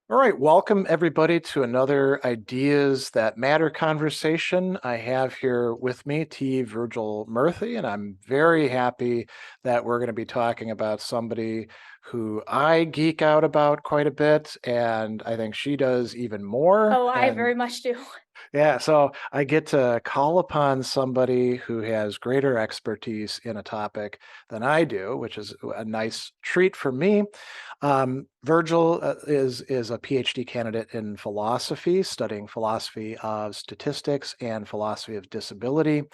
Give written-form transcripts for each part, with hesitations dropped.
All right, welcome everybody to another Ideas That Matter conversation. I have here with me Virgil Murthy, and I'm very happy that we're going to be talking about somebody who I geek out about quite a bit, and I think she does even more. Oh, I And very much do. yeah, so I get to call upon somebody who has greater expertise in a topic than I do, which is a nice treat for me. Virgil is a PhD candidate in philosophy, studying philosophy of statistics and philosophy of disability.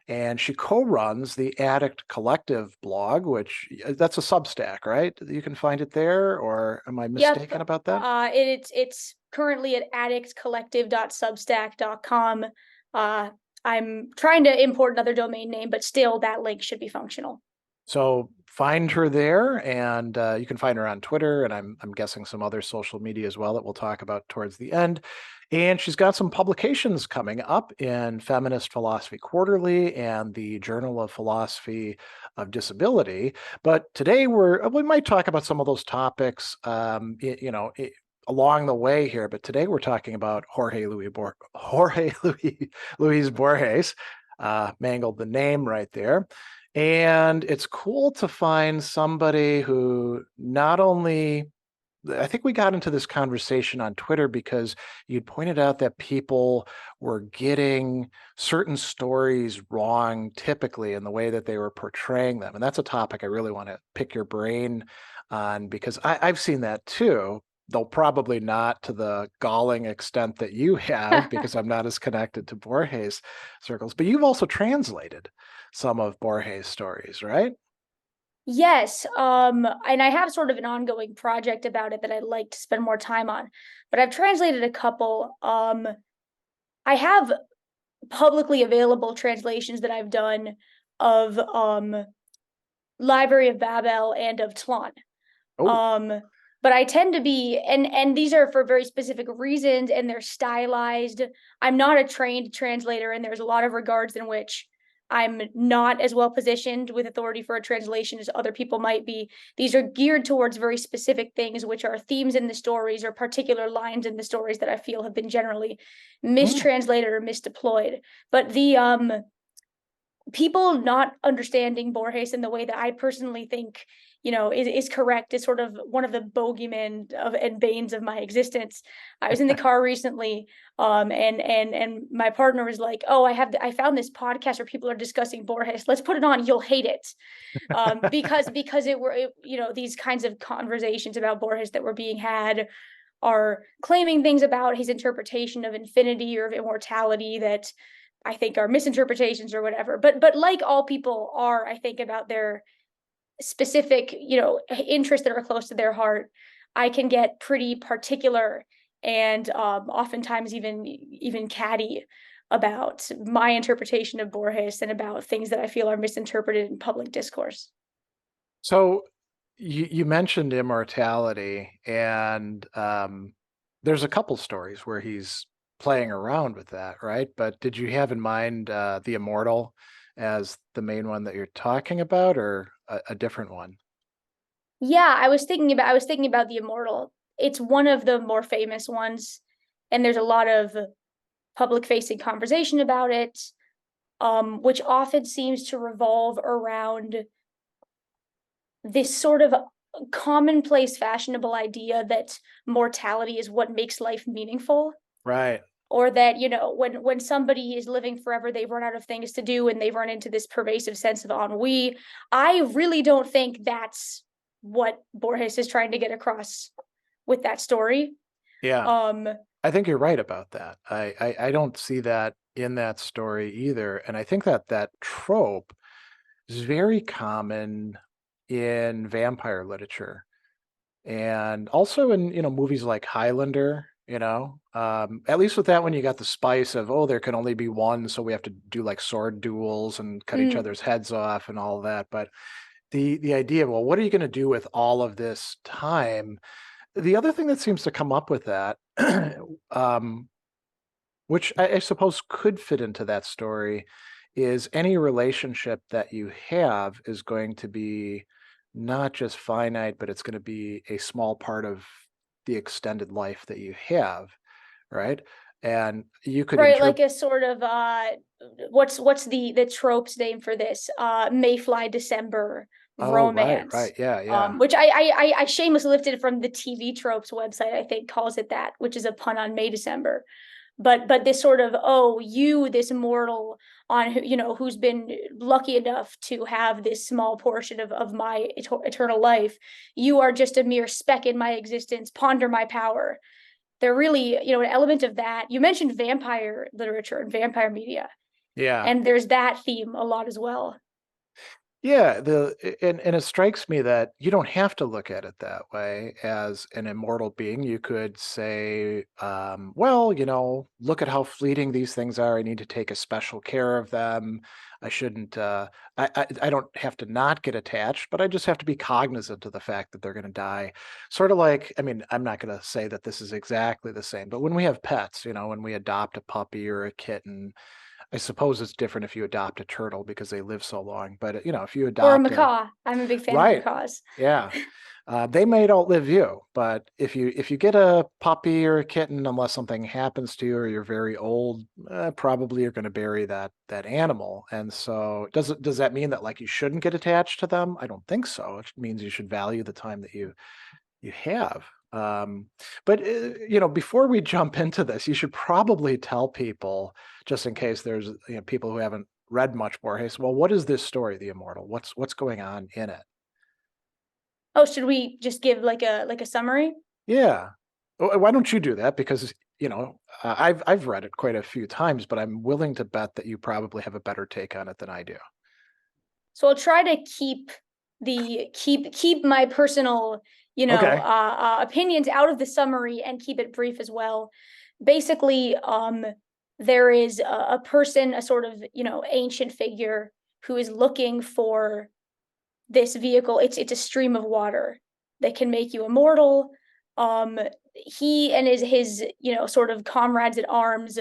And she co-runs the Addict Collective blog, which that's a Substack, right? You can find it there, or am I Yep. mistaken about that? It's currently at addictcollective.substack.com. Uh, I'm trying to import another domain name, but still that link should be functional. So find her there, and you can find her on Twitter, and I'm guessing some other social media as well that we'll talk about towards the end. And she's got some publications coming up in Feminist Philosophy Quarterly and the Journal of Philosophy of Disability. But today we might talk about some of those topics, along the way here. But today we're talking about Jorge Luis Borges. Mangled the name right there. And it's cool to find somebody who not only, I think we got into this conversation on Twitter because you'd pointed out that people were getting certain stories wrong typically in the way that they were portraying them. And that's a topic I really want to pick your brain on because I've seen that too. Though probably not to the galling extent that you have, because I'm not as connected to Borges circles. But you've also translated some of Borges' stories, right? Yes, and I have sort of an ongoing project about it that I'd like to spend more time on, but I've translated a couple. I have publicly available translations that I've done of Library of Babel and of Tlön. Oh, Um, but I tend to be, and these are for very specific reasons, and they're stylized. I'm not a trained translator, and there's a lot of regards in which I'm not as well positioned with authority for a translation as other people might be. These are geared towards very specific things, which are themes in the stories or particular lines in the stories that I feel have been generally mm, mistranslated or misdeployed. But the people not understanding Borges in the way that I personally think, is correct is sort of one of the bogeymen of and banes of my existence. I was in the car recently, and my partner was like, "Oh, I found this podcast where people are discussing Borges. Let's put it on. You'll hate it." Because these kinds of conversations about Borges that were being had are claiming things about his interpretation of infinity or of immortality that I think are misinterpretations or whatever. But like all people are, I think about their specific, interests that are close to their heart, I can get pretty particular and oftentimes even catty about my interpretation of Borges and about things that I feel are misinterpreted in public discourse. so you mentioned immortality, and there's a couple stories where he's playing around with that, right? But did you have in mind the Immortal as the main one that you're talking about, or a different one? Yeah, I was thinking about the Immortal. It's one of the more famous ones, and there's a lot of public facing conversation about it, which often seems to revolve around this sort of commonplace, fashionable idea that mortality is what makes life meaningful, Right. or that when somebody is living forever, they've run out of things to do and they've run into this pervasive sense of ennui. I really don't think that's what Borges is trying to get across with that story. Yeah. Um, I think you're right about that. I don't see that in that story either. And I think that that trope is very common in vampire literature and also in, movies like Highlander, at least with that one, you got the spice of, oh, there can only be one. So we have to do like sword duels and cut each mm, other's heads off and all of that. But the idea, well, what are you going to do with all of this time? The other thing that seems to come up with that, um, which I suppose could fit into that story, is any relationship that you have is going to be not just finite, but it's going to be a small part of the extended life that you have, right? And you could Right, interpret. like a sort of what's the trope's name for this? Mayfly December Oh, right, romance. right. Yeah, yeah. Which I shamelessly lifted from the TV tropes website, I think calls it that, which is a pun on May December. But this sort of, oh, you, this mortal on who, who's been lucky enough to have this small portion of my eternal life, you are just a mere speck in my existence, ponder my power. They're really, an element of that. You mentioned vampire literature and vampire media, Yeah. and there's that theme a lot as well. Yeah, and it strikes me that you don't have to look at it that way as an immortal being. You could say, well, look at how fleeting these things are. I need to take a special care of them. I shouldn't. I don't have to not get attached, but I just have to be cognizant of the fact that they're going to die. Sort of like, I mean, I'm not going to say that this is exactly the same, but when we have pets, when we adopt a puppy or a kitten. I suppose it's different if you adopt a turtle because they live so long. But if you Or a adopt a macaw. I'm a big fan of right, macaws. yeah, they might outlive you. But if you get a puppy or a kitten, unless something happens to you or you're very old, probably you're going to bury that animal. And so does that mean that like you shouldn't get attached to them? I don't think so. It means you should value the time that you have. But before we jump into this, you should probably tell people, just in case there's people who haven't read much Borges. Well, what is this story, The Immortal? What's going on in it? Oh, should we just give like a summary? Yeah. Why don't you do that? Because I've read it quite a few times, but I'm willing to bet that you probably have a better take on it than I do. So I'll try to keep my personal, Okay. opinions out of the summary and keep it brief as well. Basically, there is a person, a sort of, ancient figure who is looking for this vehicle. It's a stream of water that can make you immortal. He and his sort of comrades at arms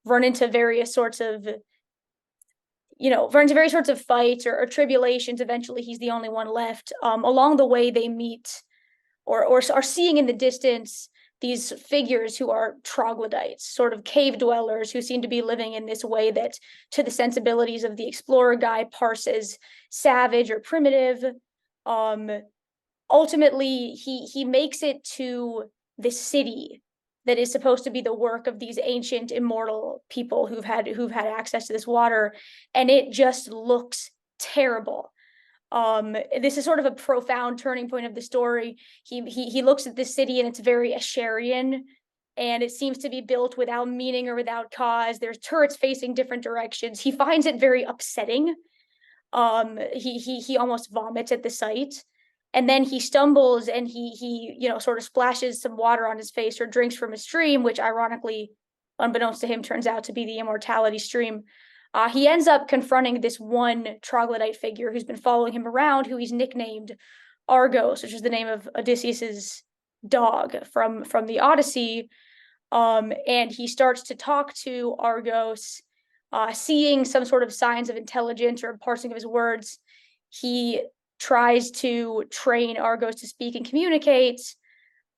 run into various sorts of fights or tribulations. Eventually, he's the only one left. Along the way, they meet or are seeing in the distance these figures who are troglodytes, sort of cave dwellers who seem to be living in this way that, to the sensibilities of the explorer guy, parses savage or primitive. Um, Ultimately, he makes it to this city that is supposed to be the work of these ancient immortal people who've had access to this water, and it just looks terrible. This is sort of a profound turning point of the story. He looks at this city and it's very Asherian, and it seems to be built without meaning or without cause. There's turrets facing different directions. He finds it very upsetting. He almost vomits at the sight. And then he stumbles and he sort of splashes some water on his face or drinks from a stream, which ironically, unbeknownst to him, turns out to be the immortality stream. He ends up confronting this one troglodyte figure who's been following him around, who he's nicknamed Argos, which is the name of Odysseus's dog from the Odyssey. And he starts to talk to Argos, seeing some sort of signs of intelligence or parsing of his words. He tries to train Argos to speak and communicate.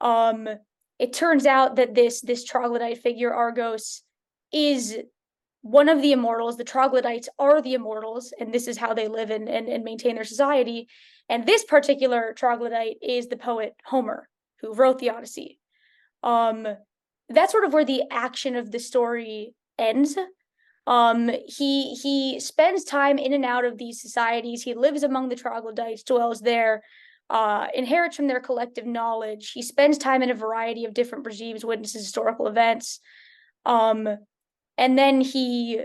It turns out that this troglodyte figure, Argos, is one of the immortals. The troglodytes are the immortals, and this is how they live and maintain their society. And this particular troglodyte is the poet Homer, who wrote the Odyssey. That's sort of where the action of the story ends. He spends time in and out of these societies. He lives among the troglodytes, dwells there, inherits from their collective knowledge. He spends time in a variety of different regimes, witnesses historical events. And then he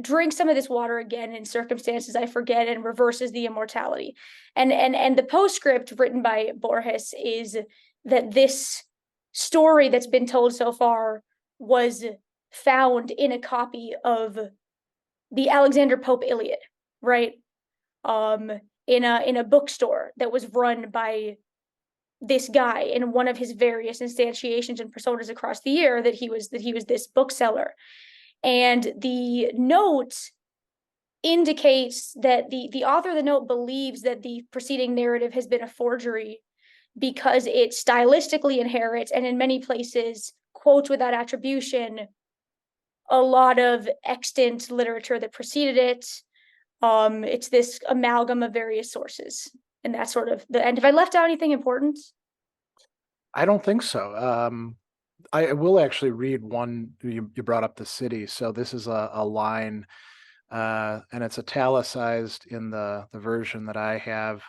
drinks some of this water again in circumstances I forget and reverses the immortality. And the postscript written by Borges is that this story that's been told so far was found in a copy of the Alexander Pope Iliad, right? In a bookstore that was run by this guy in one of his various instantiations and personas across the year, that he was this bookseller. And the note indicates that the author of the note believes that the preceding narrative has been a forgery, because it stylistically inherits, and in many places quotes without attribution, a lot of extant literature that preceded it. It's this amalgam of various sources, and that's sort of the end. Have I left out anything important? I don't think so. I will actually read one. You brought up the city, so this is a line, and it's italicized in the version that I have.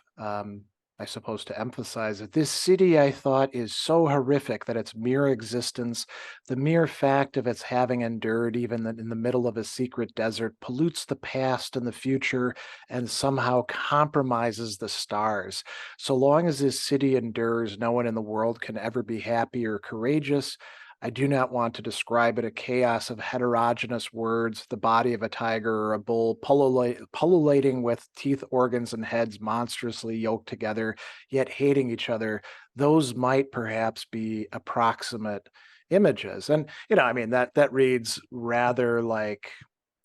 I suppose to emphasize that this city, I thought, is so horrific that its mere existence, the mere fact of its having endured even in the middle of a secret desert, pollutes the past and the future and somehow compromises the stars. So long as this city endures, no one in the world can ever be happy or courageous. I do not want to describe it a chaos of heterogeneous words, the body of a tiger or a bull pullulating with teeth, organs, and heads monstrously yoked together, yet hating each other. Those might perhaps be approximate images. And, I mean, that reads rather like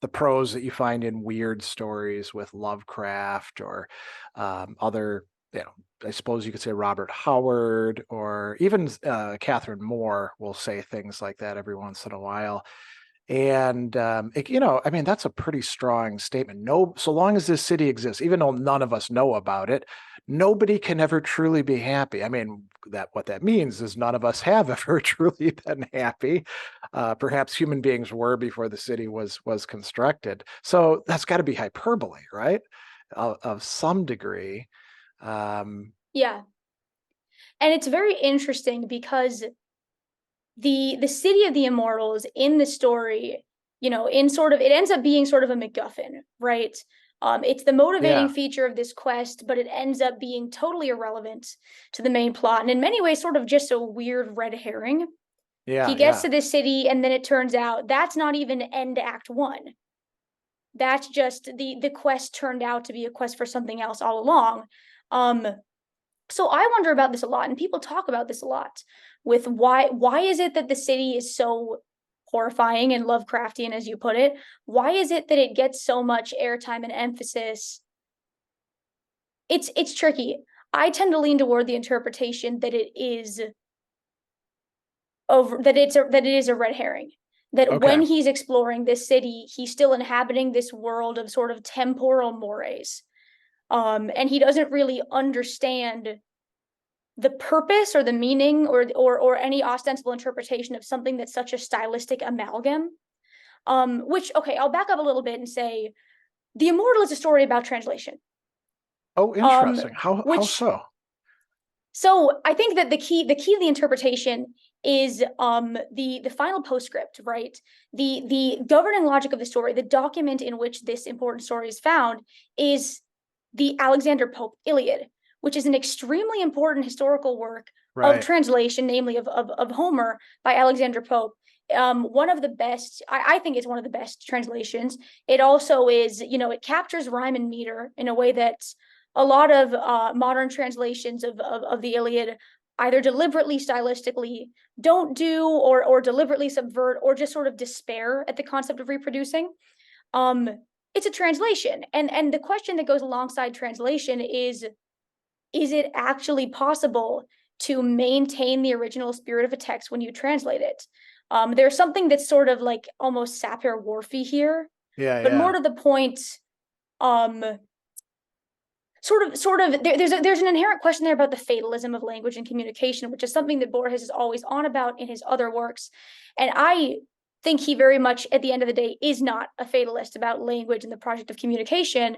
the prose that you find in weird stories with Lovecraft or other, I suppose you could say Robert Howard, or even Catherine Moore will say things like that every once in a while. And I mean, that's a pretty strong statement. No, so long as this city exists, even though none of us know about it, nobody can ever truly be happy. I mean, what that means is none of us have ever truly been happy. Perhaps human beings were before the city was constructed. So that's got to be hyperbole, right? Of some degree. Yeah. And it's very interesting because the city of the immortals in the story, in sort of, it ends up being sort of a MacGuffin, right? It's the motivating Yeah. feature of this quest, but it ends up being totally irrelevant to the main plot, and in many ways sort of just a weird red herring. He Yeah. gets Yeah. to this city, and then it turns out that's not even end act one. That's just the quest turned out to be a quest for something else all along. So I wonder about this a lot, and people talk about this a lot with why is it that the city is so horrifying and Lovecraftian, as you put it? Why is it that it gets so much airtime and emphasis? It's tricky. I tend to lean toward the interpretation that it is that it is a red herring. That Okay. when he's exploring this city, he's still inhabiting this world of sort of temporal mores. And he doesn't really understand the purpose or the meaning or any ostensible interpretation of something that's such a stylistic amalgam. Which, okay, I'll back up a little bit and say The Immortal is a story about translation. Oh, interesting. How Which so? So I think that the key of the interpretation is the final postscript, right? The governing logic of the story, the document in which this important story is found, is the Alexander Pope Iliad, which is an extremely important historical work of Right. translation, namely of Homer by Alexander Pope. One of the best, I think it's one of the best translations. It also is, it captures rhyme and meter in a way that a lot of modern translations of the Iliad either deliberately stylistically don't do, or deliberately subvert, or just sort of despair at the concept of reproducing. It's a translation, and the question that goes alongside translation is it actually possible to maintain the original spirit of a text when you translate it? There's something that's sort of like almost Sapir-Whorfy here, Yeah. but more Yeah. to the point, um, there's an inherent question there about the fatalism of language and communication, which is something that Borges is always on about in his other works. And I think he very much, at the end of the day, is not a fatalist about language and the project of communication.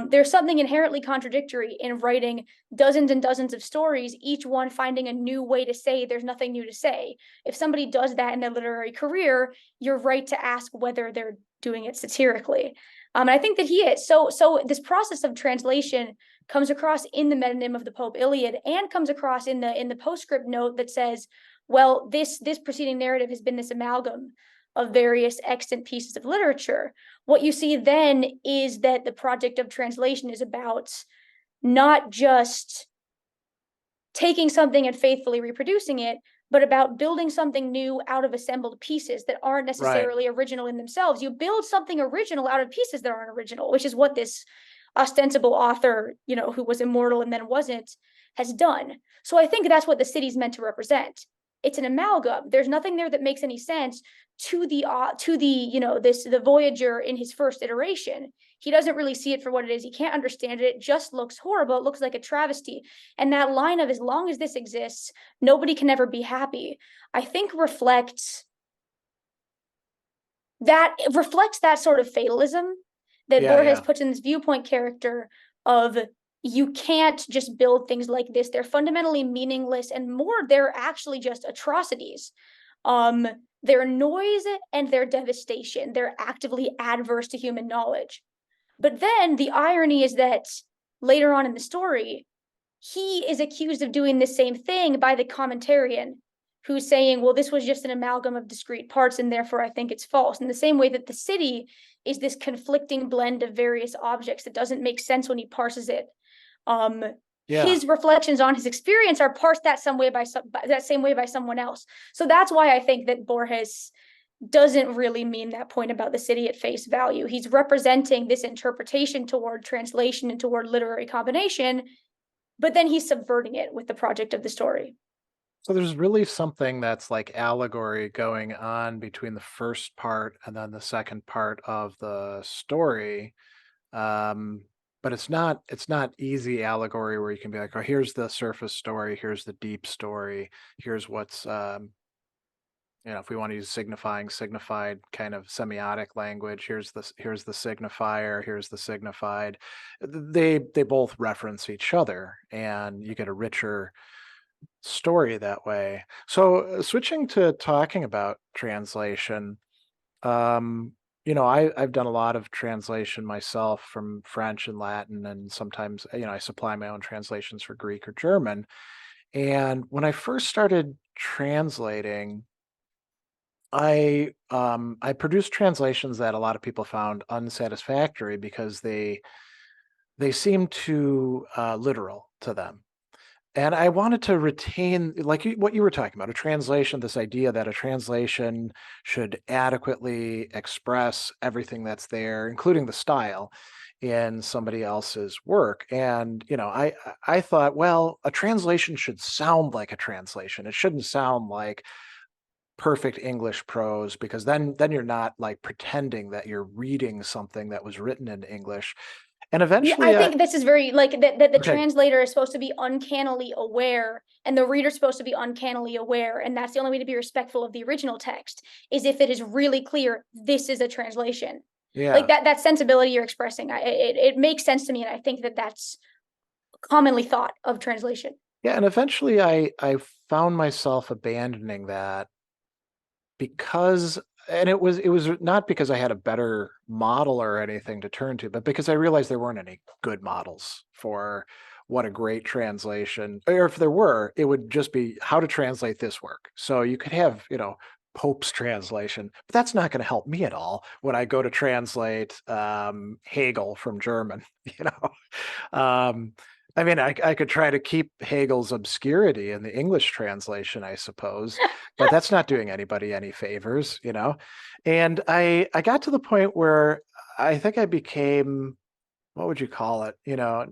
There's something inherently contradictory in writing dozens and dozens of stories, each one finding a new way to say there's nothing new to say. If somebody does that in their literary career, you're right to ask whether they're doing it satirically. And I think that he is. So this process of translation comes across in the metonym of the Pope Iliad, and comes across in the postscript note that says, well, this preceding narrative has been this amalgam of various extant pieces of literature. What you see then is that the project of translation is about not just taking something and faithfully reproducing it, but about building something new out of assembled pieces that aren't Right. necessarily original in themselves. You build something original out of pieces that aren't original, which is what this ostensible author, who was immortal and then wasn't, has done. So I think that's what the city's meant to represent. It's an amalgam. There's nothing there that makes any sense to the the Voyager in his first iteration. He doesn't really see it for what it is. He can't understand it. It just looks horrible. It looks like a travesty. And that line of, as long as this exists, nobody can ever be happy, I think reflects that sort of fatalism that Yeah, Borges yeah. puts in this viewpoint character of, you can't just build things like this. They're fundamentally meaningless, and more, they're actually just atrocities. Their noise and their devastation, they're actively adverse to human knowledge. But then the irony is that later on in the story, he is accused of doing the same thing by the commentarian, who's saying, well, this was just an amalgam of discrete parts, and therefore I think it's false. In the same way that the city is this conflicting blend of various objects that doesn't make sense when he parses it. Yeah. His reflections on his experience are parsed that same way by someone else. So that's why I think that Borges doesn't really mean that point about the city at face value. He's representing this interpretation toward translation and toward literary combination, but then he's subverting it with the project of the story. So there's really something that's like allegory going on between the first part and then the second part of the story. Um, but it's not easy allegory where you can be like, oh, here's the surface story, here's the deep story, here's what's if we want to use signifying, signified kind of semiotic language, here's the signifier, here's the signified. They both reference each other, and you get a richer story that way. So switching to talking about translation, I've done a lot of translation myself from French and Latin, and sometimes I supply my own translations for Greek or German. And when I first started translating, I produced translations that a lot of people found unsatisfactory because they seemed too literal to them. And I wanted to retain, like what you were talking about, a translation, this idea that a translation should adequately express everything that's there, including the style in somebody else's work. And, I thought, well, a translation should sound like a translation. It shouldn't sound like perfect English prose, because then you're not like pretending that you're reading something that was written in English. And Yeah, I eventually think this is very like that the okay, translator is supposed to be uncannily aware, and the reader's supposed to be uncannily aware, and that's the only way to be respectful of the original text, is if it is really clear this is a translation. Like yeah. that sensibility you're expressing, it makes sense to me, and I think that that's commonly thought of translation. Yeah, and eventually I found myself abandoning that because, and it was not because I had a better model or anything to turn to, but because I realized there weren't any good models for what a great translation, or if there were, it would just be how to translate this work. So you could have, Pope's translation, but that's not going to help me at all when I go to translate Hegel from German, you know. Um, I mean, I could try to keep Hegel's obscurity in the English translation, I suppose, but that's not doing anybody any favors. And I got to the point where I think I became, what would you call it?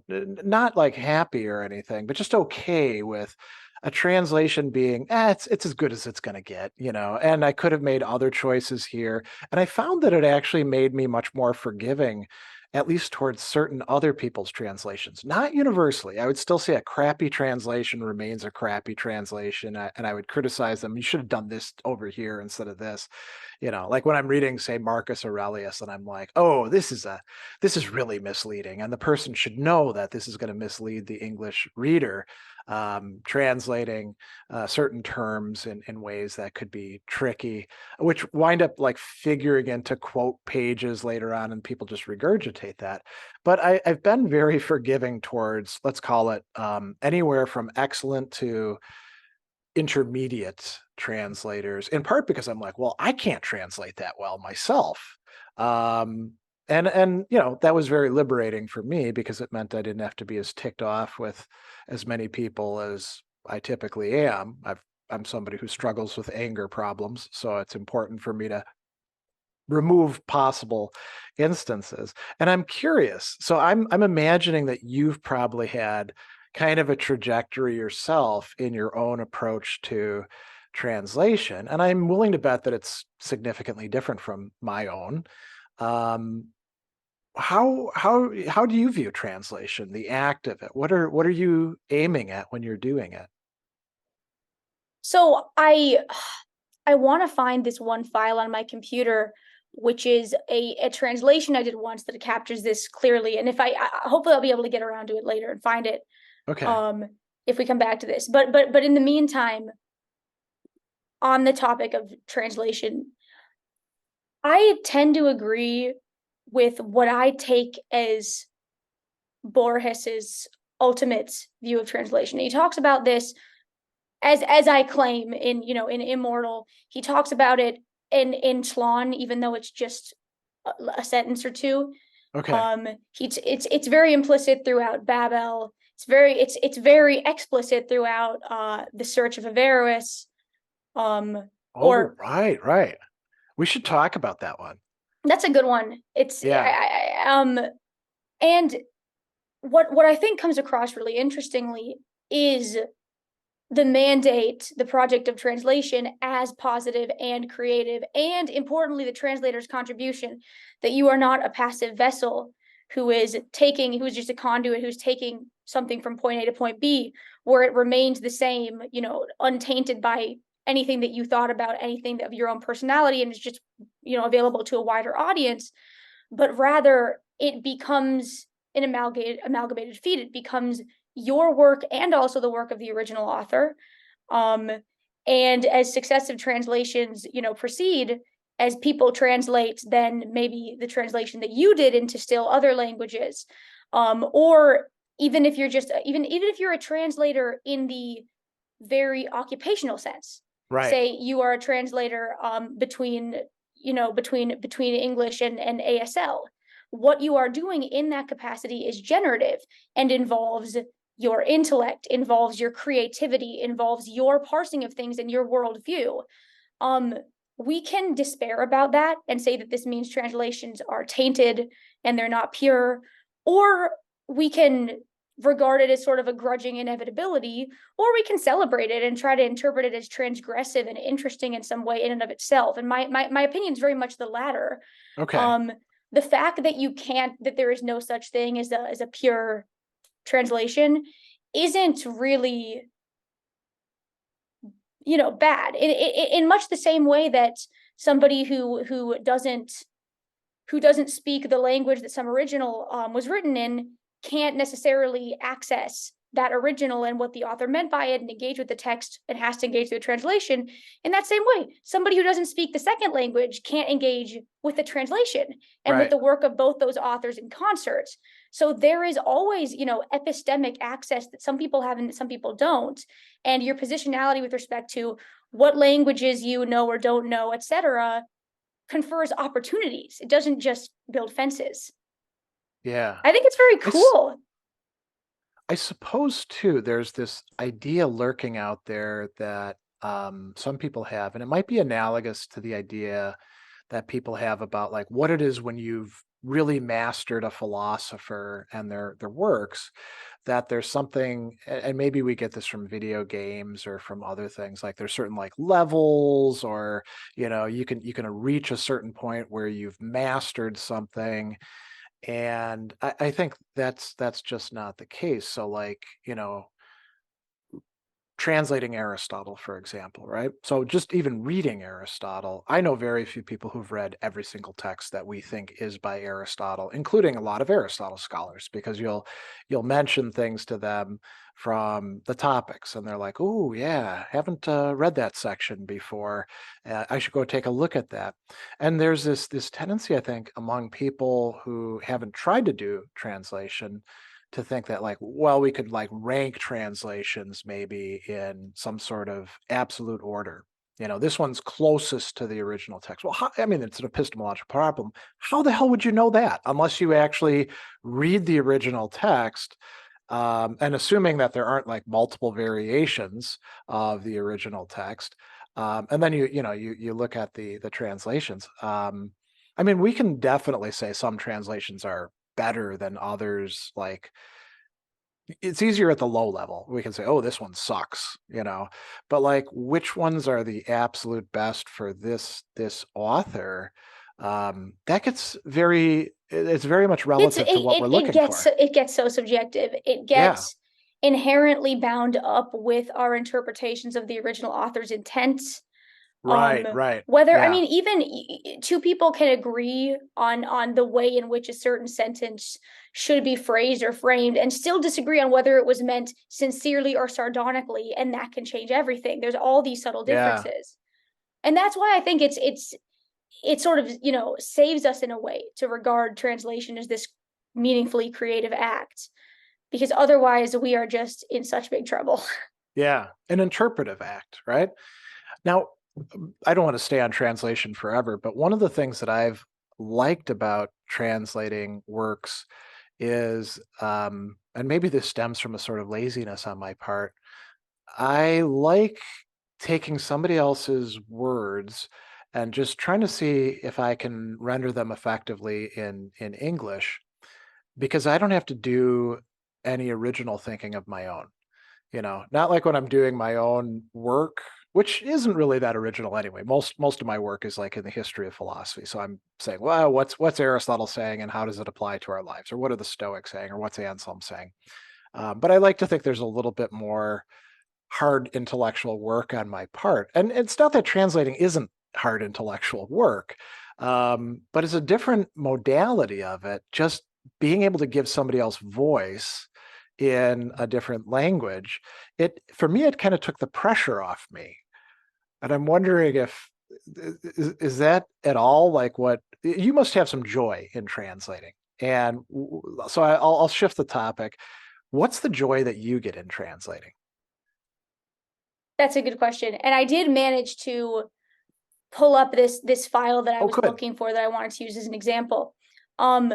Not like happy or anything, but just okay with a translation being, it's as good as it's going to get. And I could have made other choices here. And I found that it actually made me much more forgiving, at least towards certain other people's translations. Not universally. I would still say a crappy translation remains a crappy translation, and I would criticize them. You should have done this over here instead of this. Like when I'm reading, say, Marcus Aurelius, and I'm like, oh, this is really misleading, and the person should know that this is going to mislead the English reader, translating certain terms in ways that could be tricky, which wind up like figuring into quote pages later on, and people just regurgitate that. But I've been very forgiving towards, let's call it, anywhere from excellent to intermediate translators, in part because I'm like, well, I can't translate that well myself. And that was very liberating for me because it meant I didn't have to be as ticked off with as many people as I typically am. I'm somebody who struggles with anger problems, so it's important for me to remove possible instances. And I'm curious. So I'm imagining that you've probably had kind of a trajectory yourself in your own approach to translation, and I'm willing to bet that it's significantly different from my own. Um, how do you view translation, the act of it? What are you aiming at when you're doing it? So I want to find this one file on my computer, which is a translation I did once that captures this clearly. And if hopefully I'll be able to get around to it later and find it. Okay. If we come back to this. But in the meantime, on the topic of translation, I tend to agree with what I take as Borges's ultimate view of translation. He talks about this as I claim in in Immortal. He talks about it in Tlön, even though it's just a sentence or two. Okay. It's very implicit throughout Babel. It's very explicit throughout the Search of Averroes. Oh, Or right. We should talk about that one. That's a good one. It's Yeah. and what I think comes across really interestingly is the mandate, the project of translation as positive and creative, and importantly, the translator's contribution, that you are not a passive vessel who's just a conduit, who's taking something from point A to point B, where it remains the same, untainted by anything that you thought about, anything of your own personality, and is just, available to a wider audience, but rather it becomes an amalgamated feat. It becomes your work and also the work of the original author. And as successive translations, proceed, as people translate, then maybe the translation that you did into still other languages, or even if you're a translator in the very occupational sense, Right. say you are a translator between English and ASL. What you are doing in that capacity is generative and involves your intellect, involves your creativity, involves your parsing of things and your worldview. We can despair about that and say that this means translations are tainted and they're not pure, or we can regard it as sort of a grudging inevitability, or we can celebrate it and try to interpret it as transgressive and interesting in some way in and of itself. And my opinion is very much the latter. Okay. The fact that there is no such thing as a pure translation isn't really, bad in much the same way that somebody who doesn't speak the language that some original was written in can't necessarily access that original and what the author meant by it and engage with the text, and has to engage through the translation. In that same way, somebody who doesn't speak the second language can't engage with the translation and with Right. the work of both those authors in concert. So there is always, epistemic access that some people have and that some people don't. And your positionality with respect to what languages you know or don't know, etc., confers opportunities. It doesn't just build fences. Yeah. I think it's very I, s- cool. I suppose too, there's this idea lurking out there that some people have, and it might be analogous to the idea that people have about like what it is when you've really mastered a philosopher and their works, that there's something, and maybe we get this from video games or from other things, like there's certain like levels, or you can reach a certain point where you've mastered something. And I think that's just not the case. So like, translating Aristotle, for example, right? So just even reading Aristotle, I know very few people who've read every single text that we think is by Aristotle, including a lot of Aristotle scholars, because you'll mention things to them from the topics, and they're like, "Oh, yeah, haven't read that section before. I should go take a look at that." And there's this tendency, I think, among people who haven't tried to do translation to think that like, well, we could like rank translations maybe in some sort of absolute order. This one's closest to the original text. Well, I mean, it's an epistemological problem. How the hell would you know that unless you actually read the original text? And assuming that there aren't like multiple variations of the original text, and then you look at the translations. I mean, we can definitely say some translations are better than others. Like, it's easier at the low level. We can say, oh, this one sucks, but like which ones are the absolute best for this author? That gets it's very much It's relative to what we're looking for. it gets so subjective. It Yeah, gets inherently bound up with our interpretations of the original author's intent. right. Whether, I Yeah, mean, even two people can agree on the way in which a certain sentence should be phrased or framed and still disagree on whether it was meant sincerely or sardonically, and that can change everything. There's all these subtle yeah, differences. And that's why I think it sort of, saves us in a way to regard translation as this meaningfully creative act, because otherwise we are just in such big trouble. yeah. An interpretive act, right? Now, I don't want to stay on translation forever, but one of the things that I've liked about translating works is, and maybe this stems from a sort of laziness on my part, I like taking somebody else's words and just trying to see if I can render them effectively in English, because I don't have to do any original thinking of my own. Not like when I'm doing my own work, which isn't really that original anyway. Most of my work is like in the history of philosophy. So I'm saying, well, what's Aristotle saying and how does it apply to our lives? Or what are the Stoics saying? Or what's Anselm saying? But I like to think there's a little bit more hard intellectual work on my part. And it's not that translating isn't hard intellectual work, but it's a different modality of it. Just being able to give somebody else voice in a different language, for me, it kind of took the pressure off me. And I'm wondering if is that at all like what you must have some joy in translating. And so I'll shift the topic. What's the joy that you get in translating? That's a good question. And I did manage to pull up this file that I Oh, was good. looking for that I wanted to use as an example. Um,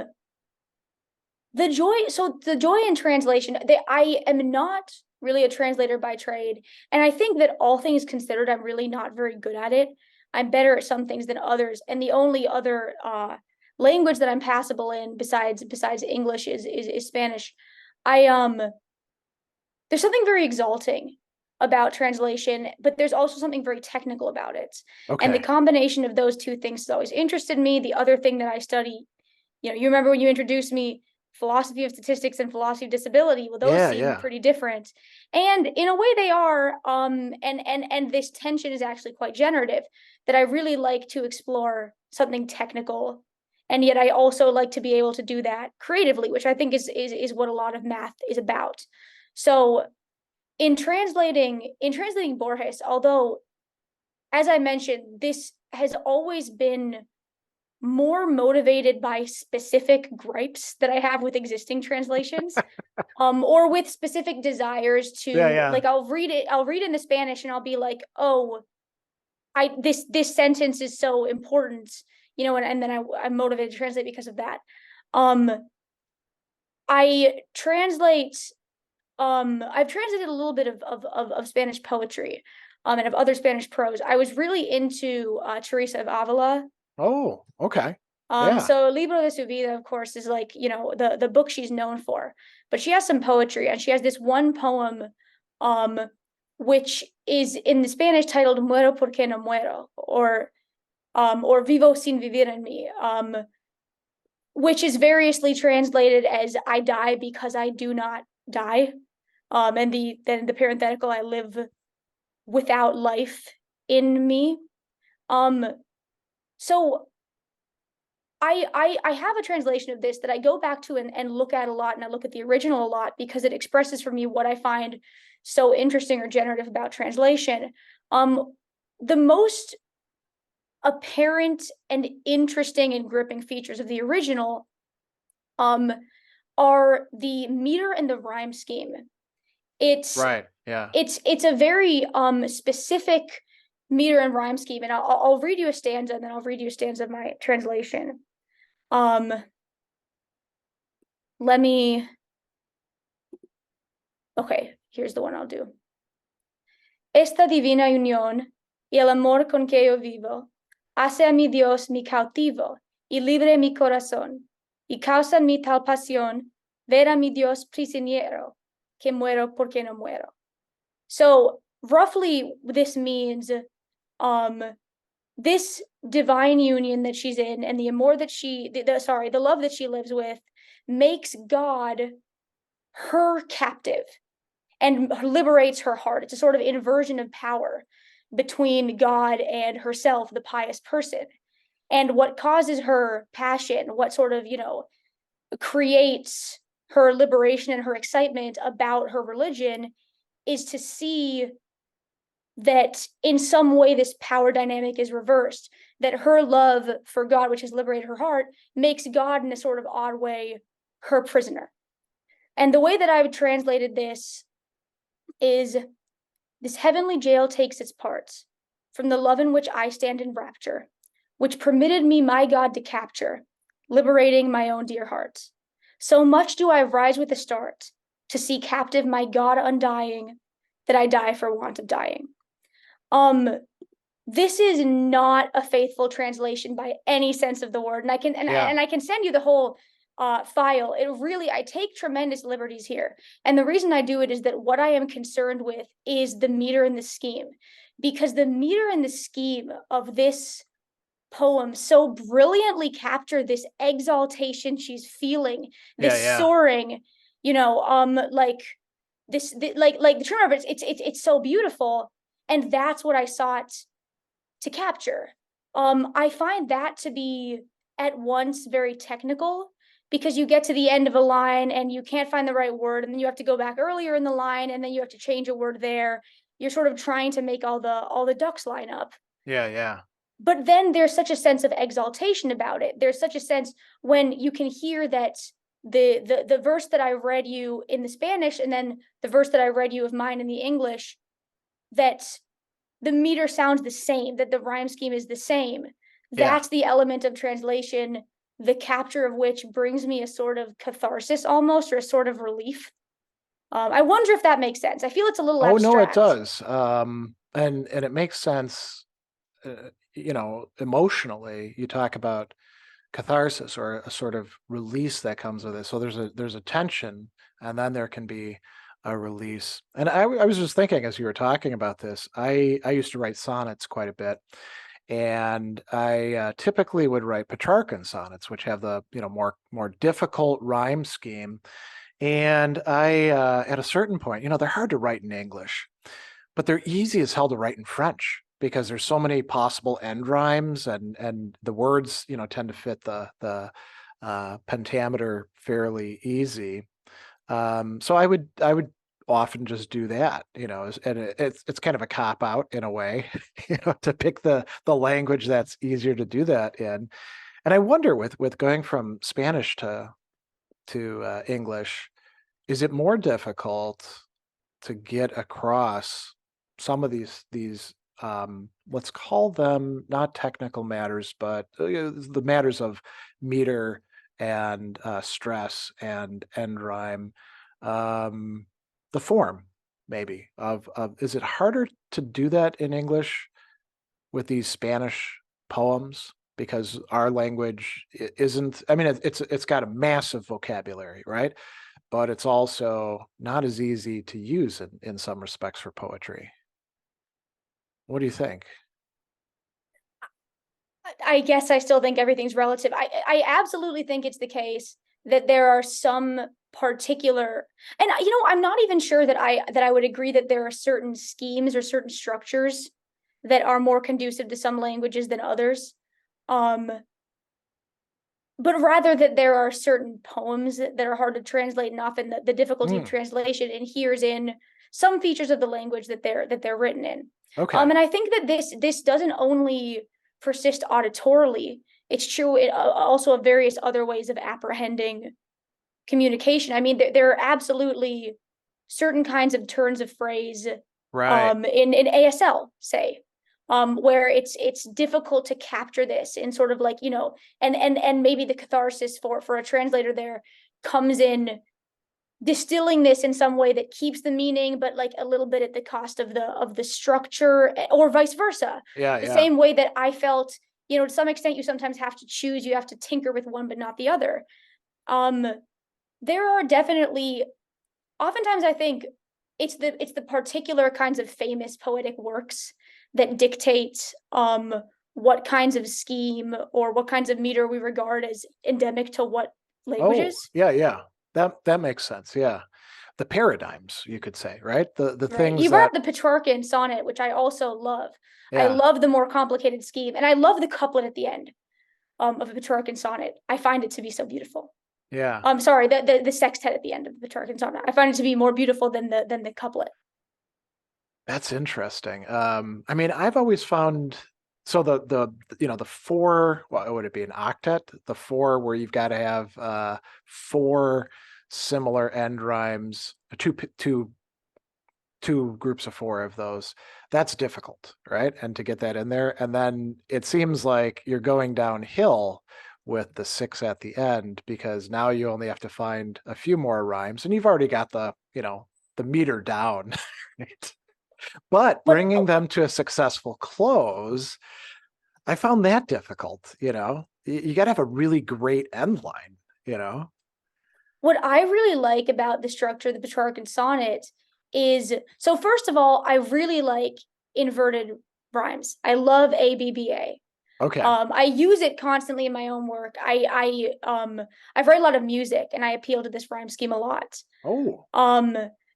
the joy in translation, I am not really a translator by trade, and I think that all things considered, I'm really not very good at it. I'm better at some things than others, and the only other language that I'm passable in besides English is Spanish. I There's something very exalting about translation, but there's also something very technical about it. And the Okay. combination of those two things has always interested me. The other thing that I study, you remember when you introduced me, philosophy of statistics and philosophy of disability. Well, those seem Yeah. pretty different. And in a way they are, and this tension is actually quite generative, that I really like to explore something technical. And yet I also like to be able to do that creatively, which I think is what a lot of math is about. So in translating Borges, although as I mentioned, this has always been more motivated by specific gripes that I have with existing translations, or with specific desires to, Yeah. like, I'll read in the Spanish and I'll be like, oh, this sentence is so important, and then I'm motivated to translate because of that. Um, I translate I've translated a little bit of Spanish poetry, and of other Spanish prose. I was really into Teresa of Avila. Oh, okay. Yeah. So Libro de su Vida, of course, is like, the book she's known for. But she has some poetry, and she has this one poem, um, which is in the Spanish titled Muero porque no muero, or Vivo sin vivir en mí, which is variously translated as I die because I do not die. And the parenthetical, I live without life in me. So I have a translation of this that I go back to and look at a lot, and I look at the original a lot because it expresses for me what I find so interesting or generative about translation. The most apparent and interesting and gripping features of the original are the meter and the rhyme scheme. It's Right. Yeah. it's a very specific meter and rhyme scheme, and I'll read you a stanza, and then I'll read you a stanza of my translation. Let me. Okay, here's the one I'll do. Esta divina unión y el amor con que yo vivo hace a mi Dios mi cautivo y libre mi corazón, y causan mi tal pasión, ver a mi Dios prisionero, que muero porque no muero. So roughly this means this divine union that she's in and the amour that the love that she lives with makes God her captive and liberates her heart. It's a sort of inversion of power between God and herself, the pious person. And what causes her passion, what sort of, creates her liberation and her excitement about her religion is to see that in some way this power dynamic is reversed, that her love for God, which has liberated her heart, makes God in a sort of odd way her prisoner. And the way that I've translated this is this heavenly jail takes its parts from the love in which I stand in rapture, which permitted me my God to capture, liberating my own dear heart. So much do I rise with the start to see captive my God undying, that I die for want of dying. This is not a faithful translation by any sense of the word, and I can send you the whole file. I take tremendous liberties here, and the reason I do it is that what I am concerned with is the meter and the scheme, because the meter and the scheme of this poem so brilliantly capture this exaltation she's feeling, this soaring, like like the term of it, it's so beautiful, and that's what I sought to capture. I find that to be at once very technical, because you get to the end of a line and you can't find the right word, and then you have to go back earlier in the line, and then you have to change a word there. You're sort of trying to make all the ducks line up. Yeah. But then there's such a sense of exaltation about it. There's such a sense when you can hear that the verse that I read you in the Spanish and then the verse that I read you of mine in the English, that the meter sounds the same, that the rhyme scheme is the same. That's the element of translation, the capture of which brings me a sort of catharsis almost, or a sort of relief. I wonder if that makes sense. I feel it's a little abstract. No, it does. And it makes sense, emotionally. You talk about catharsis or a sort of release that comes with it. So there's a tension, and then there can be a release. And I was just thinking as you were talking about this, I used to write sonnets quite a bit, and I typically would write Petrarchan sonnets, which have the more difficult rhyme scheme. And I at a certain point, they're hard to write in English, but they're easy as hell to write in French, because there's so many possible end rhymes, and the words tend to fit the pentameter fairly easy. So I would often just do that, and it's kind of a cop out in a way, to pick the language that's easier to do that in. And I wonder, with going from Spanish to English, is it more difficult to get across some of these let's call them not technical matters, but the matters of meter and stress and end rhyme, the form maybe of is it harder to do that in English with these Spanish poems, because our language isn't, I mean, it's got a massive vocabulary, right? But it's also not as easy to use in some respects for poetry. What do you think? I guess I still think everything's relative. I absolutely think it's the case that there are some particular, and I'm not even sure that I would agree that there are certain schemes or certain structures that are more conducive to some languages than others. But rather that there are certain poems that are hard to translate, and often the difficulty of translation adheres in some features of the language that they're written in. Okay. And I think that this doesn't only persist auditorily. It's true also of various other ways of apprehending communication. I mean, there are absolutely certain kinds of turns of phrase, Right. in ASL, say, where it's difficult to capture this in sort of like, and maybe the catharsis for a translator there comes in distilling this in some way that keeps the meaning, but like a little bit at the cost of the structure, or vice versa. Yeah. The same way that I felt to some extent, you sometimes have to choose, you have to tinker with one, but not the other. There are definitely, oftentimes I think it's the particular kinds of famous poetic works that dictate what kinds of scheme or what kinds of meter we regard as endemic to what languages. Yeah. That makes sense. Yeah. The paradigms, you could say, right? The Right. things You brought that, up the Petrarchan sonnet, which I also love. I yeah, love the more complicated scheme, and I love the couplet at the end of a Petrarchan sonnet. I find it to be so beautiful. yeah. I'm sorry, the sextet at the end of the Petrarchan sonnet. I find it to be more beautiful than the couplet. That's interesting. I mean, I've always found so the four, what would it be, an octet? The four where you've got to have four similar end rhymes, two groups of four of those. That's difficult, right? And to get that in there, and then it seems like you're going downhill with the six at the end because now you only have to find a few more rhymes, and you've already got the meter down. Right? But But bringing them to a successful close, I found that difficult. You got to have a really great end line. what I really like about the structure of the Petrarchan sonnet is, so first of all, I really like inverted rhymes. I love ABBA. Okay. I use it constantly in my own work. I've read a lot of music, and I appeal to this rhyme scheme a lot. Oh,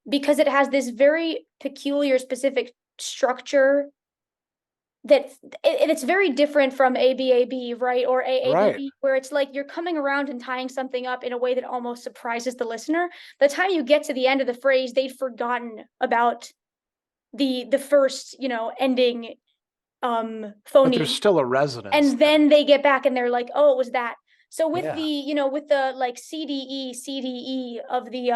Because it has this very peculiar, specific structure that it's very different from ABAB, right? Or right. AABB, where it's like you're coming around and tying something up in a way that almost surprises the listener. By the time you get to the end of the phrase, they've forgotten about the first, ending But there's phoneme, still a resonance and there. then they get back and they're like, oh, it was that. So with Yeah. with the like CDE of the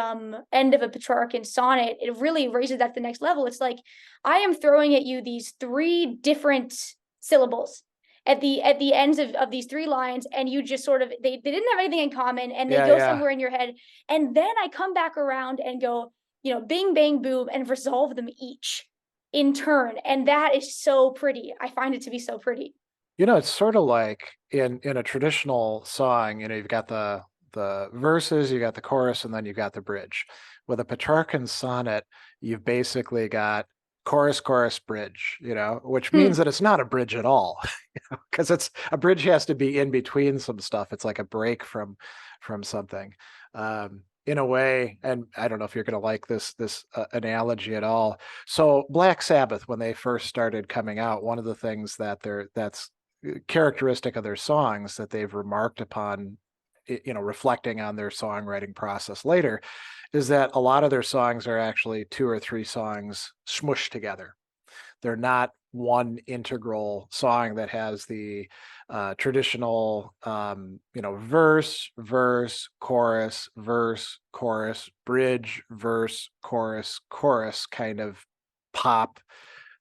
end of a Petrarchan sonnet, it really raises that to the next level. It's like I am throwing at you these three different syllables at the ends of these three lines, and you just sort of they didn't have anything in common, and they go Yeah. somewhere in your head, and then I come back around and go, bing bang boom, and resolve them each in turn, and that is so pretty. I find it to be so pretty. It's sort of like in a traditional song, you've got the verses, you got the chorus, and then you've got the bridge. With a Petrarchan sonnet, you've basically got chorus, chorus, bridge, which means that it's not a bridge at all. Because it's a bridge has to be in between some stuff. It's like a break from something. In a way, and I don't know if you're going to like this analogy at all. So Black Sabbath, when they first started coming out, one of the things that's characteristic of their songs that they've remarked upon, reflecting on their songwriting process later, is that a lot of their songs are actually two or three songs smushed together. They're not one integral song that has the traditional, verse, chorus, bridge, verse, chorus kind of pop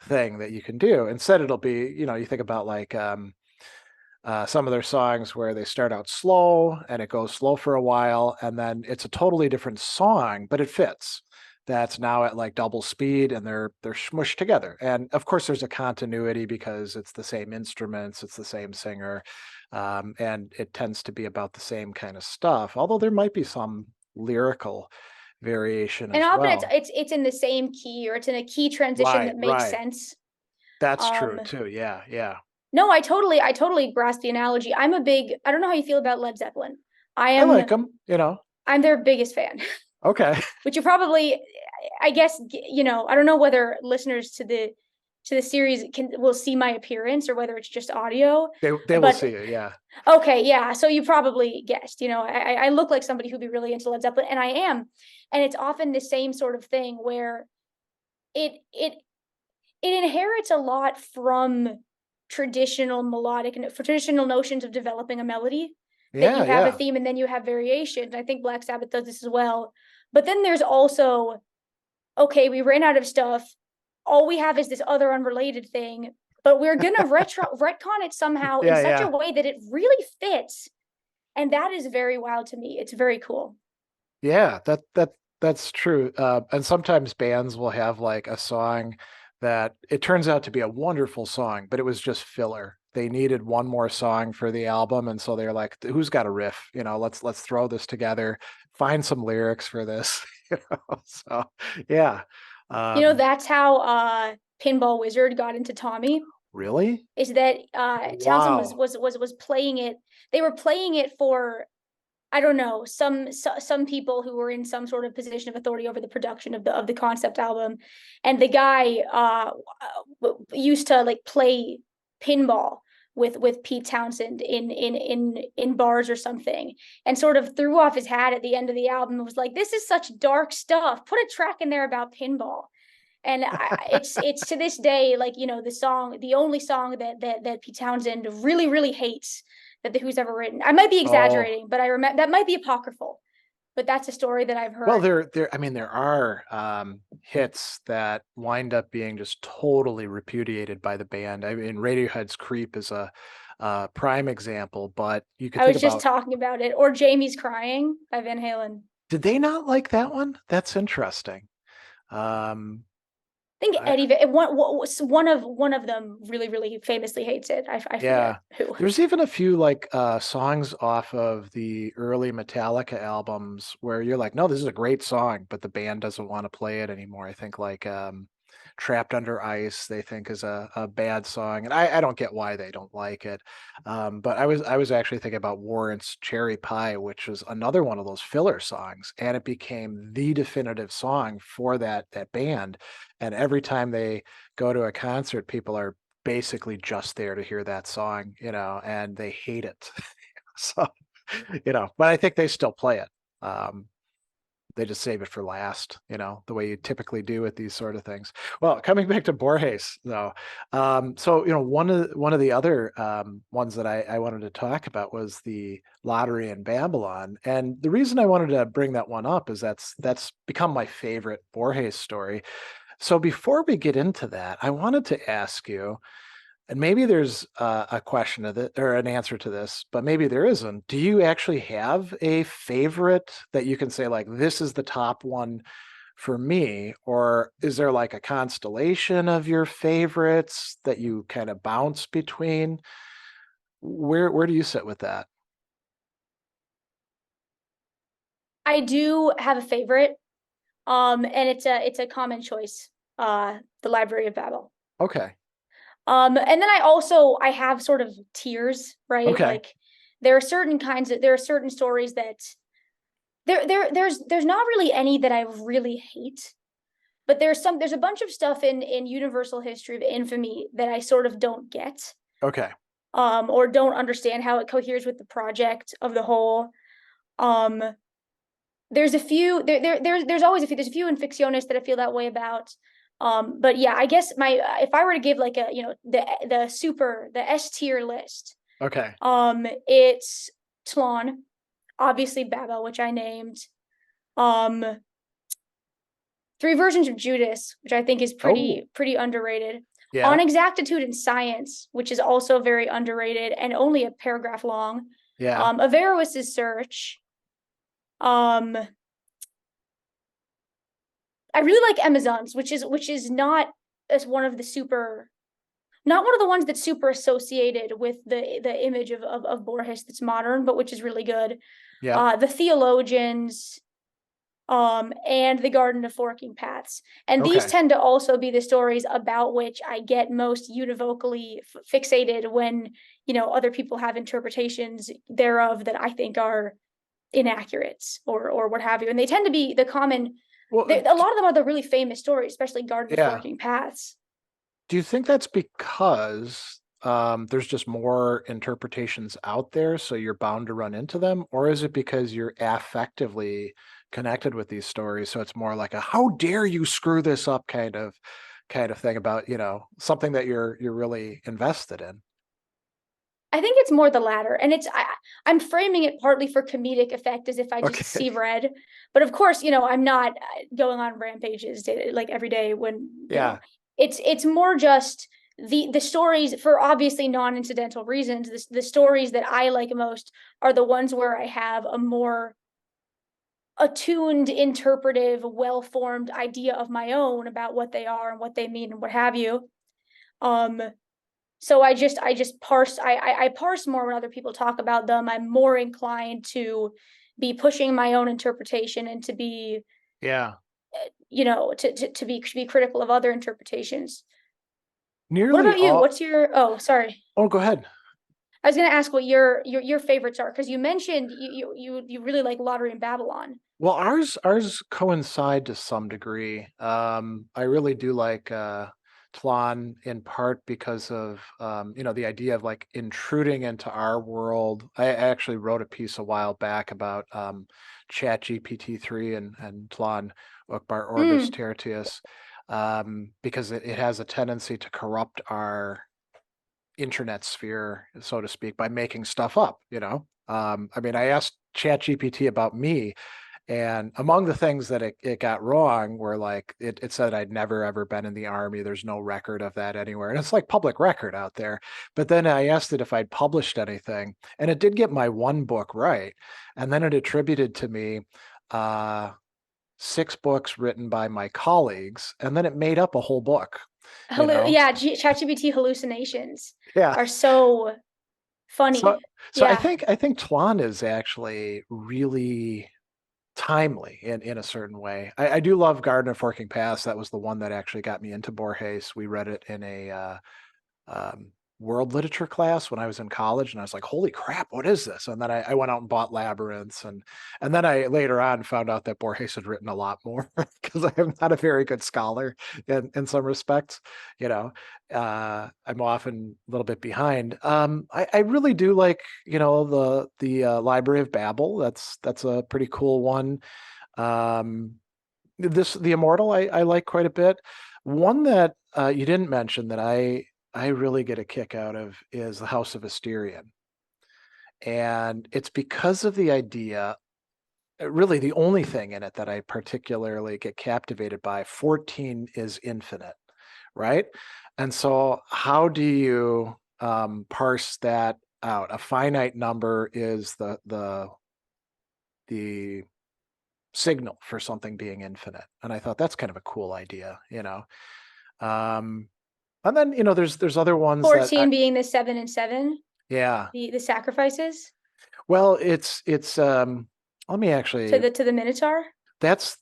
thing that you can do. Instead, it'll be, you think about like some of their songs where they start out slow and it goes slow for a while, and then it's a totally different song, but it fits. That's now at like double speed, and they're smushed together. And of course, there's a continuity because it's the same instruments, it's the same singer, and it tends to be about the same kind of stuff. Although there might be some lyrical variation And as often well. it's in the same key, or it's in a key transition that makes Right. sense. That's true Um, too. Yeah. no, I totally grasp the analogy. I don't know how you feel about Led Zeppelin. I I like am them. I'm their biggest fan, Okay. which you probably, I guess, I don't know whether listeners to the series will see my appearance or whether it's just audio, They will but see it. Yeah. okay, yeah. So you probably guessed, I look like somebody who'd be really into Led Zeppelin, and I am. And it's often the same sort of thing where it it it inherits a lot from traditional notions of developing a melody, that you have a Yeah. theme and then you have variations. I think Black Sabbath does this as well. But then there's also, okay, we ran out of stuff. All we have is this other unrelated thing, but we're gonna retcon it somehow in such a Yeah. way that it really fits. And that is very wild to me. It's very cool. Yeah, that's true. And sometimes bands will have like a song that it turns out to be a wonderful song, but it was just filler. they needed one more song for the album, and so they're like, who's got a riff? Let's throw this together, find some lyrics for this. So yeah. That's how Pinball Wizard got into Tommy. Really? Is that Townsend Wow. was playing it. They were playing it for, I don't know, some people who were in some sort of position of authority over the production of the concept album, and the guy used to like play pinball with Pete Townsend in bars or something, and sort of threw off his hat at the end of the album and was like, "This is such dark stuff. Put a track in there about pinball." And it's to this day, like, the only song that Pete Townsend really hates that the Who's ever written. I might be Oh, exaggerating, but I remember that might be apocryphal, but that's a story that I've well, heard. there are hits that wind up being just totally repudiated by the band. I mean, Radiohead's "Creep" is a prime example, but you could I think was just about, talking about it. Or Jamie's Crying by Van Halen. did they not like that one? That's interesting. Um, I think I, Eddie one of them really famously hates it. I yeah, forget who. there's even a few like songs off of the early Metallica albums where you're like, no, this is a great song, but the band doesn't want to play it anymore. I think like Trapped Under Ice, they think is a bad song, and I don't get why they don't like it. But I was actually thinking about Warrant's Cherry Pie, which was another one of those filler songs, and it became the definitive song for that band. And every time they go to a concert, people are basically just there to hear that song, and they hate it. So, but I think they still play it. Um, they just save it for last, the way you typically do with these sort of things. Well, coming back to Borges, though, so one of the other ones that I wanted to talk about was the Lottery in Babylon, and the reason I wanted to bring that one up is that's become my favorite Borges story. So before we get into that, I wanted to ask you, and maybe there's a question of it or an answer to this, but maybe there isn't. Do you actually have a favorite that you can say, like, this is the top one for me? Or is there like a constellation of your favorites that you kind of bounce between? Where do you sit with that? I do have a favorite, and it's a common choice. The Library of Babel. Okay. And then I have sort of tiers, right? Okay. Like there are certain stories that there's not really any that I really hate, but there's a bunch of stuff in universal history of infamy that I sort of don't get, Okay. or don't understand how it coheres with the project of the whole. Um, there's a few there's always a few, there's a few in Fictionis that I feel that way about. But yeah, I guess my if I were to give like the S tier list, Okay. it's Tlön, obviously Babel, which I named. Um, Three Versions of Judas, which I think is Oh, pretty underrated. On yeah. Exactitude and Science, which is also very underrated and only a paragraph long. Yeah. Averroes's Search. Um, I really like Amazons, which is not as one of the super, not one of the ones that's super associated with the image of Borges that's modern, but which is really good. Yep. The Theologians, and the Garden of Forking Paths. And these Okay. tend to also be the stories about which I get most univocally fixated when, other people have interpretations thereof that I think are inaccurate or what have you. And they tend to be the common, Well, a lot of them are the really famous stories, especially Garden of yeah. Forking Paths. Do you think that's because there's just more interpretations out there, so you're bound to run into them, or is it because you're affectively connected with these stories, so it's more like a "how dare you screw this up" kind of thing about something that you're really invested in? I think it's more the latter, and I'm framing it partly for comedic effect, as if I just Okay. see red. But of course, I'm not going on rampages like every day when Yeah. it's more just the stories, for obviously non-incidental reasons. The stories that I like most are the ones where I have a more attuned, interpretive, well-formed idea of my own about what they are and what they mean and what have you. Um, So I parse, I parse more when other people talk about them. I'm more inclined to be pushing my own interpretation and to be, Yeah. to be critical of other interpretations. What Nearly about you? all. What's your, oh, sorry. Oh, go ahead. I was going to ask what your favorites are, because you mentioned you really like Lottery in Babylon. Well, ours coincide to some degree. I really do like Tlön in part because of the idea of like intruding into our world. I actually wrote a piece a while back about Chat GPT-3 and Tlön Ukbar Orbius Mm. Tertius, because it has a tendency to corrupt our internet sphere, so to speak, by making stuff up. I mean, I asked ChatGPT about me, and among the things that it got wrong were like it said I'd never ever been in the army. There's no record of that anywhere. And it's like public record out there. But then I asked it if I'd published anything, and it did get my one book right. And then it attributed to me 6 books written by my colleagues, and then it made up a whole book, you know? Yeah, ChatGPT hallucinations Yeah. are so So funny. so I Yeah. think I think Tlön is actually really timely in a certain way. I do love Garden of Forking Paths. That was the one that actually got me into Borges. We read it in a um, world literature class when I was in college, and I was like, "Holy crap, what is this?" And then I went out and bought Labyrinths, and then I later on found out that Borges had written a lot more because I am not a very good scholar in some respects. I'm often a little bit behind. I really do like the Library of Babel. That's a pretty cool one. Um, the Immortal I like quite a bit. One that you didn't mention that I really get a kick out of is the House of Asterion. And it's because of the idea, really the only thing in it that I particularly get captivated by. 14 is infinite, right? And so how do you parse that out? A finite number is the signal for something being infinite. And I thought that's kind of a cool idea. Um, and then, there's other ones that 14 being the 7 and 7, yeah. the sacrifices Well, it's let me to actually the Minotaur. that's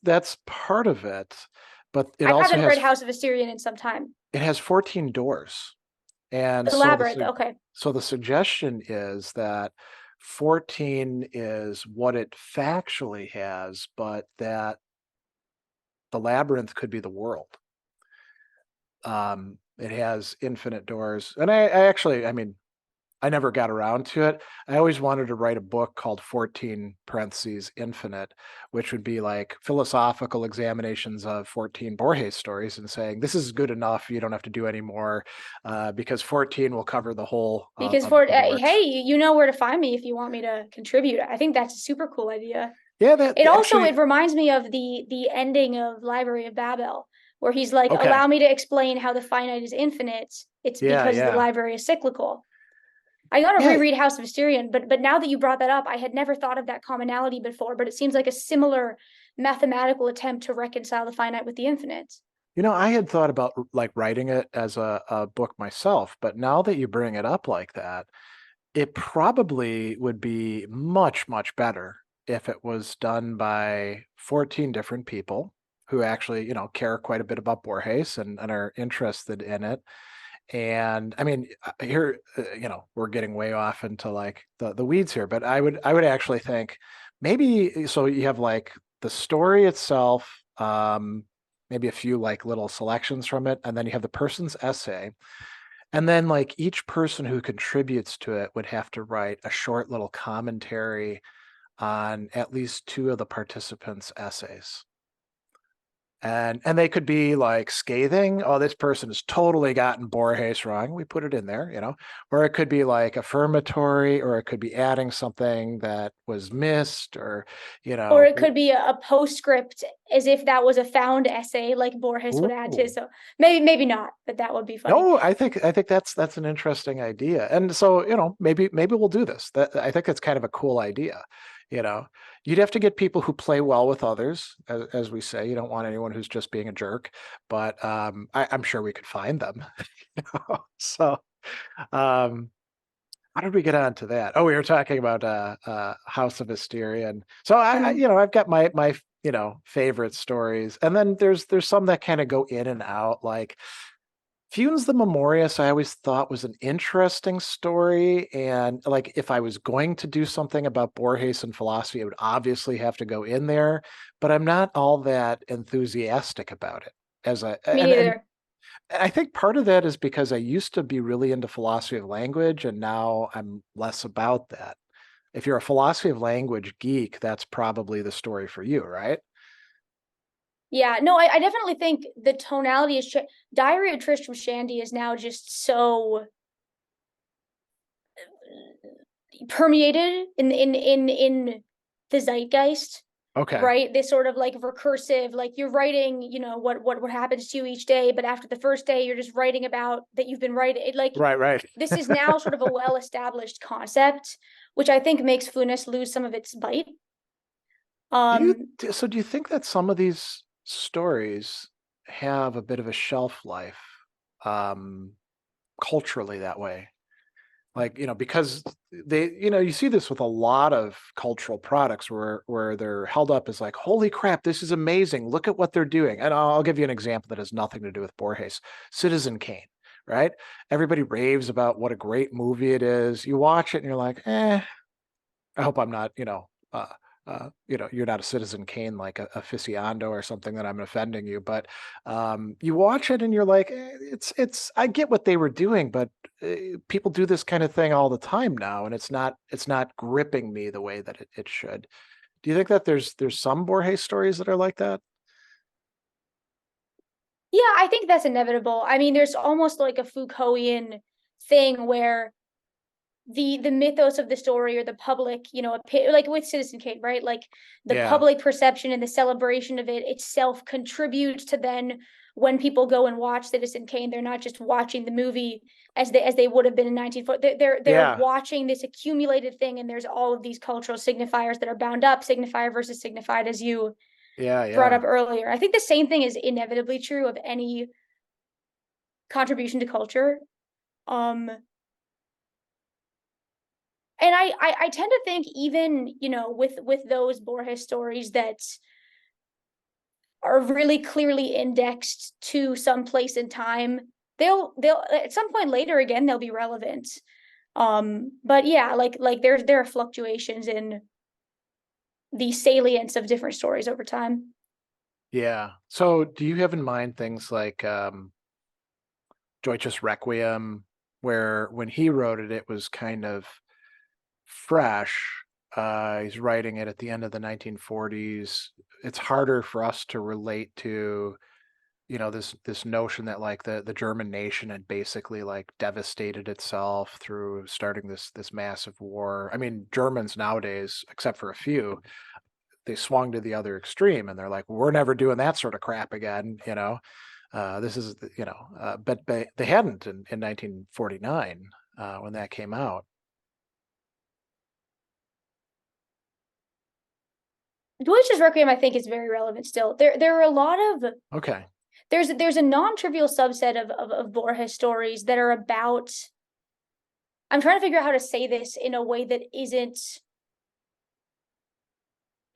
part of it, but it I also haven't read has House of Asterion in some time. it has 14 doors. And The Labyrinth, okay. so the suggestion is that 14 is what it factually has, but that the labyrinth could be the world. It has infinite doors. And I mean, I never got around to it. I always wanted to write a book called 14 parentheses infinite, which would be like philosophical examinations of 14 Borges stories and saying, this is good enough. You don't have to do any more because 14 will cover the whole Because of the works. hey, you know where to find me if you want me to contribute. I think that's a super cool idea. Yeah, that It also actually, it reminds me of the ending of Library of Babel, where he's like, okay. allow me to explain how the finite is infinite. It's Yeah, because the yeah. library is cyclical. I gotta Yeah, reread House of Asterion, but now that you brought that up, I had never thought of that commonality before, but it seems like a similar mathematical attempt to reconcile the finite with the infinite. I had thought about like writing it as a book myself, but now that you bring it up like that, it probably would be much, much better if it was done by 14 different people who actually, care quite a bit about Borges and are interested in it. And I mean, here, we're getting way off into like the weeds here, but I would actually think maybe so you have like the story itself, maybe a few like little selections from it, and then you have the person's essay, and then like each person who contributes to it would have to write a short little commentary on at least two of the participants' essays. And they could be like scathing, oh, this person has totally gotten Borges wrong. We put it in there. Or it could be like affirmatory, or it could be adding something that was missed, Or it could be a postscript as if that was a found essay, like Borges would add to. ooh. So maybe not, but that would be funny. No, I think that's an interesting idea. And so, maybe we'll do this. I think that's kind of a cool idea. You know, you'd have to get people who play well with others, as we say. You don't want anyone who's just being a jerk, but I'm sure we could find them. So Um, how did we get on to that? Oh, we were talking about House of Hysteria. And so Mhm. I've got my favorite stories. And then there's some that kind of go in and out. Like Funes the Memorious, I always thought was an interesting story. And like if I was going to do something about Borges and philosophy, I would obviously have to go in there, but I'm not all that enthusiastic about it. As a Me and neither. I think part of that is because I used to be really into philosophy of language, and now I'm less about that. If you're a philosophy of language geek, that's probably the story for you, right? Yeah, no, I definitely think the tonality is Diary of Tristram Shandy is now just so permeated in the zeitgeist, Okay. right? This sort of like recursive, like you're writing, what happens to you each day, but after the first day, you're just writing about that you've been writing. Like Right, right. this is now sort of a well-established concept, which I think makes Funes lose some of its bite. Um, Do you think that some of these stories have a bit of a shelf life, um, culturally that way? Like, because you see this with a lot of cultural products where they're held up as like, holy crap, this is amazing. Look at what they're doing. And I'll give you an example that has nothing to do with Borges. Citizen Kane, right? Everybody raves about what a great movie it is. You watch it and you're like, I hope I'm not, you're not a Citizen Kane like a aficionado or something that I'm offending you, but you watch it and you're like, it's. I get what they were doing, but people do this kind of thing all the time now, and it's not gripping me the way that it should. Do you think that there's some Borges stories that are like that? yeah, I think that's inevitable. I mean, there's almost like a Foucaultian thing where the mythos of the story or the public, like with Citizen Kane, right? Like the Yeah, public perception and the celebration of it itself contributes to then when people go and watch Citizen Kane, they're not just watching the movie as they would have been in 1940. They're yeah, watching this accumulated thing, and there's all of these cultural signifiers that are bound up, signifier versus signified, as you yeah, brought yeah, up earlier. I think the same thing is inevitably true of any contribution to culture. Um, and I tend to think even with those Borges stories that are really clearly indexed to some place in time, they'll at some point later again they'll be relevant. But yeah, like there are fluctuations in the salience of different stories over time. yeah. So, do you have in mind things like Deutsches Requiem, where when he wrote it, it was kind of fresh. He's writing it at the end of the 1940s. It's harder for us to relate to, this notion that like the German nation had basically like devastated itself through starting this massive war. I mean, Germans nowadays, except for a few, they swung to the other extreme and they're like, we're never doing that sort of crap again. This is, but they hadn't in 1949 when that came out. Deutsch's Requiem, I think, is very relevant still. There are a lot of Okay. there's a non-trivial subset of Borges stories that are about. I'm trying to figure out how to say this in a way that isn't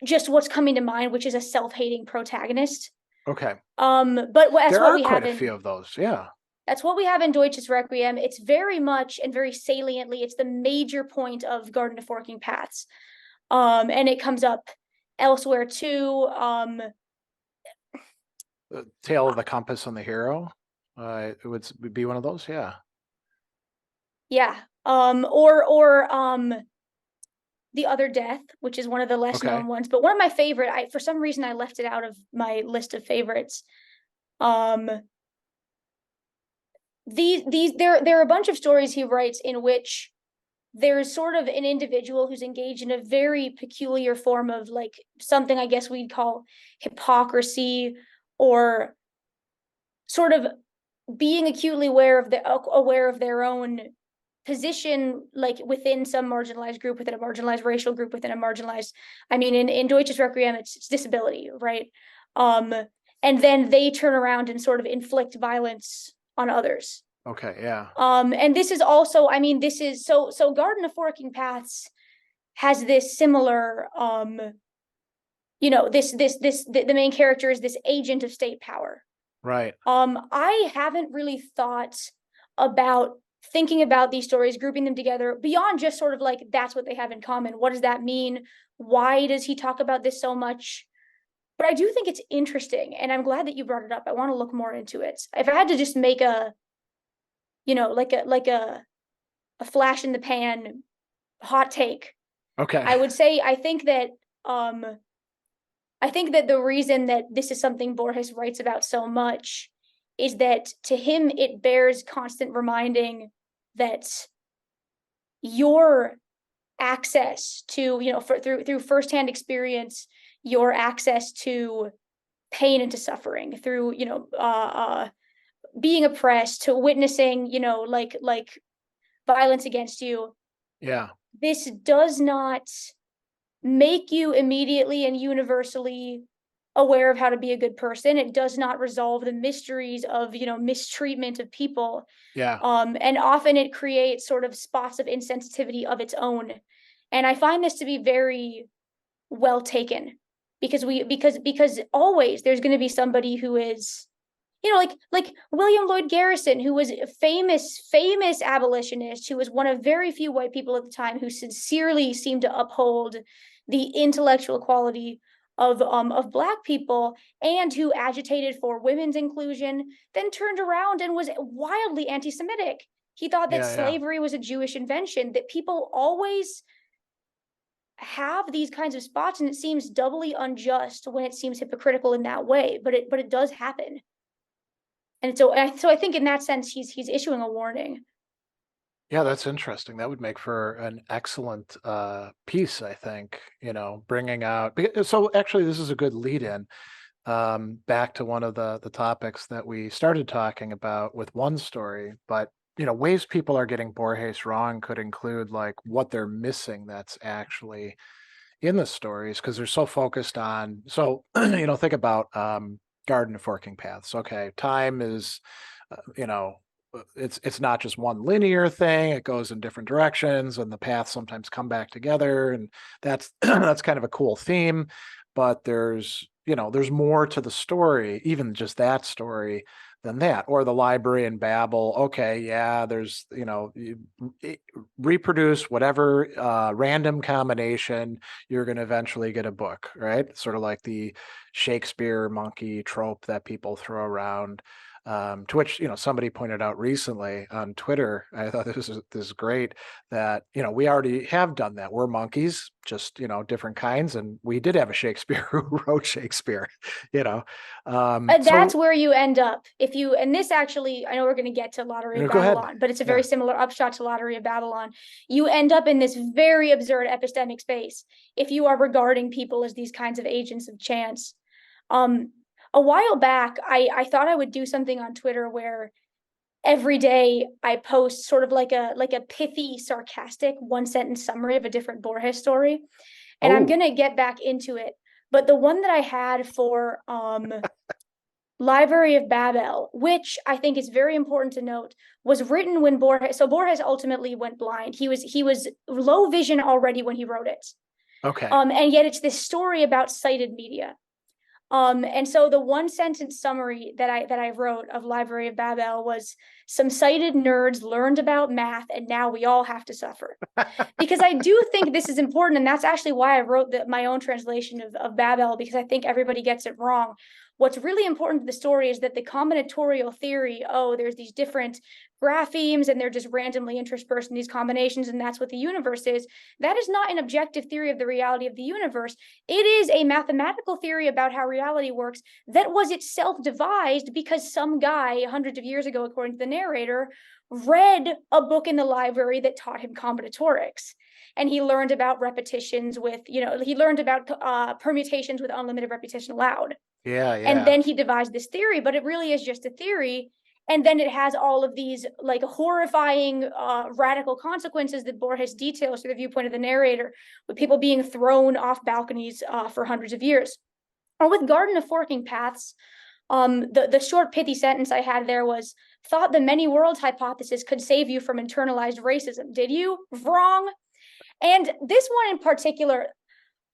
just what's coming to mind, which is a self-hating protagonist. Okay. But There are quite a few of those. Yeah. that's what we have in Deutsch's Requiem. It's very much and very saliently, it's the major point of Garden of Forking Paths. And it comes up elsewhere too. The Tale of the Compass and the Hero. It would be one of those. Yeah. Yeah. Or The Other Death, which is one of the less Okay. known ones, but one of my favorite. I For some reason I left it out of my list of favorites. Um, there are a bunch of stories he writes in which there's sort of an individual who's engaged in a very peculiar form of like something I guess we'd call hypocrisy, or sort of being acutely aware of their own position, like within some marginalized group, within a marginalized racial group, within a marginalized, I mean, in Deutsches Requiem, it's disability, right? Um, and then they turn around and sort of inflict violence on others. Okay, yeah. And this is also, I mean, this is so Garden of Forking Paths has this similar the main character is this agent of state power. Right. I haven't really thought about thinking about these stories, grouping them together beyond just sort of like that's what they have in common. What does that mean? Why does he talk about this so much? But I do think it's interesting, and I'm glad that you brought it up. I want to look more into it. If I had to just make a, a flash in the pan hot take, Okay. I would say I think that the reason that this is something Borges writes about so much is that to him it bears constant reminding that your access to, through firsthand experience, your access to pain and to suffering, through being oppressed, to witnessing like violence against you, Yeah. this does not make you immediately and universally aware of how to be a good person. It does not resolve the mysteries of, mistreatment of people. Yeah. And often it creates sort of spots of insensitivity of its own. And I find this to be very well taken, because always there's going to be somebody who is, like William Lloyd Garrison, who was a famous abolitionist, who was one of very few white people at the time who sincerely seemed to uphold the intellectual equality of Black people, and who agitated for women's inclusion, then turned around and was wildly anti-Semitic. He thought that Yeah. Yeah. slavery was a Jewish invention. That people always have these kinds of spots, and it seems doubly unjust when it seems hypocritical in that way. But it does happen. And so I think in that sense, he's issuing a warning. Yeah, that's interesting. That would make for an excellent piece, I think, bringing out. So actually, this is a good lead in back to one of the topics that we started talking about with one story. But, ways people are getting Borges wrong could include like what they're missing that's actually in the stories, because they're so focused on. So, think about Garden of Forking Paths. Okay, time is, it's not just one linear thing. It goes in different directions, and the paths sometimes come back together, and that's that's kind of a cool theme. But there's more to the story, even just that story, than that. Or the Library in Babel. Okay, yeah, there's you reproduce whatever random combination, you're going to eventually get a book, right? Sort of like the Shakespeare monkey trope that people throw around. To which somebody pointed out recently on Twitter. I thought this is great, that we already have done that. We're monkeys, just different kinds, and we did have a Shakespeare who wrote Shakespeare. You know, That's so where you end up if you. And this actually, I know we're going to get to Lottery of go ahead. Babylon, but it's a very Yeah. similar upshot to Lottery of Babylon. You end up in this very absurd epistemic space if you are regarding people as these kinds of agents of chance. A while back, I thought I would do something on Twitter where every day I post sort of like a pithy, sarcastic one sentence summary of a different Borges story, and I'm Oh, gonna get back into it. But the one that I had for Library of Babel, which I think is very important to note, was written when Borges. So Borges ultimately went blind. He was low vision already when he wrote it. okay. And yet it's this story about sighted media. And so the one sentence summary that I wrote of Library of Babel was, some sighted nerds learned about math and now we all have to suffer. Because I do think this is important, and that's actually why I wrote my own translation of Babel, because I think everybody gets it wrong. What's really important to the story is that the combinatorial theory, there's these different graphemes and they're just randomly interspersed in these combinations, and that's what the universe is. That is not an objective theory of the reality of the universe. It is a mathematical theory about how reality works that was itself devised because some guy hundreds of years ago, according to the narrator, read a book in the library that taught him combinatorics. And he learned about repetitions with, he learned about permutations with unlimited repetition allowed. Yeah, And yeah. then he devised this theory, but it really is just a theory. And then it has all of these like horrifying, radical consequences that Borges details through the viewpoint of the narrator, with people being thrown off balconies for hundreds of years. Or with Garden of Forking Paths, The short pithy sentence I had there was, thought the many worlds hypothesis could save you from internalized racism. Did you? Wrong. And this one in particular,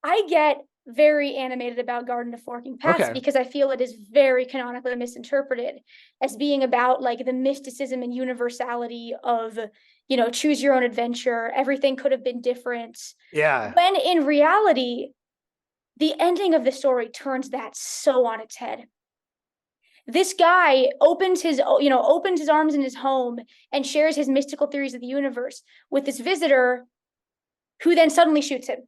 I get very animated about Garden of Forking Paths Okay. because I feel it is very canonically misinterpreted as being about like the mysticism and universality of, you know, choose your own adventure. Everything could have been different. Yeah. When in reality, the ending of the story turns that so on its head. This guy opens his arms in his home and shares his mystical theories of the universe with this visitor who then suddenly shoots him.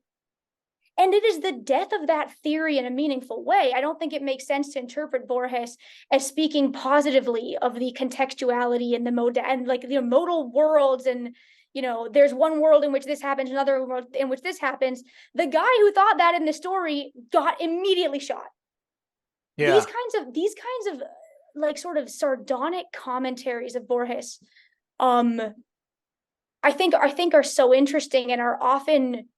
And it is the death of that theory in a meaningful way. I don't think it makes sense to interpret Borges as speaking positively of the contextuality and the modal worlds, and there's one world in which this happens, another world in which this happens. The guy who thought that in the story got immediately shot. Yeah. These kinds of like sort of sardonic commentaries of Borges, I think are so interesting and are often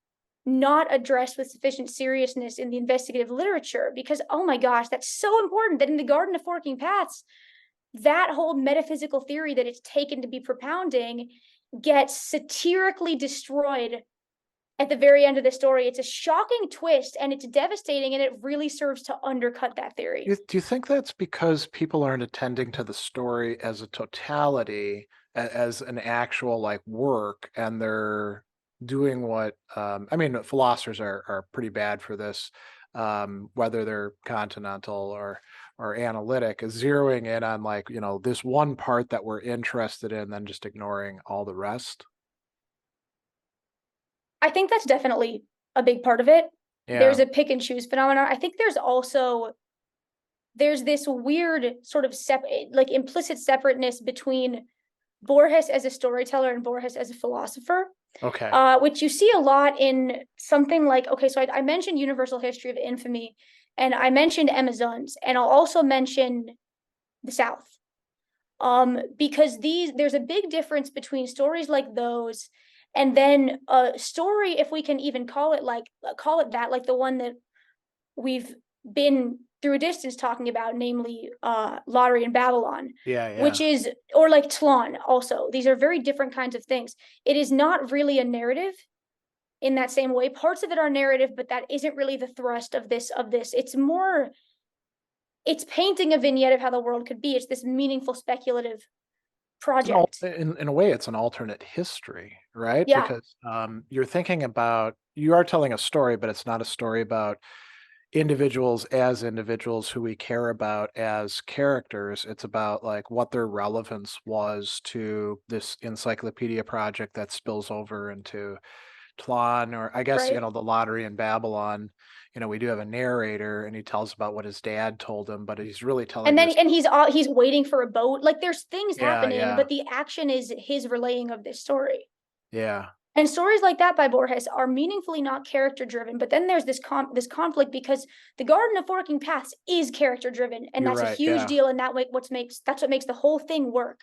not addressed with sufficient seriousness in the investigative literature, because oh my gosh, that's so important that in the Garden of Forking Paths, that whole metaphysical theory that it's taken to be propounding gets satirically destroyed at the very end of the story. It's a shocking twist and it's devastating, and it really serves to undercut that theory. Do you think that's because people aren't attending to the story as a totality, as an actual like work, and they're doing what I mean, philosophers are pretty bad for this, whether they're continental or analytic, is zeroing in on like, this one part that we're interested in, then just ignoring all the rest. I think that's definitely a big part of it. There's Yeah. a pick and choose phenomenon. I think there's this weird sort of implicit separateness between Borges as a storyteller and Borges as a philosopher, Okay. which you see a lot in something like, okay, so I mentioned Universal History of Infamy, and I mentioned Amazons, and I'll also mention the South. Because there's a big difference between stories like those and then a story, if we can even call it that, like the one that we've been through a distance talking about, namely Lottery in Babylon, Yeah, which yeah. is, or like Tlön also. These are very different kinds of things. It is not really a narrative in that same way. Parts of it are narrative, but that isn't really the thrust of this. It's painting a vignette of how the world could be. It's this meaningful speculative project. In a way, it's an alternate history, right? Yeah, Because you are telling a story, but it's not a story about individuals as individuals who we care about as characters. It's about like what their relevance was to this encyclopedia project that spills over into Tlön, or I guess, right. the Lottery in Babylon. We do have a narrator and he tells about what his dad told him, but he's really telling And then this. he's waiting for a boat. Like there's things Yeah, happening, yeah, but the action is his relaying of this story. yeah. And stories like that by Borges are meaningfully not character driven. But then there's this conflict, because the Garden of Forking Paths is character driven, and You're that's a right. huge Yeah. deal. And that's what makes the whole thing work.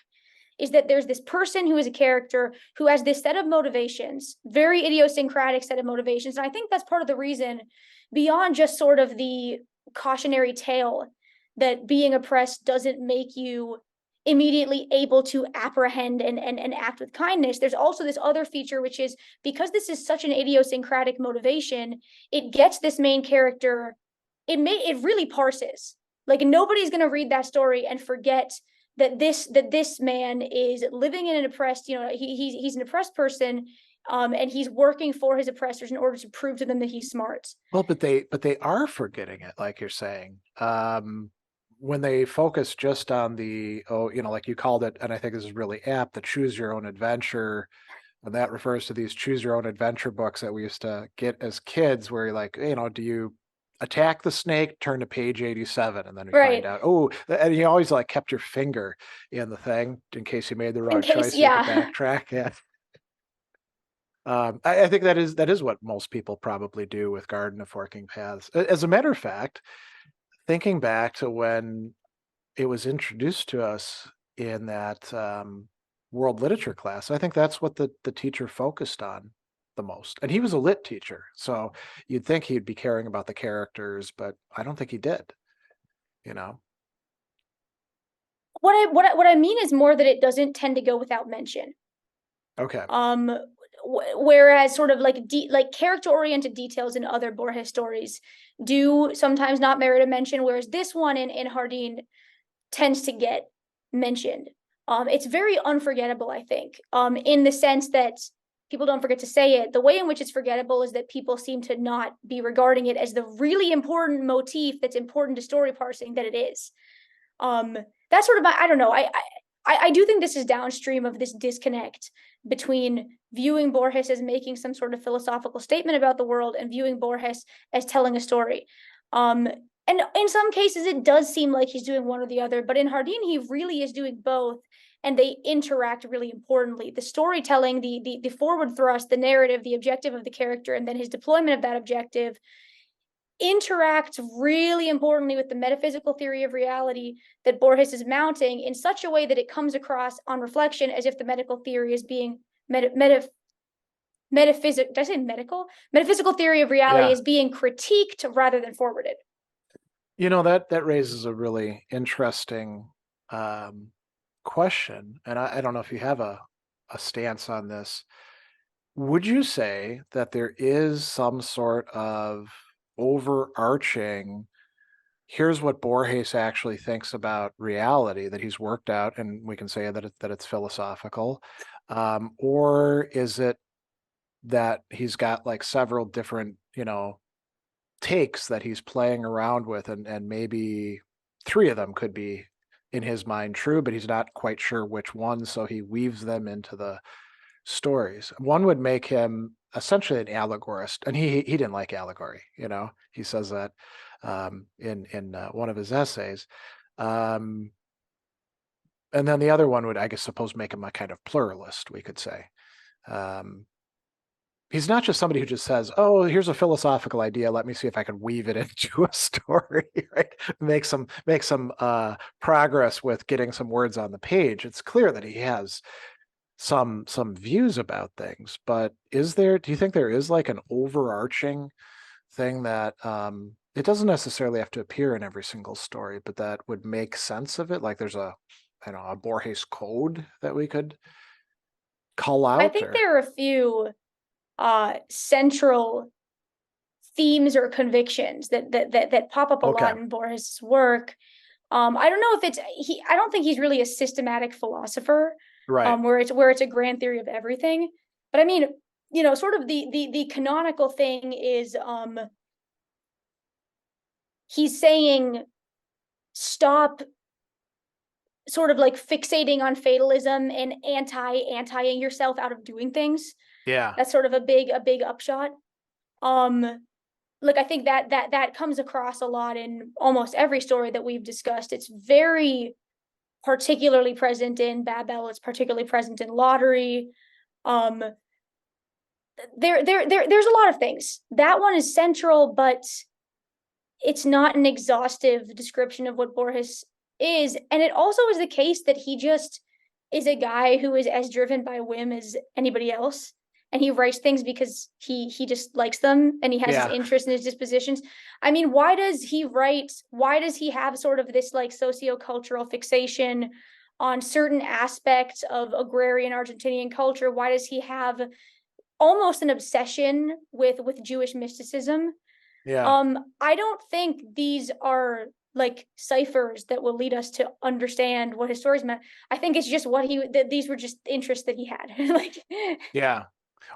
Is that there's this person who is a character who has this set of motivations, very idiosyncratic set of motivations. And I think that's part of the reason, beyond just sort of the cautionary tale that being oppressed doesn't make you immediately able to apprehend and act with kindness. There's also this other feature, which is, because this is such an idiosyncratic motivation, it gets this main character, it really parses. Like nobody's going to read that story and forget that this man is living in an oppressed, he's an oppressed person, and he's working for his oppressors in order to prove to them that he's smart. Well, but they are forgetting it, like you're saying. When they focus just on like you called it, and I think this is really apt, the choose your own adventure, and that refers to these choose your own adventure books that we used to get as kids, where you're like, do you attack the snake, turn to page 87, and then we find Right. out, and you always like kept your finger in the thing in case you made the In wrong case, choice, so you could yeah. backtrack. Yeah. I think that is what most people probably do with Garden of Forking Paths. As a matter of fact, thinking back to when it was introduced to us in that world literature class, I think that's what the teacher focused on the most. And he was a lit teacher, so you'd think he'd be caring about the characters, but I don't think he did, you know. what I mean is more that it doesn't tend to go without mention. Okay. Whereas sort of like character-oriented details in other Borges stories do sometimes not merit a mention, whereas this one in Jardín tends to get mentioned. It's very unforgettable, I think, in the sense that people don't forget to say it. The way in which it's forgettable is that people seem to not be regarding it as the really important motif that's important to story parsing that it is. That's sort of I don't know. I do think this is downstream of this disconnect between viewing Borges as making some sort of philosophical statement about the world and viewing Borges as telling a story. And in some cases, it does seem like he's doing one or the other, but in Jardín, he really is doing both, and they interact really importantly. The storytelling, the forward thrust, the narrative, the objective of the character, and then his deployment of that objective interacts really importantly with the metaphysical theory of reality that Borges is mounting in such a way that it comes across on reflection as if the medical theory is being metaphysical theory of reality is being critiqued rather than forwarded. That raises a really interesting question, and I don't know if you have a stance on this. Would you say that there is some sort of overarching, here's what Borges actually thinks about reality that he's worked out, and we can say that it's philosophical, or is it that he's got like several different, takes that he's playing around with, and maybe three of them could be in his mind true, but he's not quite sure which one, so he weaves them into the stories. One would make him essentially an allegorist, and he didn't like allegory. He says that in one of his essays. And then the other one would, I guess, suppose make him a kind of pluralist, we could say. He's not just somebody who just says, "Oh, here's a philosophical idea. Let me see if I can weave it into a story." Right? Make some progress with getting some words on the page. It's clear that he has some views about things, but do you think there is like an overarching thing that it doesn't necessarily have to appear in every single story, but that would make sense of it? Like there's a Borges code that we could call out? I think there are a few central themes or convictions that pop up a lot in Borges' work. I don't know if I don't think he's really a systematic philosopher, right? Where it's a grand theory of everything. But I mean, sort of the canonical thing is he's saying stop sort of like fixating on fatalism and anti-ing yourself out of doing things. Yeah. That's sort of a big upshot. Like I think that comes across a lot in almost every story that we've discussed. It's very particularly present in Babel. It's particularly present in Lottery. There's a lot of things. That one is central, but it's not an exhaustive description of what Borges is. And it also is the case that he just is a guy who is as driven by whim as anybody else. And he writes things because he just likes them, and he has his interest in his dispositions. I mean, why does he have sort of this like sociocultural fixation on certain aspects of agrarian Argentinian culture? Why does he have almost an obsession with Jewish mysticism? I don't think these are like ciphers that will lead us to understand what his stories meant. I think it's just these were just interests that he had.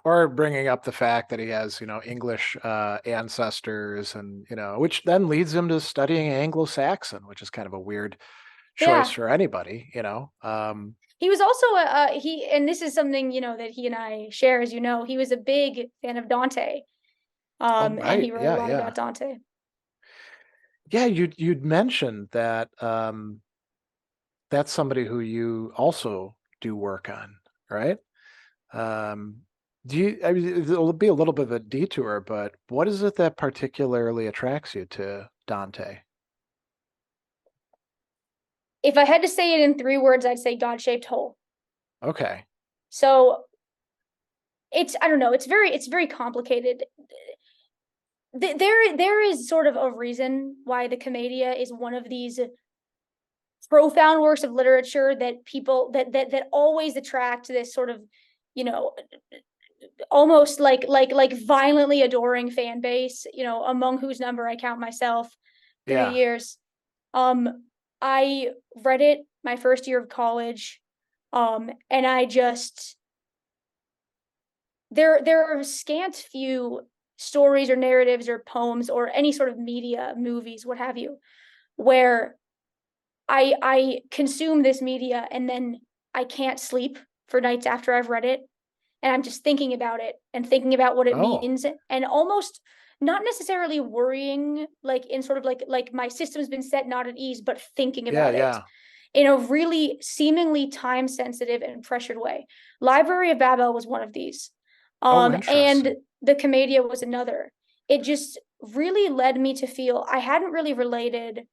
Or bringing up the fact that he has, English ancestors, and, which then leads him to studying Anglo-Saxon, which is kind of a weird choice for anybody, He was also and this is something, that he and I share, as he was a big fan of Dante. And he wrote a lot about Dante. Yeah, you'd mentioned that that's somebody who you also do work on, right? It'll be a little bit of a detour, but what is it that particularly attracts you to Dante? If I had to say it in 3 words, I'd say God-shaped hole. Okay. So I don't know, it's very complicated. There is sort of a reason why the Commedia is one of these profound works of literature that people that always attract this sort of, you know, almost like violently adoring fan base, you know, among whose number I count myself through the Yeah. years. I read it my first year of college, and I just there are scant few stories or narratives or poems or any sort of media, movies, what have you, where I consume this media and then I can't sleep for nights after I've read it, and I'm just thinking about it and thinking about what it Oh, means, and almost not necessarily worrying, like in sort of like my system's been set not at ease, but thinking yeah, about it yeah. in a really seemingly time sensitive and pressured way. Library of Babel was one of these. Oh, And interesting. the Commedia was another. It just really led me to feel I hadn't really related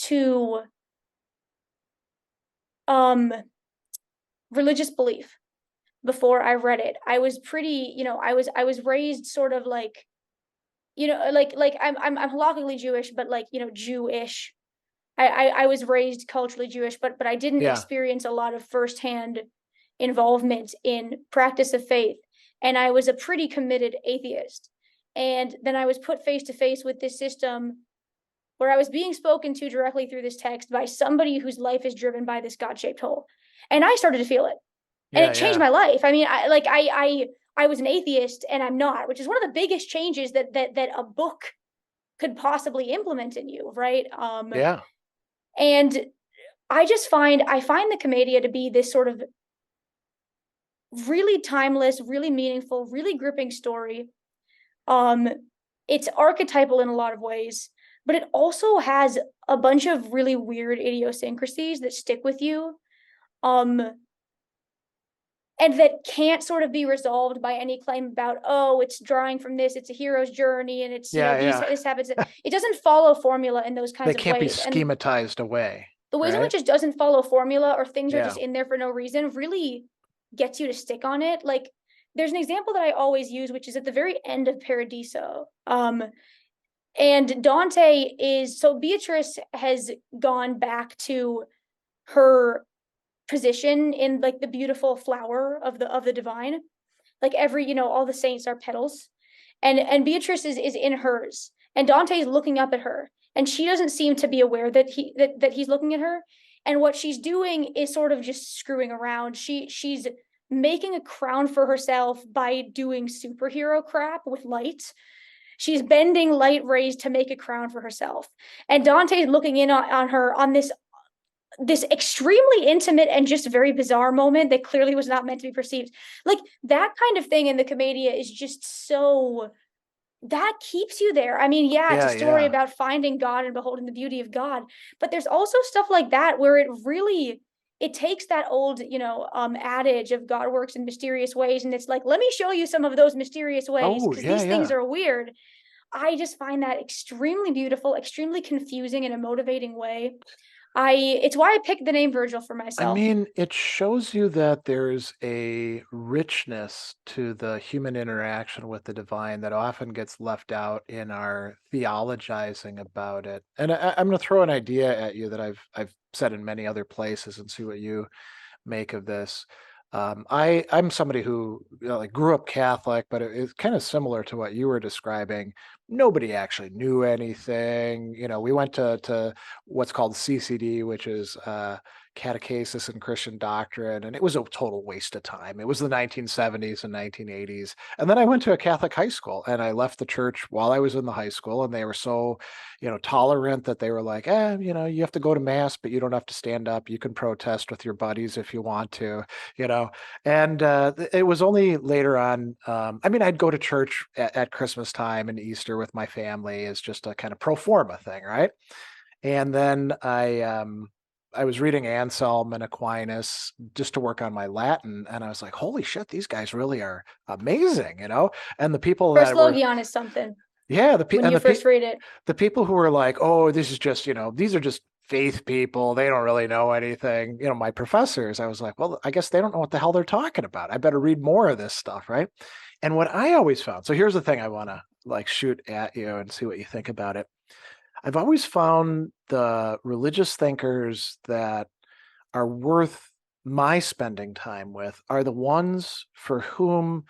to um religious belief before I read it. I was pretty, you know, I was raised sort of like, you know, like I'm halakhically Jewish, but like, you know, Jewish. I was raised culturally Jewish, but I didn't Yeah. experience a lot of firsthand involvement in practice of faith. And I was a pretty committed atheist. And then I was put face to face with this system where I was being spoken to directly through this text by somebody whose life is driven by this God-shaped hole. And I started to feel it. And Yeah, it changed yeah. my life. I mean, I was an atheist and I'm not, which is one of the biggest changes that a book could possibly implement in you, right? Yeah. And I find the Commedia to be this sort of really timeless, really meaningful, really gripping story. Um, it's archetypal in a lot of ways, but it also has a bunch of really weird idiosyncrasies that stick with you. Um, and that can't sort of be resolved by any claim about, oh, it's drawing from this, it's a hero's journey, and it's, you know, Yeah, these yeah. this happens. It doesn't follow formula in those They kinds of can't be ways. And schematized away, the ways in right? which it doesn't follow formula or things are Yeah. just in there for no reason really gets you to stick on it. Like there's an example that I always use, which is at the very end of Paradiso. And Dante is so Beatrice has gone back to her position in like the beautiful flower of the divine. Like every, you know, all the saints are petals. And Beatrice is in hers. And Dante is looking up at her. And she doesn't seem to be aware that he's looking at her. And what she's doing is sort of just screwing around. She's making a crown for herself by doing superhero crap with light. She's bending light rays to make a crown for herself. And Dante's looking in on her on this extremely intimate and just very bizarre moment that clearly was not meant to be perceived. Like that kind of thing in the Commedia is just so that keeps you there. I mean, yeah, it's a Yeah, story yeah. about finding God and beholding the beauty of God, but there's also stuff like that where it really it takes that old, you know, adage of God works in mysterious ways, and it's like, let me show you some of those mysterious ways Oh, because yeah, these things yeah. are weird. I just find that extremely beautiful, extremely confusing in a motivating way. It's why I picked the name Virgil for I myself. mean, it shows you that there's a richness to the human interaction with the divine that often gets left out in our theologizing about it. And I'm going to throw an idea at you that I've said in many other places and see what you make of this. I'm somebody who, you know, like grew up Catholic, but it's kind of similar to what you were describing. Nobody actually knew anything. You know, we went to what's called CCD, which is Catechesis and Christian Doctrine, and it was a total waste of time. It was the 1970s and 1980s, and then I went to a Catholic high school, and I left the church while I was in the high school, and they were so, you know, tolerant that they were like, you know, you have to go to mass, but you don't have to stand up. You can protest with your buddies if you want to, you know. And it was only later on. I mean, I'd go to church at Christmas time and Easter with my family as just a kind of pro forma thing, right? And then I was reading Anselm and Aquinas just to work on my Latin, and I was like, holy shit, these guys really are amazing, you know. And the people First that were, Logion is something yeah, when you first read it. the people who were like, oh, this is just, you know, these are just faith people. They don't really know anything. You know, my professors, I was like, well, I guess they don't know what the hell they're talking about. I better read more of this stuff, right? And what I always found, so here's the thing I want to like shoot at you and see what you think about it. I've always found the religious thinkers that are worth my spending time with are the ones for whom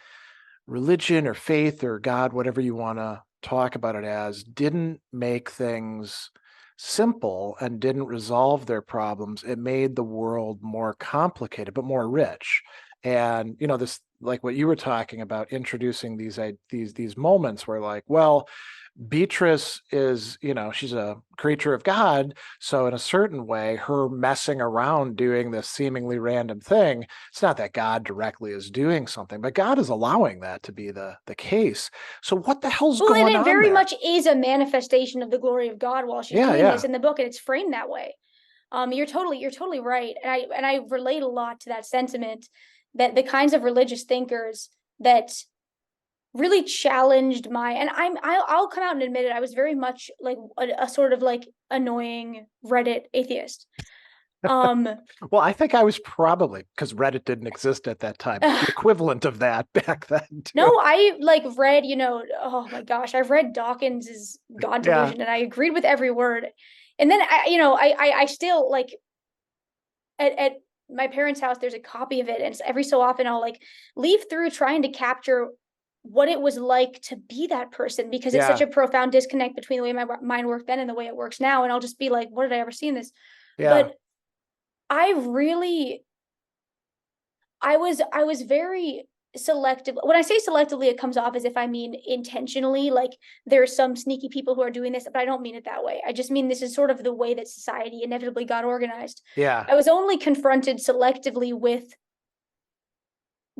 religion or faith or God, whatever you want to talk about it as, didn't make things simple and didn't resolve their problems. It made the world more complicated, but more rich. And this, like what you were talking about, introducing these moments where, like, well, Beatrice is, she's a creature of God. So in a certain way, her messing around doing this seemingly random thing, it's not that God directly is doing something, but God is allowing that to be the case. So what the hell's Well, and going it on very there? much is a manifestation of the glory of God while she's Yeah, doing this yeah. in the book, and it's framed that way. You're totally right. And I relate a lot to that sentiment, that the kinds of religious thinkers that really challenged my, and I'll come out and admit it, I was very much like a sort of like annoying Reddit atheist. Um Well, I think I was probably, because Reddit didn't exist at that time, the equivalent of that back then too. no, I like read, oh my gosh, I've read Dawkins's God Yeah, Delusion and I agreed with every word. And then I still like at my parents' house, there's a copy of it, and every so often I'll like leaf through trying to capture what it was like to be that person, because it's such yeah, a profound disconnect between the way my mind worked then and the way it works now. And I'll just be like, what did I ever see in this? yeah. But I really, I was very selective. When I say selectively, it comes off as if I mean intentionally, like there are some sneaky people who are doing this, but I don't mean it that way. I just mean this is sort of the way that society inevitably got organized. Yeah, I was only confronted selectively with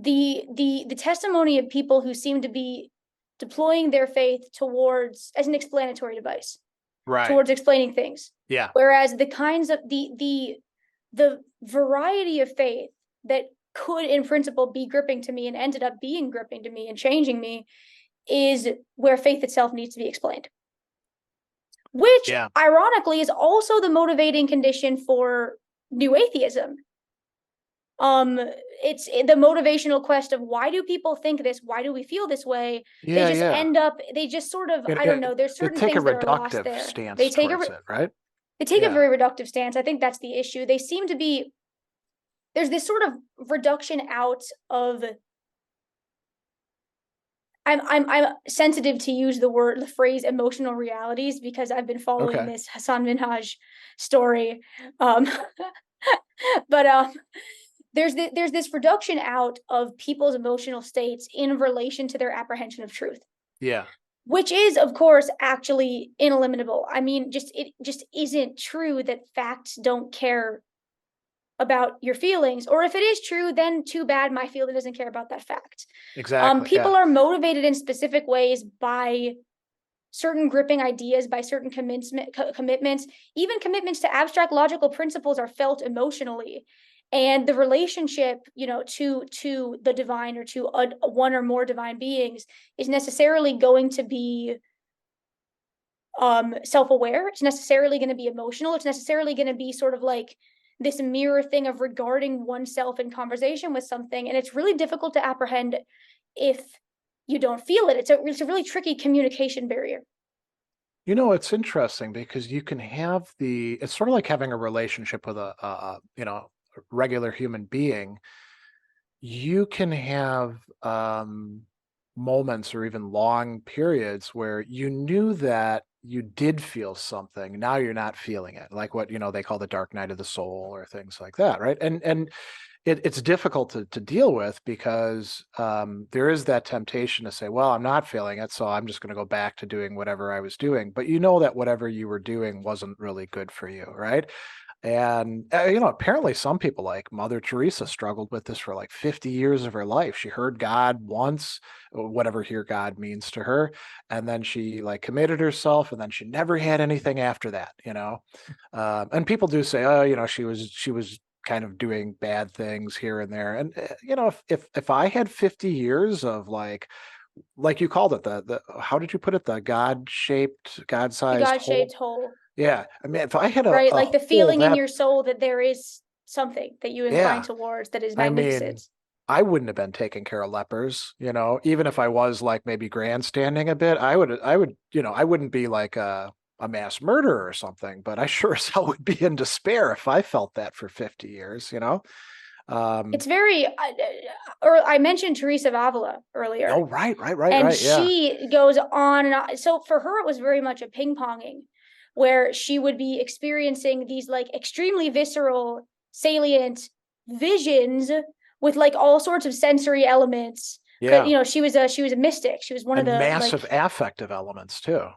the testimony of people who seem to be deploying their faith towards as an explanatory device, right. towards explaining things. Yeah, Whereas the kinds of the variety of faith that could in principle be gripping to me and ended up being gripping to me and changing me is where faith itself needs to be explained, which yeah. ironically is also the motivating condition for new atheism. It's the motivational quest of why do people think this, why do we feel this way. They Yeah, just yeah. end up, they just sort of, It, I don't it, know, there's they certain take a things that are lost reductive there. stance towards it, right? They take a Yeah. very reductive stance. I think that's the issue. They seem to be, there's this sort of reduction out of, I'm sensitive to use the phrase emotional realities, because I've been following Okay. this Hassan Minhaj story. Um but there's this reduction out of people's emotional states in relation to their apprehension of truth, Yeah. which is of course actually ineliminable. I mean, just it just isn't true that facts don't care about your feelings, or if it is true, then too bad, my feeling doesn't care about that fact. Exactly. People Yeah. are motivated in specific ways by certain gripping ideas, by certain commitments. Even commitments to abstract logical principles are felt emotionally, and the relationship, to the divine, or to one or more divine beings, is necessarily going to be self-aware. It's necessarily going to be emotional. It's necessarily going to be sort of like this mirror thing of regarding oneself in conversation with something, and it's really difficult to apprehend if you don't feel it. It's a really tricky communication barrier. It's interesting because you can have it's sort of like having a relationship with a regular human being. You can have moments or even long periods where you knew that you did feel something. Now you're not feeling it, like what they call the dark night of the soul or things like that, right? And it's difficult to deal with because there is that temptation to say, well, I'm not feeling it, so I'm just going to go back to doing whatever I was doing. But you know that whatever you were doing wasn't really good for you, right? And apparently some people like Mother Teresa struggled with this for like 50 years of her life. She heard God once, whatever hear God means to her, and then she like committed herself, and then she never had anything after that. And people do say, oh, she was kind of doing bad things here and there. And if I had 50 years of like you called it, the how did you put it, the God-shaped, The God-sized hole? God-shaped hole, Yeah, I mean, if I had right? a Like the hole feeling in that, your soul that there is something that you incline yeah, towards that is I mean, magnificent. I wouldn't have been taking care of lepers, even if I was like maybe grandstanding a bit. I would, I wouldn't be like a mass murderer or something, but I sure as hell would be in despair if I felt that for 50 years, you know? It's very, or I mentioned Teresa of Avila earlier. Oh, right. And Yeah. she goes on and on. So for her, it was very much a ping-ponging, where she would be experiencing these like extremely visceral, salient visions with like all sorts of sensory elements. Yeah. You know, she was a mystic. She was one of And the like, massive affective elements too.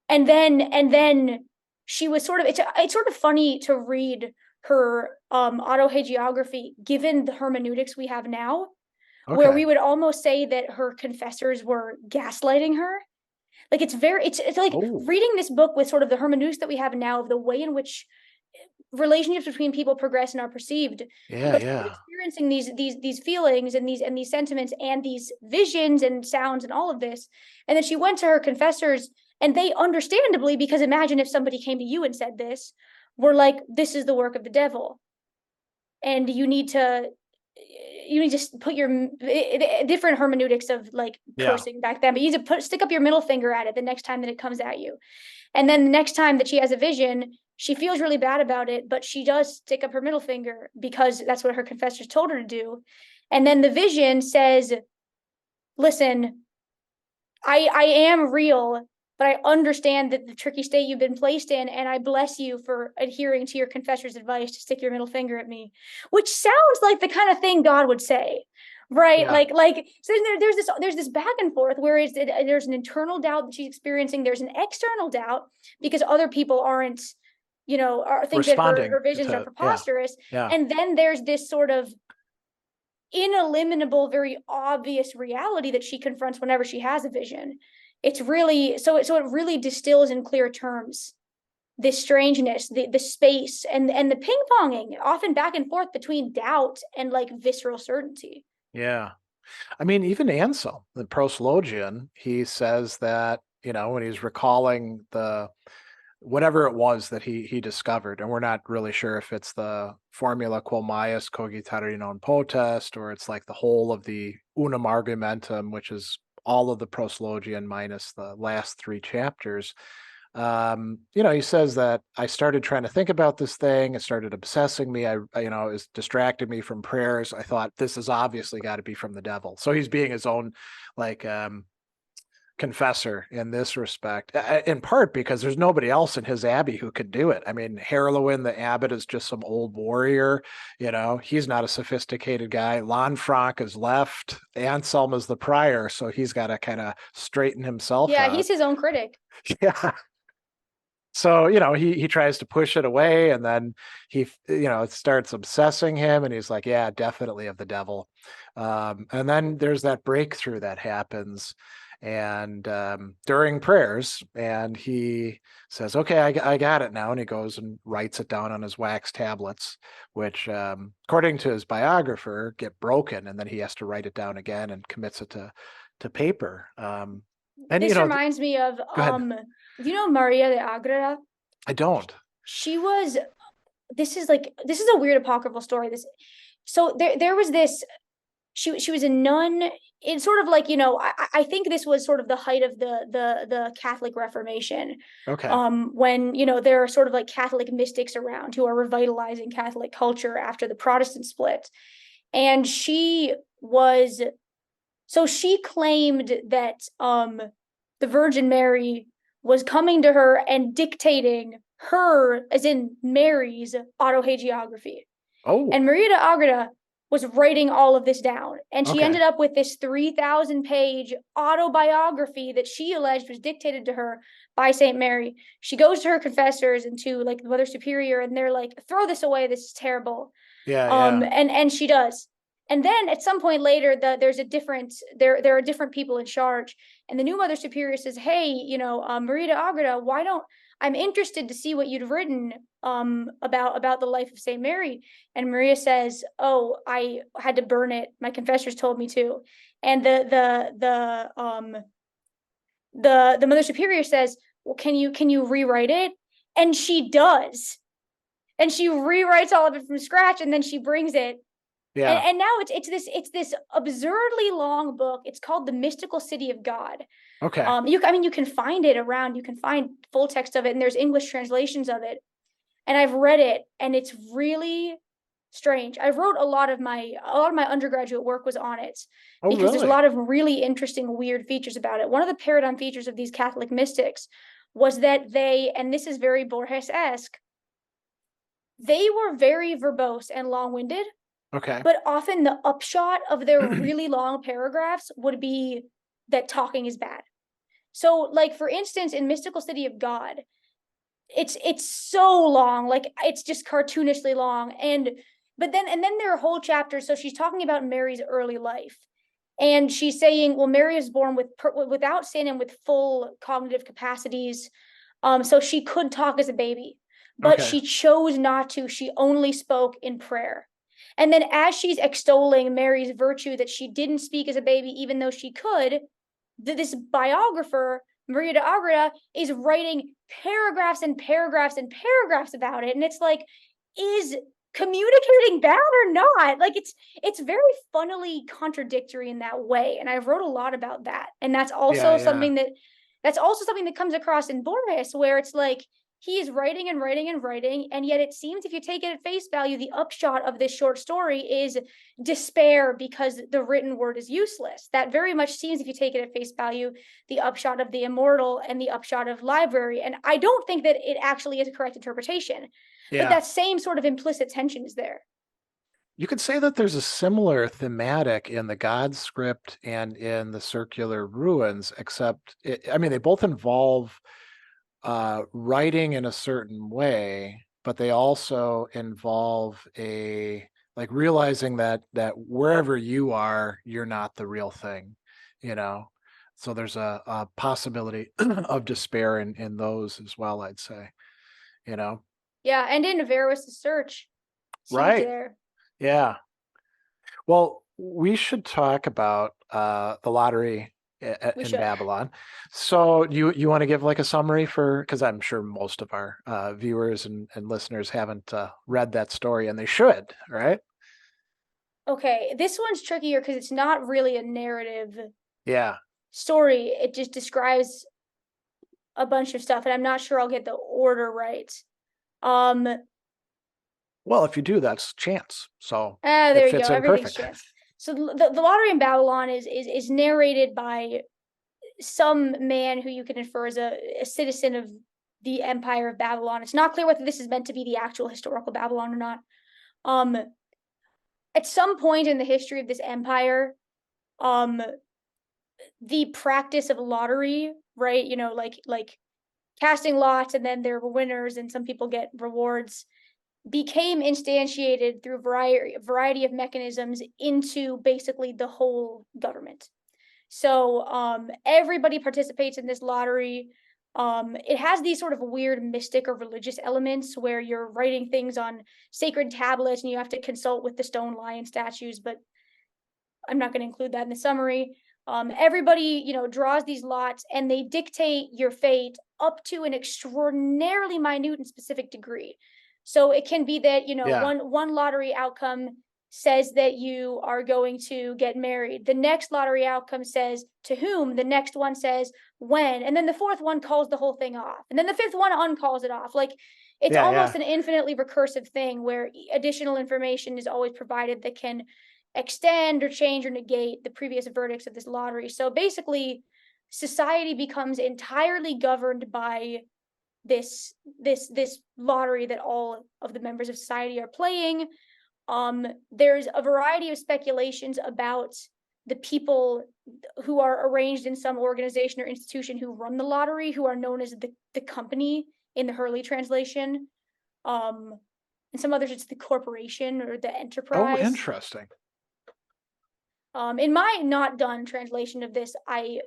and then she was sort of, it's sort of funny to read her autohagiography given the hermeneutics we have now, where we Okay. would almost say that her confessors were gaslighting her. Like it's like Oh, reading this book with sort of the hermeneutics that we have now of the way in which relationships between people progress and are perceived. yeah, But she was yeah. experiencing these feelings and these sentiments and these visions and sounds and all of this. And then she went to her confessors, and they understandably, because imagine if somebody came to you and said this, were like, this is the work of the devil. And you need to put your different hermeneutics of like Yeah. cursing back then, but you need to stick up your middle finger at it the next time that it comes at you. And then the next time that she has a vision, she feels really bad about it, but she does stick up her middle finger because that's what her confessors told her to do. And then the vision says, listen, I am real, but I understand that the tricky state you've been placed in, and I bless you for adhering to your confessor's advice to stick your middle finger at me, which sounds like the kind of thing God would say, right? Yeah. So there's this back and forth where there's an internal doubt that she's experiencing, there's an external doubt because other people aren't, think that her Responding visions are to, yeah. preposterous, Yeah. and then there's this sort of ineliminable, very obvious reality that she confronts whenever she has a vision. It's really it really distills in clear terms this strangeness, the space, and the ping-ponging, often back and forth between doubt and like visceral certainty. Yeah. I mean, even Ansel, the proslogian, he says that, when he's recalling the whatever it was that he discovered, and we're not really sure if it's the formula quo maius cogitare non potest, or it's like the whole of the unum argumentum, which is all of the proslogian minus the last three chapters. He says that I started trying to think about this thing. It started obsessing me. It distracted me from prayers. I thought this has obviously got to be from the devil. So he's being his own, like, confessor in this respect, in part because there's nobody else in his abbey who could do it. I mean, Herluin, the abbot, is just some old warrior. He's not a sophisticated guy. Lanfranc is left. Anselm is the prior, so he's got to kind of straighten himself Yeah, out. he's his own critic. Yeah. So, he tries to push it away, and then it starts obsessing him, and he's like, yeah, definitely of the devil. And then there's that breakthrough that happens, and during prayers, and he says, okay, I got it now. And he goes and writes it down on his wax tablets, which, according to his biographer, get broken, and then he has to write it down again and commits it to paper. And This reminds me of go ahead. Maria de Agreda? I don't. She was this is a weird apocryphal story. There was this, she was a nun. It's sort of like, I think this was sort of the height of the Catholic Reformation. Okay. When, there are sort of like Catholic mystics around who are revitalizing Catholic culture after the Protestant split. And she claimed that the Virgin Mary was coming to her and dictating her, as in Mary's, autohagiography. Oh. And Maria de Agreda was writing all of this down. And she Okay. ended up with this 3,000-page autobiography that she alleged was dictated to her by St. Mary. She goes to her confessors and to like the Mother Superior, and they're like, throw this away, this is terrible. Yeah. And she does. And then at some point later, there are different people in charge, and the new Mother Superior says, hey, Maria de Agreda, I'm interested to see what you'd written about the life of St. Mary. And Maria says, oh, I had to burn it. My confessors told me to. And the Mother Superior says, well, can you rewrite it? And she does. And she rewrites all of it from scratch, and then she brings it Yeah. And now it's this absurdly long book. It's called The Mystical City of God. Okay. You can find it around. You can find full text of it, and there's English translations of it. And I've read it, and it's really strange. I wrote a lot of my undergraduate work was on it Oh, because there's a really? lot of really interesting, weird features about it. One of the paradigm features of these Catholic mystics was that they, and this is very Borges-esque, they were very verbose and long-winded, Okay. but often the upshot of their really long paragraphs would be that talking is bad. So, like, for instance, in Mystical City of God, it's so long, like it's just cartoonishly long. And then there are whole chapters. So she's talking about Mary's early life. And she's saying, well, Mary was born without sin and with full cognitive capacities. So she could talk as a baby, but Okay. she chose not to. She only spoke in prayer. And then as she's extolling Mary's virtue that she didn't speak as a baby, even though she could, this biographer, Maria de Agreda, is writing paragraphs and paragraphs and paragraphs about it. And it's like, is communicating bad or not? Like it's very funnily contradictory in that way. And I wrote a lot about that. And that's Yeah. also Yeah. something that comes across in Borges, where it's like he is writing and writing and writing, and yet it seems, if you take it at face value, the upshot of this short story is despair because the written word is useless. That very much seems, if you take it at face value, the upshot of the Immortal and the upshot of Library. And I don't think that it actually is a correct interpretation, but Yeah. that same sort of implicit tension is there. You could say that there's a similar thematic in the God script and in the circular ruins, except I mean, they both involve writing in a certain way, but they also involve a like realizing that wherever you are, you're not the real thing, you know. So there's a possibility of despair in those as well, I'd say, you know. Yeah, and in Varus' search, it's huge Right. there. Yeah. Well, we should talk about the lottery We in should. Babylon. So you want to give like a summary for, because I'm sure most of our viewers and listeners haven't read that story, and they should, right? Okay, this one's trickier because it's not really a narrative Yeah. story. It just describes a bunch of stuff, and I'm not sure I'll get the order right. Um, Well, if you do, that's chance. So it there you go. fits in Everything's perfect. chance. So the lottery in Babylon is narrated by some man who you can infer is a citizen of the Empire of Babylon. It's not clear whether this is meant to be the actual historical Babylon or not. Um, at some point in the history of this empire, um, the practice of lottery, right? You know, like casting lots, and then there were winners, and some people get rewards, became instantiated through variety of mechanisms into basically the whole government. So everybody participates in this lottery. It has these sort of weird mystic or religious elements where you're writing things on sacred tablets and you have to consult with the stone lion statues, but I'm not going to include that in the summary. Everybody, draws these lots, and they dictate your fate up to an extraordinarily minute and specific degree. So it can be that, Yeah. one lottery outcome says that you are going to get married. The next lottery outcome says to whom. The next one says when. And then the fourth one calls the whole thing off. And then the fifth one uncalls it off. Like, it's Yeah. Yeah. almost an infinitely recursive thing where additional information is always provided that can extend or change or negate the previous verdicts of this lottery. So basically, society becomes entirely governed by this lottery that all of the members of society are playing. There's a variety of speculations about the people who are arranged in some organization or institution who run the lottery, who are known as the company in the Hurley translation. In some others, it's the corporation or the Oh, enterprise. interesting. In my not done translation of this, I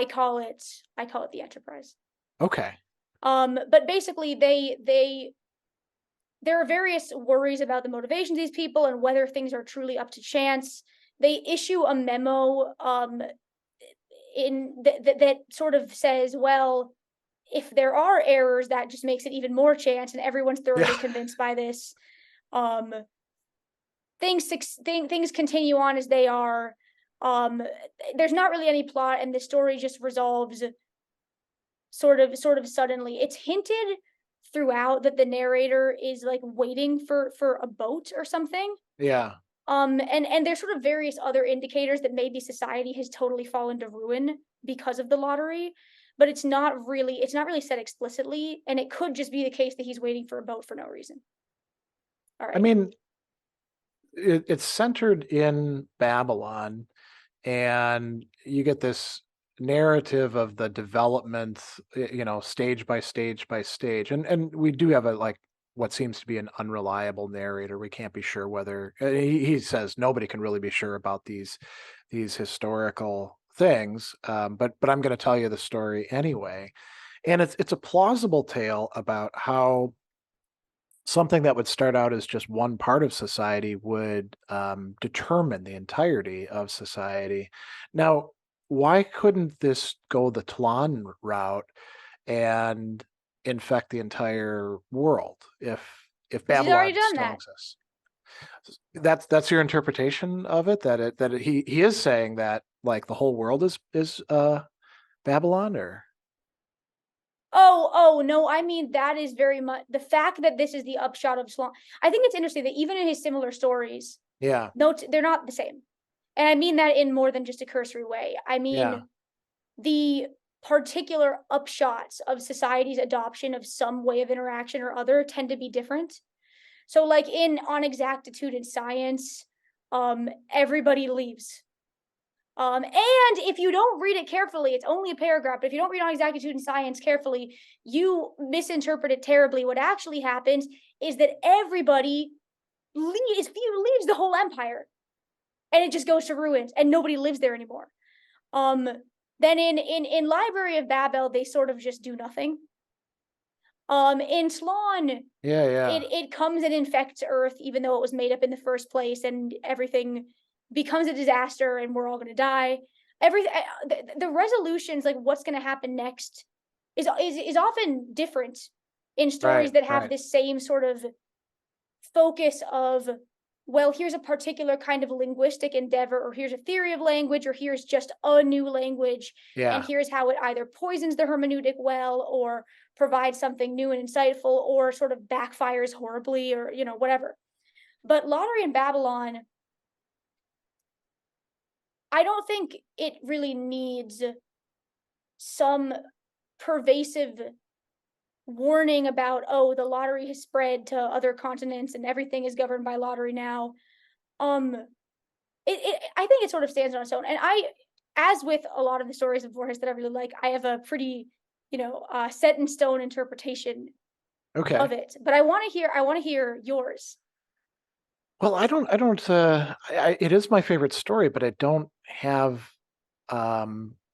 call it the enterprise. Okay. But basically, there are various worries about the motivations of these people and whether things are truly up to chance. They issue a memo that sort of says, well, if there are errors, that just makes it even more chance, and everyone's thoroughly Yeah. convinced by this. Um, things continue on as they are. There's not really any plot, and the story just resolves sort of suddenly. It's hinted throughout that the narrator is like waiting for a boat or something. Yeah. And there's sort of various other indicators that maybe society has totally fallen to ruin because of the lottery, but it's not really said explicitly, and it could just be the case that he's waiting for a boat for no reason. All right. I mean, it's centered in Babylon, and you get this narrative of the development, stage by stage by stage, and we do have a like what seems to be an unreliable narrator. We can't be sure whether he says nobody can really be sure about these historical things, but I'm going to tell you the story anyway, and it's a plausible tale about how something that would start out as just one part of society would determine the entirety of society. Now, why couldn't this go the Tlön route and infect the entire world if He's already Babylon done still that. exists? That's your interpretation of it, he is saying that like the whole world is Babylon, or Oh no, I mean that is very much the fact that this is the upshot of Tlön. I think it's interesting that even in his similar stories, yeah, no, they're not the same. And I mean that in more than just a cursory way. I yeah, mean the particular upshots of society's adoption of some way of interaction or other tend to be different. So like on exactitude in science, everybody leaves. And if you don't read it carefully, it's only a paragraph, but if you don't read on exactitude in science carefully, you misinterpret it terribly. What actually happens is that everybody leaves the whole empire, and it just goes to ruins, and nobody lives there anymore. Then in Library of Babel, they sort of just do nothing. In Tlön, yeah. it comes and infects Earth, even though it was made up in the first place, and everything becomes a disaster, and we're all going to die. The resolutions, like what's going to happen next, is often different in stories Right, that have right. this same sort of focus of, well, here's a particular kind of linguistic endeavor, or here's a theory of language, or here's just a new language, and Yeah, here's how it either poisons the hermeneutic well, or provides something new and insightful, or sort of backfires horribly, or whatever. But Lottery in Babylon, I don't think it really needs some pervasive warning about, oh, the lottery has spread to other continents and everything is governed by lottery now. I think it sort of stands on its own. And as with a lot of the stories of Borges that I really like, I have a pretty, set in stone interpretation okay. of it. But I want to hear yours. Well, it is my favorite story, but I don't have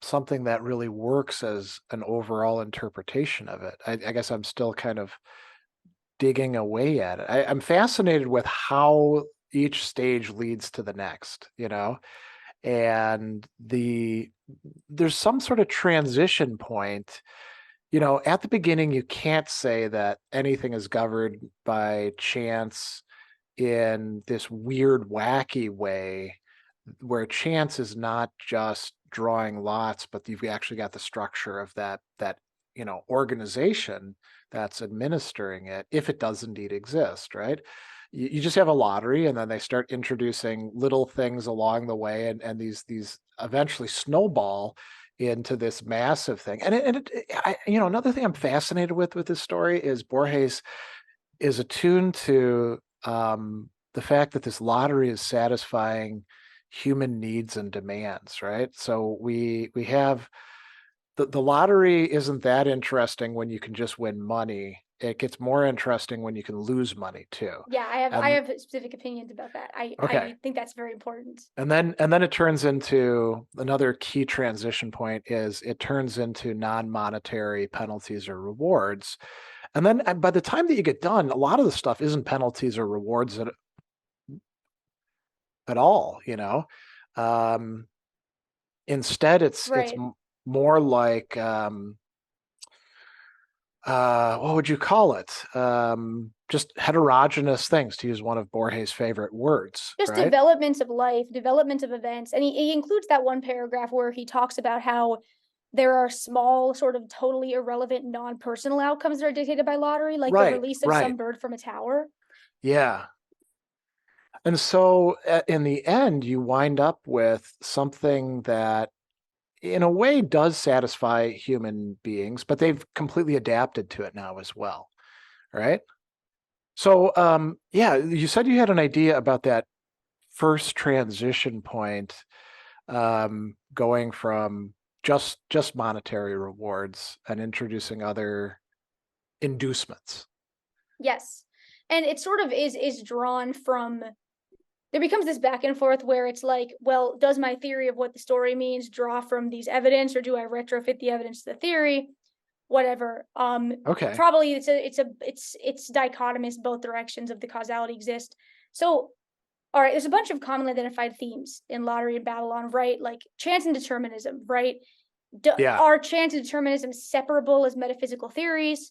something that really works as an overall interpretation of it. I guess I'm still kind of digging away at it. I'm fascinated with how each stage leads to the next, and there's some sort of transition point. At the beginning, you can't say that anything is governed by chance in this weird, wacky way where chance is not just drawing lots, but you've actually got the structure of that organization that's administering it, if it does indeed exist, right? You just have a lottery, and then they start introducing little things along the way, and these eventually snowball into this massive thing. Another thing I'm fascinated with this story is Borges is attuned to the fact that this lottery is satisfying human needs and demands, right? So we have the lottery isn't that interesting when you can just win money. It gets more interesting when you can lose money too. Yeah, I And have specific opinions about that. okay. I think that's very important. And then it turns into another key transition point is it turns into non-monetary penalties or rewards. And then by the time that you get done, a lot of the stuff isn't penalties or rewards at all, Um, instead, it's Right. more like what would you call it? Just heterogeneous things, to use one of Borges' favorite words, Just right? developments of life, development of events. And he includes that one paragraph where he talks about how there are small, sort of totally irrelevant, non-personal outcomes that are dictated by lottery, like the Right, release of right. some bird from a tower. Yeah. And so in the end, you wind up with something that, in a way, does satisfy human beings, but they've completely adapted to it now as well, right? So, yeah, you said you had an idea about that first transition point, going from just monetary rewards and introducing other inducements. Yes. And it sort of is drawn from, there becomes this back and forth where it's like, well, does my theory of what the story means draw from these evidence, or do I retrofit the evidence to the theory? Whatever. Okay. Probably it's dichotomous, both directions of the causality exist. So, all right, there's a bunch of commonly identified themes in Lottery of Babylon, right? Like chance and determinism, right? Yeah. Are chance and determinism separable as metaphysical theories?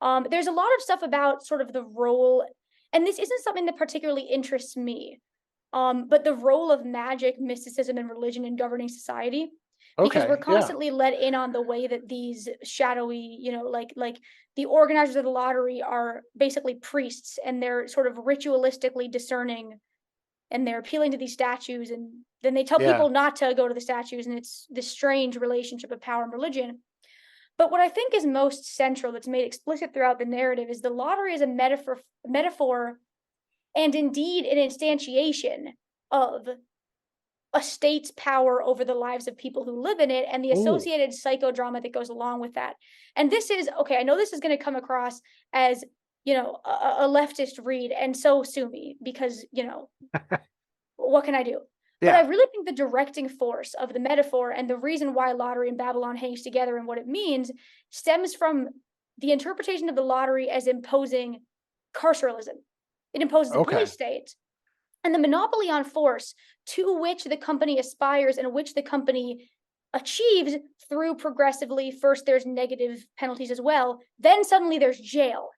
There's a lot of stuff about sort of the role, and this isn't something that particularly interests me, but the role of magic, mysticism, and religion in governing society, because we're Okay. Yeah. constantly let in on the way that these shadowy, like the organizers of the lottery are basically priests, and they're sort of ritualistically discerning, and they're appealing to these statues, and then they tell Yeah. people not to go to the statues, and it's this strange relationship of power and religion. But what I think is most central, that's made explicit throughout the narrative, is the lottery is a metaphor, and indeed an instantiation of a state's power over the lives of people who live in it, and the Oh, associated psychodrama that goes along with that. And this is, okay, I know this is going to come across as, a leftist read, and so sue me, because, what can I do? But I yeah. really think the directing force of the metaphor, and the reason why lottery and Babylon hangs together and what it means, stems from the interpretation of the lottery as imposing carceralism. It imposes a Okay. police state and the monopoly on force, to which the company aspires and which the company achieves through progressively. First, there's negative penalties as well. Then suddenly there's jail.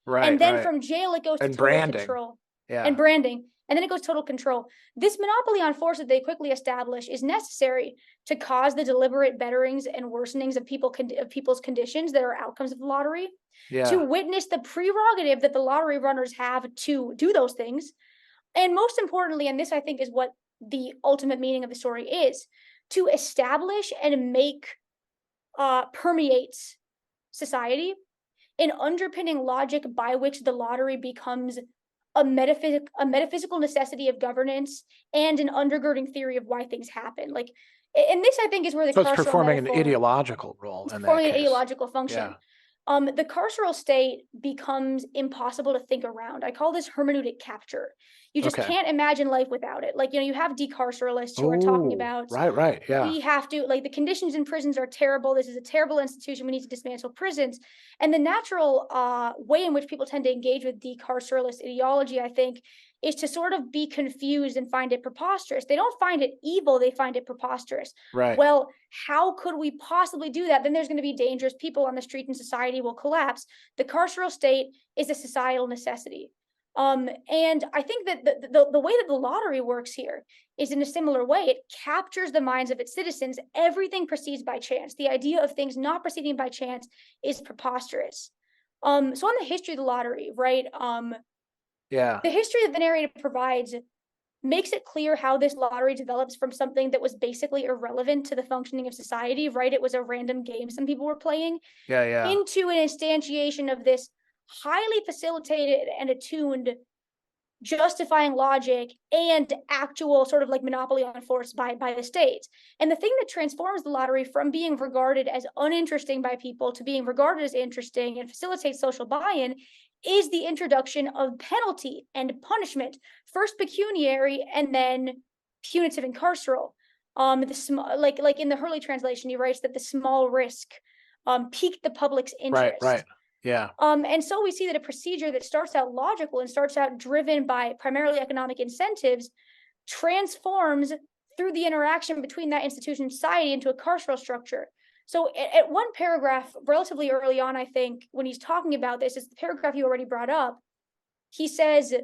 And Right. then Right. from jail, it goes to And total branding. control and Yeah. branding. And then it goes total control. This monopoly on force that they quickly establish is necessary to cause the deliberate betterings and worsenings of people's conditions that are outcomes of the lottery, to Yeah. witness the prerogative that the lottery runners have to do those things. And most importantly, and this I think is what the ultimate meaning of the story is, to establish and make permeates society, an underpinning logic by which the lottery becomes a metaphysical necessity of governance, and an undergirding theory of why things happen. Like, and this I think is where the So it's carceral performing an metaphor, ideological role it's in that performing an case. ideological function. Yeah. The carceral state becomes impossible to think around. I call this hermeneutic capture. You just Okay. can't imagine life without it. Like, you have decarceralists who are talking Oh, about, right. Right. Yeah. we have to, like, the conditions in prisons are terrible. This is a terrible institution. We need to dismantle prisons. And the natural way in which people tend to engage with decarceralist ideology, I think, is to sort of be confused and find it preposterous. They don't find it evil, they find it preposterous. Right. Well, how could we possibly do that? Then there's going to be dangerous people on the street and society will collapse. The carceral state is a societal necessity. And I think that the way that the lottery works here is in a similar way. It captures the minds of its citizens. Everything proceeds by chance. The idea of things not proceeding by chance is preposterous. So on the history of the lottery, right? Yeah. The history that the narrative provides makes it clear how this lottery develops from something that was basically irrelevant to the functioning of society, right? It was a random game some people were playing, Yeah. Yeah. into an instantiation of this highly facilitated and attuned justifying logic and actual sort of like monopoly on force by the state. And the thing that transforms the lottery from being regarded as uninteresting by people to being regarded as interesting and facilitates social buy-in is the introduction of penalty and punishment, first pecuniary and then punitive and carceral. Like in the Hurley translation, he writes that the small risk piqued the public's Right. Right. interest. Yeah. And so we see that a procedure that starts out logical and starts out driven by primarily economic incentives transforms through the interaction between that institution and society into a carceral structure. So at one paragraph, relatively early on, I think, when he's talking about this, is the paragraph you already brought up. He says,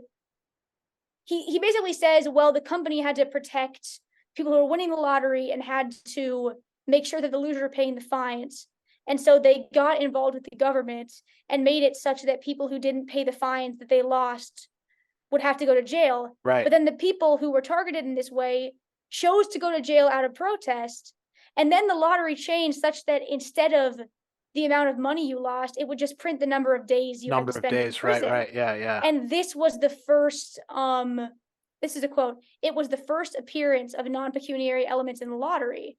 he basically says, well, the company had to protect people who are winning the lottery and had to make sure that the losers are paying the fines. And so they got involved with the government and made it such that people who didn't pay the fines that they lost would have to go to jail. Right. But then the people who were targeted in this way chose to go to jail out of protest. And then the lottery changed such that instead of the amount of money you lost, it would just print the number of days you had Number to of spend in days. Right. prison. Right. Yeah. Yeah. And this was the first, this is a quote, it was the first appearance of non-pecuniary elements in the lottery.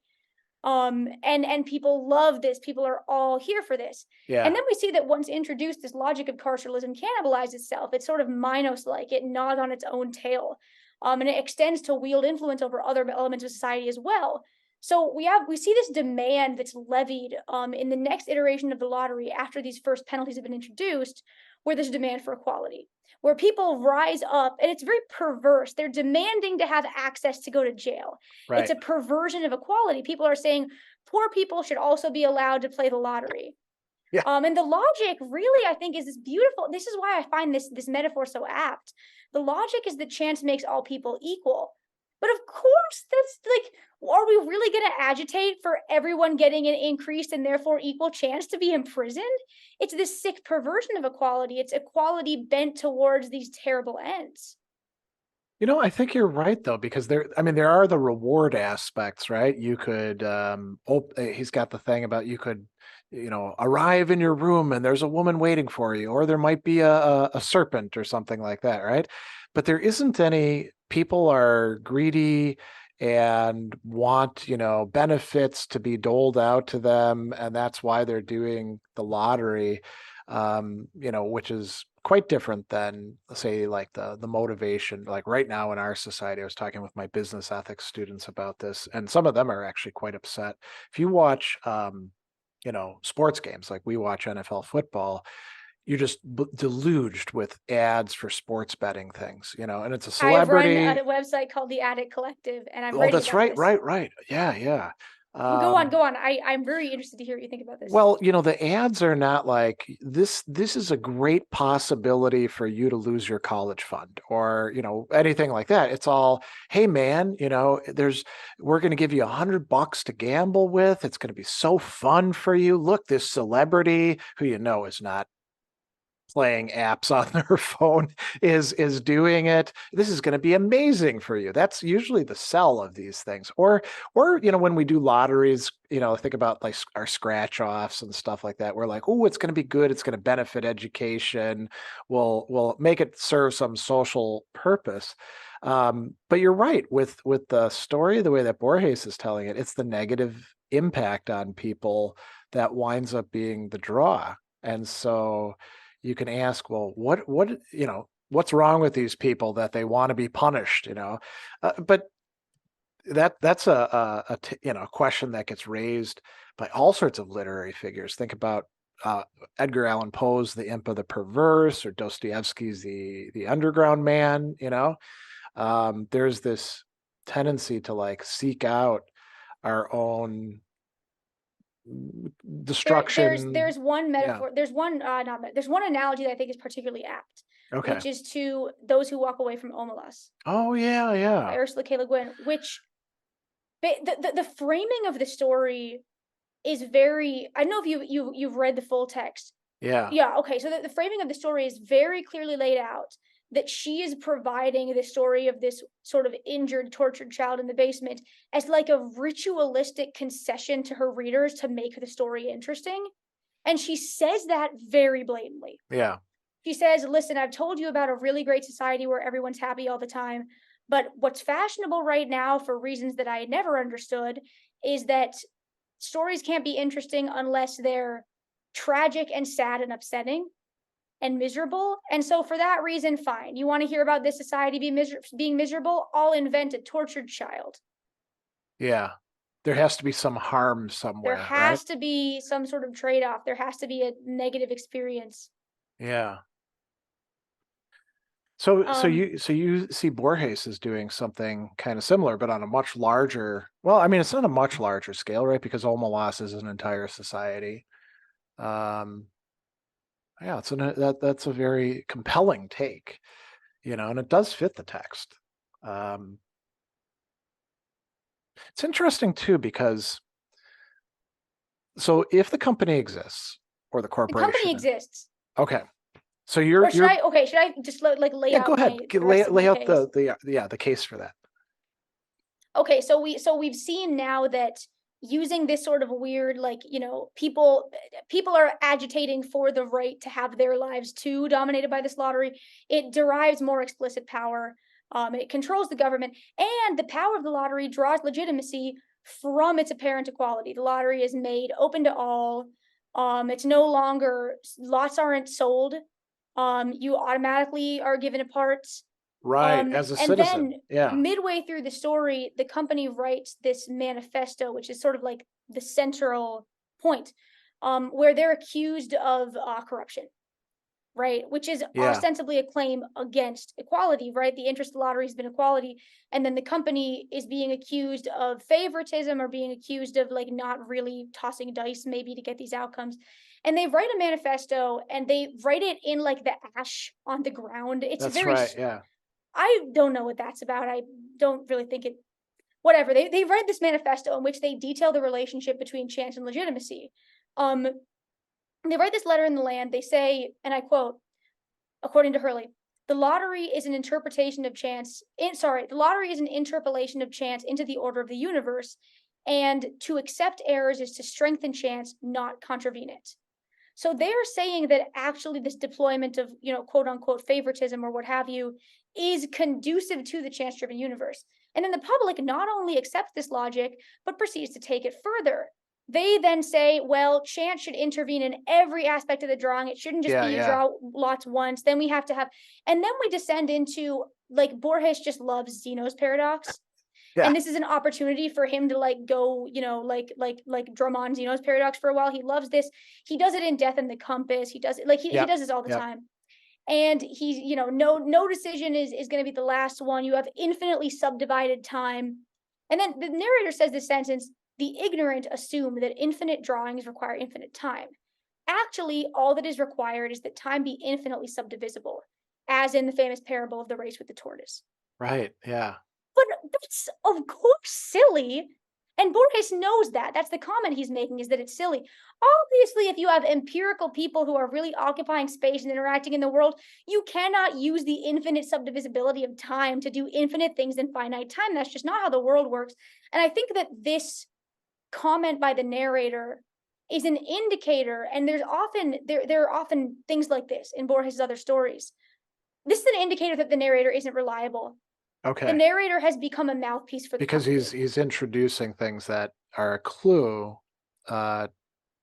And people love this. People are all here for this. Yeah. And then we see that once introduced, this logic of carceralism cannibalizes itself. It's sort of Minos-like. It gnaws on its own tail. And it extends to wield influence over other elements of society as well. So we see this demand that's levied in the next iteration of the lottery after these first penalties have been introduced, where there's demand for equality, where people rise up, and it's very perverse. They're demanding to have access to go to jail. Right. It's a perversion of equality. People are saying poor people should also be allowed to play the lottery. Yeah. And the logic really, I think, is this beautiful. This is why I find this metaphor so apt. The logic is that chance makes all people equal. But of course, that's like, are we really going to agitate for everyone getting an increased and therefore equal chance to be imprisoned? It's this sick perversion of equality. It's equality bent towards these terrible ends. I think you're right though, because there are the reward aspects, right? You could, he's got the thing about you could, arrive in your room and there's a woman waiting for you, or there might be a serpent or something like that, right? But there isn't any. People are greedy and want, benefits to be doled out to them, and that's why they're doing the lottery, which is quite different than, say, like the motivation. Like right now in our society, I was talking with my business ethics students about this, and some of them are actually quite upset. If you watch sports games, like we watch NFL football, you're just deluged with ads for sports betting things, and it's a I've run celebrity. a website called the Addict Collective, and I'm Oh, ready that's about right, this. right. Yeah. Well, go on. I'm very interested to hear what you think about this. Well, the ads are not like this. This is a great possibility for you to lose your college fund, or, anything like that. It's all, hey man, we're going to give you $100 to gamble with. It's going to be so fun for you. Look, this celebrity who is not playing apps on their phone is doing it. This is going to be amazing for you. That's usually the sell of these things. Or when we do lotteries, think about like our scratch offs and stuff like that. We're like, oh, it's going to be good. It's going to benefit education. We'll make it serve some social purpose. But you're right with the story, the way that Borges is telling it, it's the negative impact on people that winds up being the draw. And so you can ask, well, what's wrong with these people that they want to be punished, but that's a question that gets raised by all sorts of literary figures. Think about Edgar Allan Poe's The Imp of the Perverse, or Dostoevsky's the Underground Man. There's this tendency to like seek out our own destruction. There's one metaphor. Yeah. There's one analogy that I think is particularly apt. Okay. Which is to Those Who Walk Away from Omelas. Oh yeah. By Ursula K. Le Guin, which the framing of the story is very. I don't know if you've read the full text. Yeah. Yeah. Okay. So the framing of the story is very clearly laid out. That she is providing the story of this sort of injured, tortured child in the basement as like a ritualistic concession to her readers to make the story interesting. And she says that very blatantly. Yeah. She says, listen, I've told you about a really great society where everyone's happy all the time. But what's fashionable right now, for reasons that I never understood, is that stories can't be interesting unless they're tragic and sad and upsetting and miserable. And so for that reason, fine. You want to hear about this society being miserable? I'll invent a tortured child. Yeah. There has to be some harm somewhere. There has to be some sort of trade-off. There has to be a negative experience. Yeah. So Um, you see Borges is doing something kind of similar, but on a much larger. Well, I mean, it's not a much larger scale, right? Because Omelas is an entire society. Um, yeah, that's a very compelling take, and it does fit the text. Um, it's interesting too because so if the company exists or the the company corporation, exists. okay. So Or should you're I, okay, should I just like lay yeah, go out ahead. the rest of Lay my out case? the case for that. Okay, so we've seen now that using this sort of weird, like, people are agitating for the right to have their lives too dominated by this lottery. It derives more explicit power. It controls the government, and the power of the lottery draws legitimacy from its apparent equality. The lottery is made open to all. It's no longer, lots aren't sold. You automatically are given a part. Right, as a And citizen. then Yeah. midway through the story, the company writes this manifesto, which is sort of like the central point, where they're accused of corruption, right? Which is Yeah. ostensibly a claim against equality, right? The interest of the lottery has been equality, and then the company is being accused of favoritism or being accused of like not really tossing dice maybe to get these outcomes. And they write a manifesto and they write it in like the ash on the ground. It's That's very right. Yeah. I don't know what that's about. I don't really think it. Whatever. They write this manifesto in which they detail the relationship between chance and legitimacy. Um, they write this letter in the land. They say, and I quote, according to Hurley, the lottery is an interpretation of chance. The lottery is an interpolation of chance into the order of the universe, and to accept errors is to strengthen chance, not contravene it. So they're saying that actually this deployment of, quote unquote favoritism or what have you is conducive to the chance driven universe. And then the public not only accepts this logic, but proceeds to take it further. They then say, well, chance should intervene in every aspect of the drawing. It shouldn't just Yeah. be you Yeah. draw lots once. Then we have to have, and then we descend into like Borges just loves Zeno's paradox, Yeah. and this is an opportunity for him to like go, like drum on Zeno's paradox for a while. He loves this. He does it in Death and the Compass. He does it like he Yep. does this all the Yep. time. And he's, no decision is going to be the last one. You have infinitely subdivided time. And then the narrator says this sentence: the ignorant assume that infinite drawings require infinite time. Actually, all that is required is that time be infinitely subdivisible, as in the famous parable of the race with the tortoise. Right. Yeah. But that's of course silly. And Borges knows that. That's the comment he's making, is that it's silly. Obviously, if you have empirical people who are really occupying space and interacting in the world, you cannot use the infinite subdivisibility of time to do infinite things in finite time. That's just not how the world works. And I think that this comment by the narrator is an indicator, and there are often things like this in Borges' other stories. This is an indicator that the narrator isn't reliable. The Okay. narrator has become a mouthpiece for the Because company. he's introducing things that are a clue,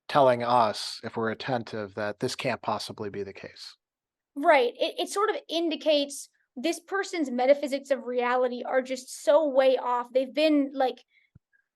telling us if we're attentive that this can't possibly be the case. Right. It sort of indicates this person's metaphysics of reality are just so way off. They've been like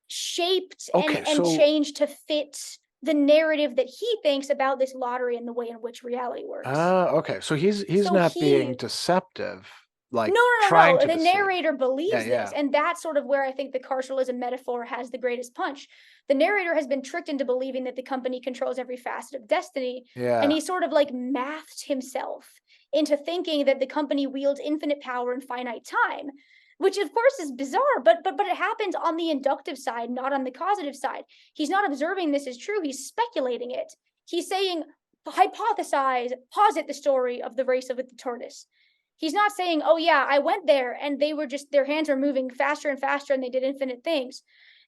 shaped and Okay. So changed to fit the narrative that he thinks about this lottery and the way in which reality works. okay. So he's So not being he deceptive, like No, no, no, trying no. to The deceive. narrator Yeah. believes this. Yeah. And that's sort of where I think the carceralism metaphor has the greatest punch. The narrator has been tricked into believing that the company controls every facet of destiny. And Yeah. he sort of like mathed himself into thinking that the company wields infinite power in finite time, which of course is bizarre, but it happens on the inductive side, not on the causative side. He's not observing this as true, he's speculating it. He's saying, hypothesize, posit the story of the race of the tortoise. He's not saying, oh yeah, I went there and they were just, their hands were moving faster and faster and they did infinite things.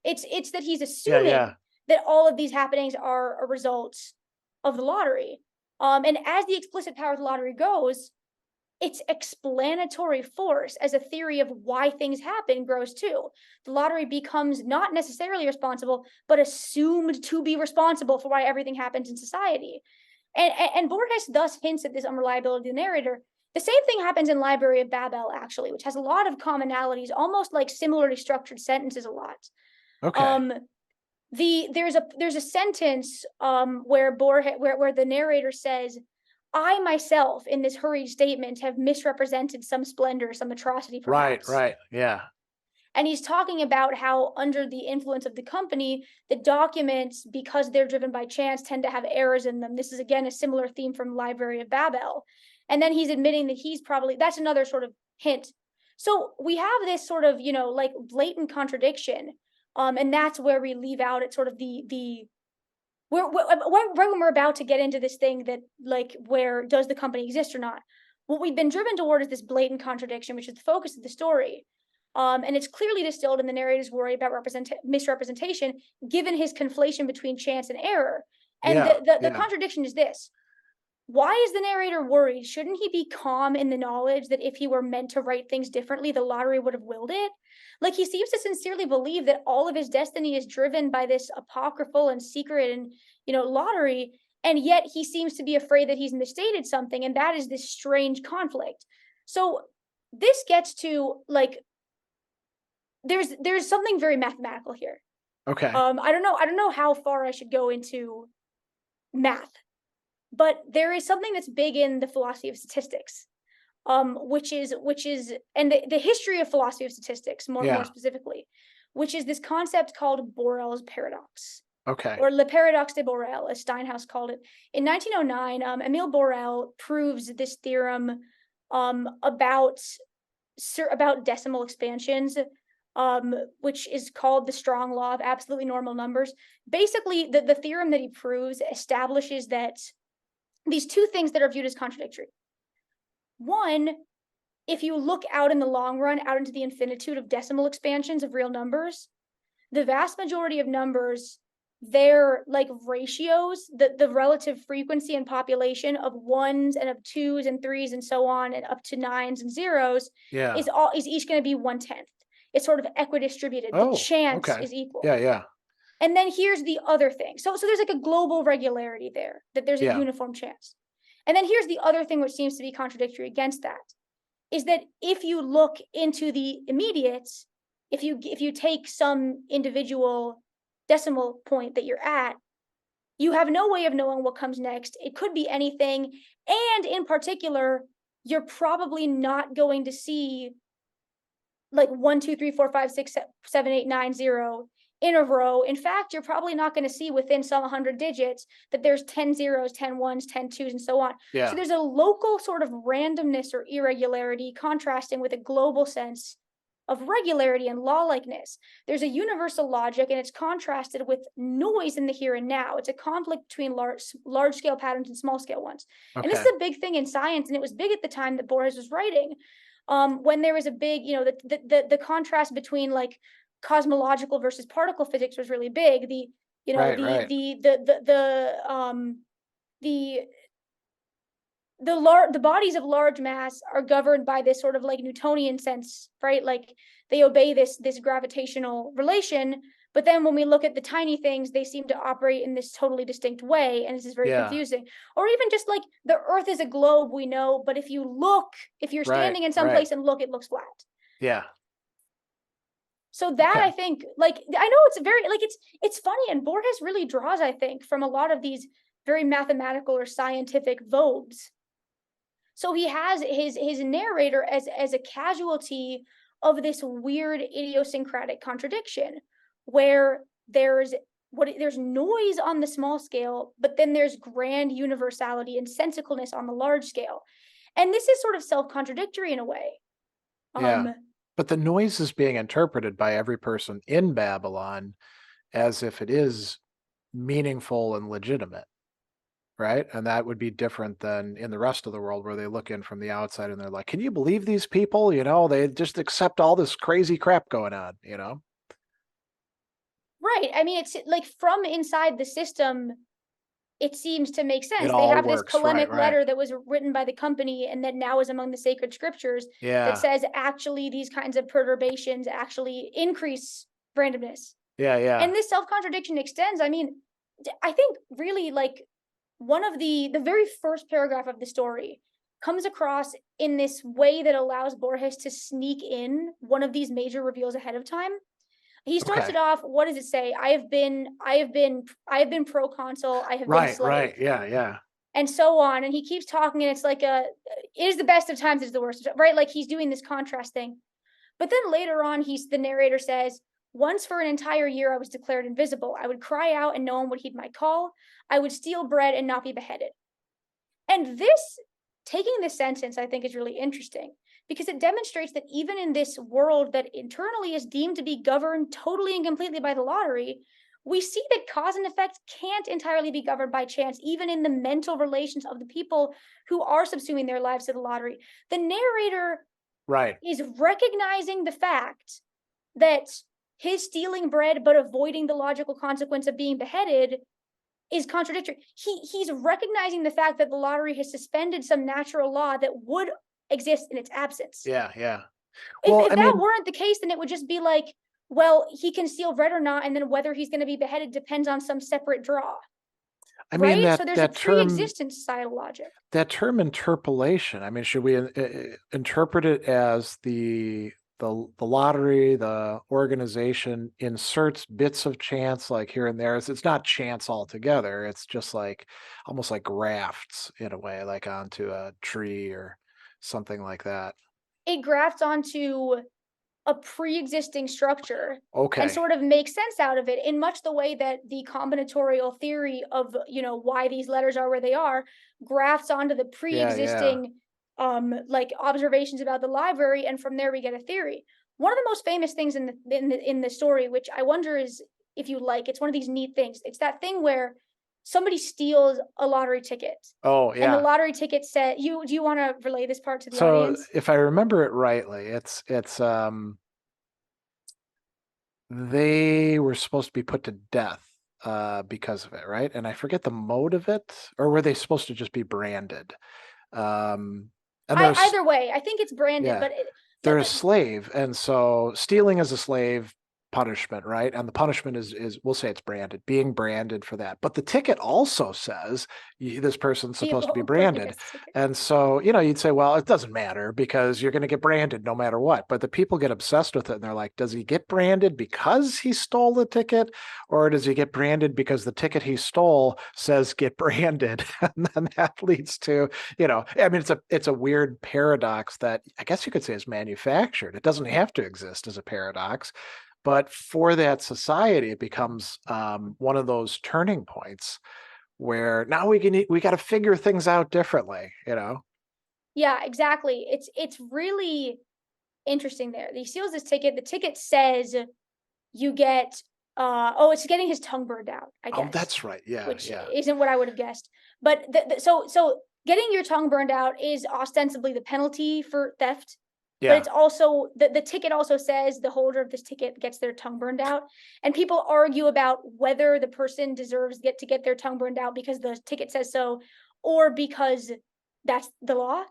It's that he's Yeah. assuming Yeah. that all of these happenings are a result of the lottery. And as the explicit power of the lottery goes, its explanatory force as a theory of why things happen grows too. The lottery becomes not necessarily responsible, but assumed to be responsible for why everything happens in society. And Borges thus hints at this unreliability of the narrator. The same thing happens in Library of Babel, actually, which has a lot of commonalities, almost like similarly structured sentences a lot. Okay. Um, there's a sentence where Borges where the narrator says, I myself, in this hurried statement, have misrepresented some splendor, some atrocity, perhaps. Right. Yeah. And he's talking about how, under the influence of the company, the documents, because they're driven by chance, tend to have errors in them. This is, again, a similar theme from Library of Babel. And then he's admitting that he's probably, that's another sort of hint. So we have this sort of, like blatant contradiction. And that's where we leave out at sort of when we're about to get into this thing that, like, where does the company exist or not? What we've been driven toward is this blatant contradiction, which is the focus of the story. And it's clearly distilled in the narrator's worry about misrepresentation, given his conflation between chance and error. And the contradiction is this. Why is the narrator worried? Shouldn't he be calm in the knowledge that if he were meant to write things differently, the lottery would have willed it? Like, he seems to sincerely believe that all of his destiny is driven by this apocryphal and secret and, lottery. And yet he seems to be afraid that he's misstated something. And that is this strange conflict. So this gets to, like, there's something very mathematical here. Okay. I don't know how far I should go into math, but there is something that's big in the philosophy of statistics, which is and the history of philosophy of statistics more specifically, which is this concept called Borel's paradox. Okay. Or Le Paradoxe de Borel, as Steinhaus called it. In 1909, Emile Borel proves this theorem about decimal expansions, which is called the strong law of absolutely normal numbers. Basically, the theorem that he proves establishes that these two things that are viewed as contradictory. One, if you look out in the long run, out into the infinitude of decimal expansions of real numbers, the vast majority of numbers, their, like, ratios, the relative frequency and population of ones and of twos and threes and so on, and up to nines and zeros, is each going to be 1/10. It's sort of equidistributed. The chance is equal. Yeah. And then here's the other thing. So there's like a global regularity there, that there's a uniform chance. And then here's the other thing which seems to be contradictory against that, is that if you look into the immediates, if you take some individual decimal point that you're at, you have no way of knowing what comes next. It could be anything. And in particular, you're probably not going to see like 1, 2, 3, 4, 5, 6, 7, 8, 9, 0 in a row. In fact, you're probably not going to see within some 100 digits that there's 10 zeros, 10 ones, 10 twos, and so on. So there's a local sort of randomness or irregularity contrasting with a global sense of regularity and law-likeness. There's a universal logic, and it's contrasted with noise in the here and now. It's a conflict between large-scale patterns and small-scale ones. And this is a big thing in science, and it was big at the time that Borges was writing. When there was a big, the contrast between, like, cosmological versus particle physics was really big. The bodies of large mass are governed by this sort of like Newtonian sense, right? Like, they obey this gravitational relation. But then when we look at the tiny things, they seem to operate in this totally distinct way. And this is very confusing. Or even just like the Earth is a globe, we know, but if you're standing in some place and look, it looks flat. Yeah. So that, I think, like, I know it's very, like, it's funny. And Borges really draws, I think, from a lot of these very mathematical or scientific vogues. So he has his narrator as a casualty of this weird idiosyncratic contradiction, where there's noise on the small scale, but then there's grand universality and sensicalness on the large scale. And this is sort of self-contradictory in a way. But the noise is being interpreted by every person in Babylon as if it is meaningful and legitimate, right? And that would be different than in the rest of the world, where they look in from the outside and they're like, can you believe these people? They just accept all this crazy crap going on, Right. I mean, it's like, from inside the system, it seems to make sense. They have works. This polemic letter that was written by the company and that now is among the sacred scriptures that says actually these kinds of perturbations actually increase randomness. And this self-contradiction extends. I mean, I think really, like, one of the very first paragraph of the story comes across in this way that allows Borges to sneak in one of these major reveals ahead of time. He starts it off. What does it say? I have been proconsul. I have been slave. Yeah. and so on. And he keeps talking, and it's like it is the best of times, is the worst, right? Like he's doing this contrast thing. But then later on, the narrator says, once for an entire year, I was declared invisible. I would cry out and no one would heed my call. I would steal bread and not be beheaded. And taking this sentence, I think, is really interesting because it demonstrates that even in this world that internally is deemed to be governed totally and completely by the lottery, we see that cause and effect can't entirely be governed by chance, even in the mental relations of the people who are subsuming their lives to the lottery. The narrator Right. is recognizing the fact that his stealing bread but avoiding the logical consequence of being beheaded is contradictory. He's recognizing the fact that the lottery has suspended some natural law that would exist in its absence. Yeah, yeah. If, Well, if I that mean, weren't the case, then it would just be like, well, he can steal bread or not, and then whether he's going to be beheaded depends on some separate draw, I mean right? So that there's a that term pre-existent societal logic. that term interpolation. I mean, should we interpret it as the lottery, the organization inserts bits of chance like here and there? It's not chance altogether. It's just like almost like grafts in a way, like onto a tree or something like that. It grafts onto a pre-existing structure and Okay. sort of make sense out of it in much the way that the combinatorial theory of why these letters are where they are grafts onto the Yeah, yeah. pre-existing like observations about the library, and from there we get a theory. One of the most famous things in the story, which I wonder is if you like, it's one of these neat things. It's that thing where somebody steals a lottery ticket, Oh, and the yeah. lottery ticket said, you do you want to relay this part to the So audience? if I remember it rightly, it's they were supposed to be put to death because of it, right? And I forget the mode of it, or were they supposed to just be branded? Um, and there's Either way, I think it's branded, yeah, but they're a slave, and so stealing is a slave punishment, right? And the punishment is we'll say it's branded, being branded for that. But the ticket also says this person's supposed to be of course he branded. gets the ticket. And so, you'd say, well, it doesn't matter because you're going to get branded no matter what. But the people get obsessed with it and they're like, does he get branded because he stole the ticket? Or does he get branded because the ticket he stole says get branded? And then that leads to, I mean, it's a weird paradox that I guess you could say is manufactured. It doesn't have to exist as a paradox, but for that society, it becomes one of those turning points where now we got to figure things out differently. Yeah, exactly. It's really interesting there. He steals this ticket. The ticket says you get it's getting his tongue burned out, I Oh, guess, that's right. Yeah, which yeah, isn't what I would have guessed. But so getting your tongue burned out is ostensibly the penalty for theft. But yeah, it's also the ticket also says the holder of this ticket gets their tongue burned out. And people argue about whether the person deserves to get their tongue burned out because the ticket says so, or because that's the law.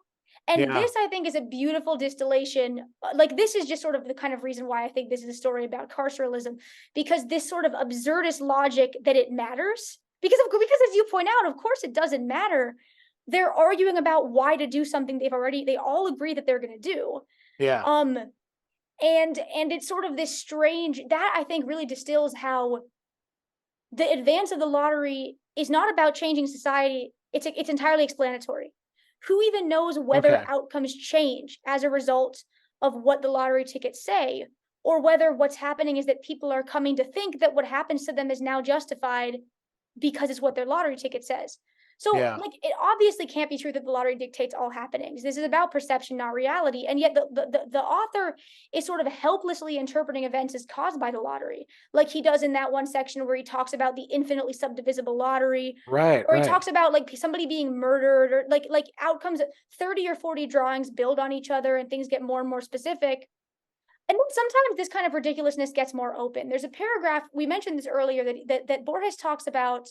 And yeah. this, I think, is a beautiful distillation. Like, this is just sort of the kind of reason why I think this is a story about carceralism, because this sort of absurdist logic that it matters, because as you point out, of course it doesn't matter. They're arguing about why to do something they all agree that they're going to do. Yeah. Um, and it's sort of this strange that I think really distills how the advance of the lottery is not about changing society. It's entirely explanatory. Who even knows whether Okay. outcomes change as a result of what the lottery tickets say, or whether what's happening is that people are coming to think that what happens to them is now justified because it's what their lottery ticket says. So, Yeah. like, it obviously can't be true that the lottery dictates all happenings. This is about perception, not reality. And yet, the author is sort of helplessly interpreting events as caused by the lottery, like he does in that one section where he talks about the infinitely subdivisible lottery, Right. or he Right. talks about like somebody being murdered, or like outcomes. 30 or 40 drawings build on each other, and things get more and more specific. And then sometimes this kind of ridiculousness gets more open. There's a paragraph, we mentioned this earlier, that Borges talks about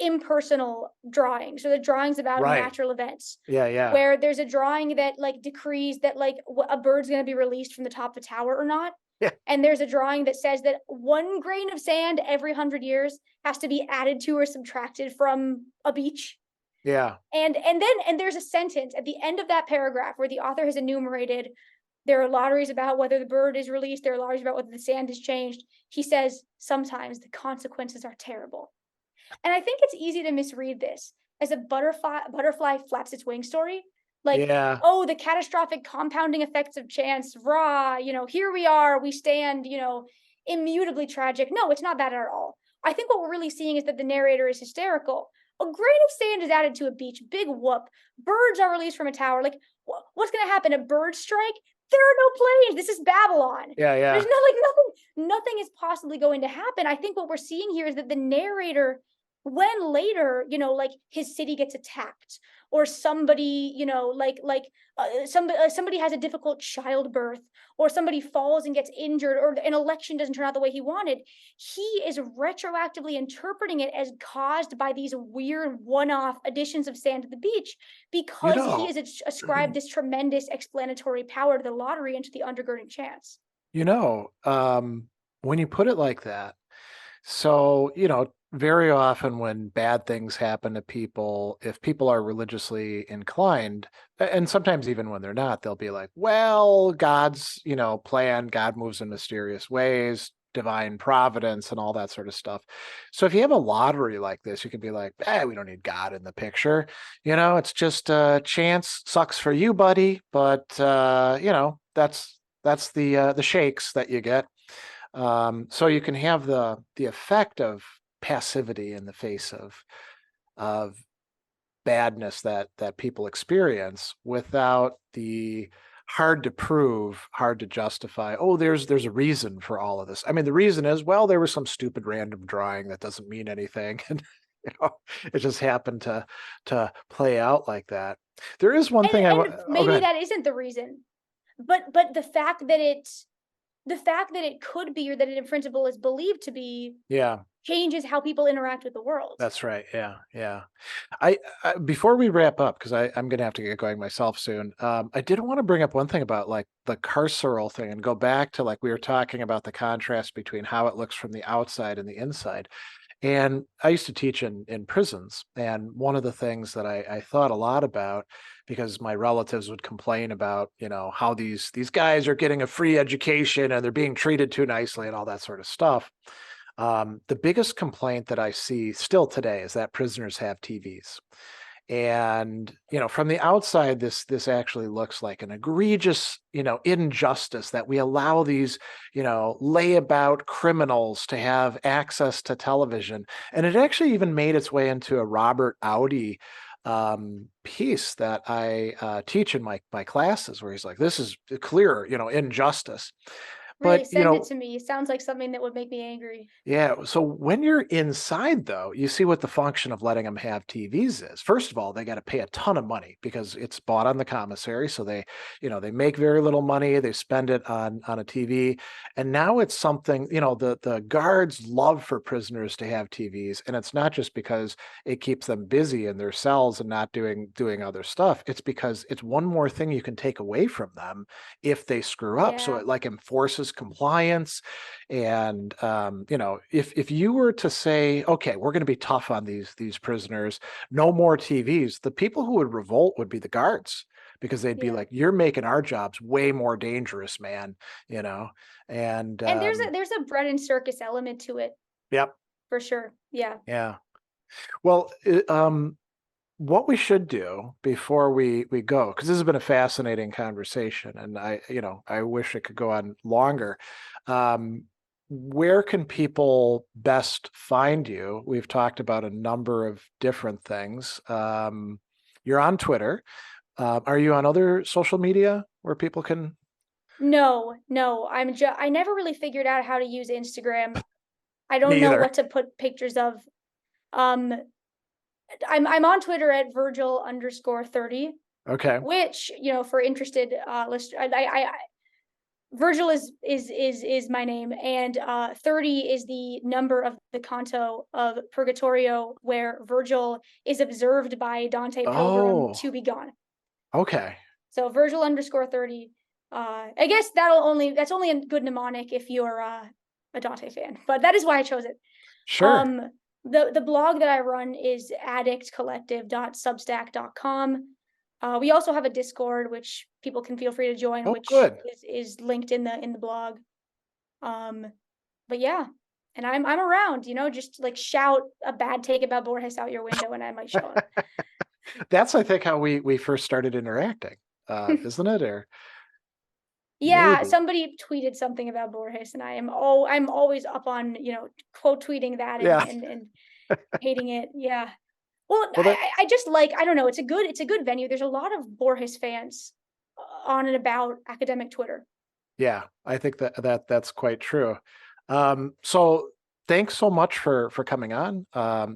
impersonal drawings, or the drawings about Right. natural events, Yeah. Yeah. where there's a drawing that like decrees that like a bird's going to be released from the top of a tower or not. Yeah. And there's a drawing that says that 1 grain of sand every 100 years has to be added to or subtracted from a beach. Yeah. And there's a sentence at the end of that paragraph where the author has enumerated there are lotteries about whether the bird is released, there are lotteries about whether the sand is changed. He says sometimes the consequences are terrible. And I think it's easy to misread this, as a butterfly flaps its wings story. Like, Yeah. oh, the catastrophic compounding effects of chance, rah, here we are, we stand, immutably tragic. No, it's not that at all. I think what we're really seeing is that the narrator is hysterical. A grain of sand is added to a beach, big whoop. Birds are released from a tower. Like, what's going to happen? A bird strike? There are no planes. This is Babylon. Yeah. There's Yeah. nothing is possibly going to happen. I think what we're seeing here is that the narrator, when later, like his city gets attacked, or somebody, somebody has a difficult childbirth, or somebody falls and gets injured, or an election doesn't turn out the way he wanted, he is retroactively interpreting it as caused by these weird one-off additions of sand to the beach, You because he know, has ascribed this tremendous explanatory power to the lottery and to the undergirding chance. you know, when you put it like that, so, very often when bad things happen to people, if people are religiously inclined, and sometimes even when they're not, they'll be like, well, God's, plan, God moves in mysterious ways, divine providence, and all that sort of stuff. So if you have a lottery like this, you can be like, we don't need God in the picture. It's just chance. Sucks for you, buddy. But, that's the shakes that you get. So you can have the effect of passivity in the face of badness that people experience without the hard to prove, hard to justify. Oh, there's a reason for all of this. I mean, the reason is, well, there was some stupid random drawing that doesn't mean anything, and it just happened to play out like that. There is one thing And oh, go maybe ahead. that isn't the reason, but the fact that it could be, or that it in principle is believed to be, Yeah, changes how people interact with the world. that's right. Yeah, yeah. I before we wrap up, because I'm going to have to get going myself soon. I did want to bring up one thing about like the carceral thing and go back to like we were talking about the contrast between how it looks from the outside and the inside. And I used to teach in prisons, and one of the things that I thought a lot about, because my relatives would complain about, how these guys are getting a free education and they're being treated too nicely and all that sort of stuff. The biggest complaint that I see still today is that prisoners have TVs. And from the outside, this actually looks like an egregious injustice that we allow these layabout criminals to have access to television. And it actually even made its way into a Robert Audi piece that I teach in my classes, where he's like, this is clear injustice. Really, But send it to me. Sounds like something that would make me angry. yeah. So when you're inside, though, you see what the function of letting them have TVs is. First of all, they got to pay a ton of money because it's bought on the commissary. So they make very little money. They spend it on a TV, and now it's something. The guards love for prisoners to have TVs, and it's not just because it keeps them busy in their cells and not doing other stuff. It's because it's one more thing you can take away from them if they screw up. So Yeah. it like enforces compliance. And if you were to say, okay, we're going to be tough on these prisoners, no more TVs, the people who would revolt would be the guards, because they'd be Yeah. like, you're making our jobs way more dangerous, man. You know, and And there's a bread and circus element to it, yep, for sure. Yeah. yeah. Well, what we should do before we go, because this has been a fascinating conversation, and I wish it could go on longer. Um, where can people best find you? We've talked about a number of different things. You're on Twitter. Are you on other social media where people can? No, no. I never really figured out how to use Instagram. I don't Me know either. what to put pictures of. Um, I'm on Twitter at Virgil_30, Okay. which, for interested listeners, Virgil is my name, and 30 is the number of the canto of Purgatorio, where Virgil is observed by Dante Pilgrim Oh, to be gone. okay. So Virgil_30. I guess that's only a good mnemonic if you're a Dante fan, but that is why I chose it. Sure. The blog that I run is addictcollective.substack.com. We also have a Discord, which people can feel free to join, Oh, which good. is linked in the blog. Um, but yeah, And I'm around, just like shout a bad take about Borges out your window and I might show up. That's, I think, how we first started interacting, isn't it? Or Yeah, maybe. somebody tweeted something about Borges and I'm always up on, quote tweeting that and Yeah. and hating it. Yeah. Well, Well, that I just like, I don't know, it's a good venue. There's a lot of Borges fans on and about academic Twitter. yeah, I think that's quite true. So thanks so much for coming on.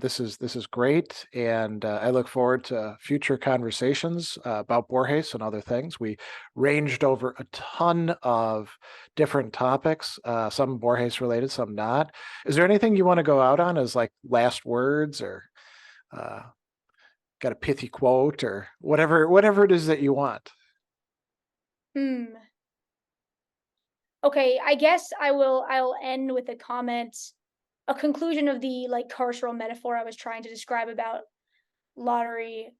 This is great, and I look forward to future conversations about Borges and other things. We ranged over a ton of different topics, some Borges related, some not. Is there anything you want to go out on as like last words, or uh, got a pithy quote, or whatever it is that you want? Hmm. Okay, I guess I'll end with a comment, a conclusion of the like carceral metaphor I was trying to describe about lottery,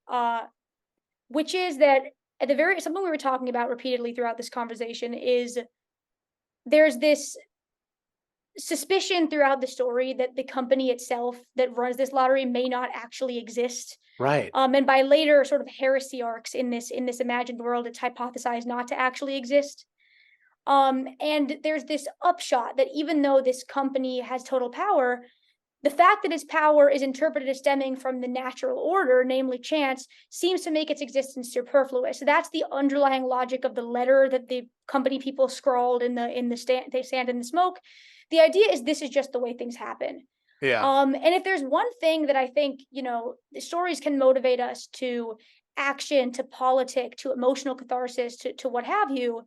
which is that at the very something we were talking about repeatedly throughout this conversation is there's this suspicion throughout the story that the company itself that runs this lottery may not actually exist. Right. And by later sort of heresy arcs in this imagined world, it's hypothesized not to actually exist. And there's this upshot that even though this company has total power, the fact that its power is interpreted as stemming from the natural order, namely chance, seems to make its existence superfluous. So that's the underlying logic of the letter that the company people scrawled in the sand and the smoke. The idea is this is just the way things happen. Yeah. And if there's one thing that I think, the stories can motivate us to action, to politic, to emotional catharsis, to what have you,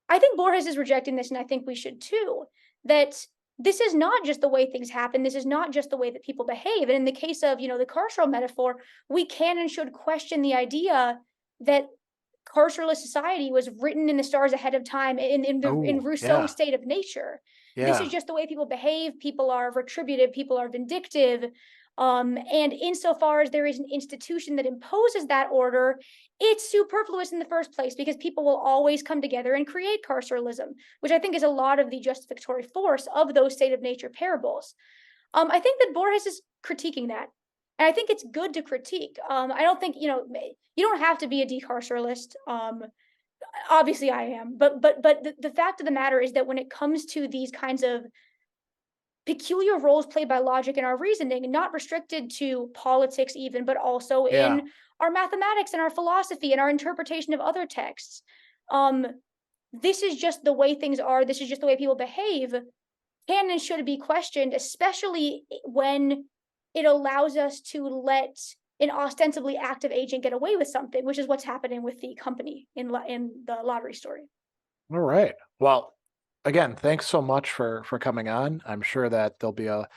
I think Borges is rejecting this, and I think we should too. That this is not just the way things happen. This is not just the way that people behave. And in the case of, the carceral metaphor, we can and should question the idea that carceralist society was written in the stars ahead of time in Oh, Rousseau's yeah. state of nature. This is Yeah. just the way people behave. People are retributive. People are vindictive. And insofar as there is an institution that imposes that order, it's superfluous in the first place because people will always come together and create carceralism, which I think is a lot of the justificatory force of those state of nature parables. I think that Borges is critiquing that. And I think it's good to critique. I don't think, you don't have to be a decarceralist. Obviously I am, but the fact of the matter is that when it comes to these kinds of peculiar roles played by logic in our reasoning, not restricted to politics even, but also Yeah. in our mathematics and our philosophy and our interpretation of other texts. Um, this is just the way things are. This is just the way people behave. Can and should be questioned, especially when it allows us to let an ostensibly active agent get away with something, which is what's happening with the company in the lottery story. All right. Well, again, thanks so much for coming on. I'm sure that there'll be a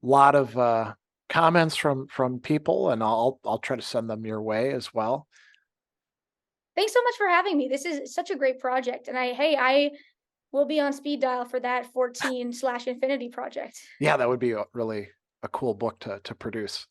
lot of comments from people, and I'll try to send them your way as well. Thanks so much for having me. This is such a great project, and I will be on speed dial for that 14/infinity project. Yeah, that would be really a cool book to produce.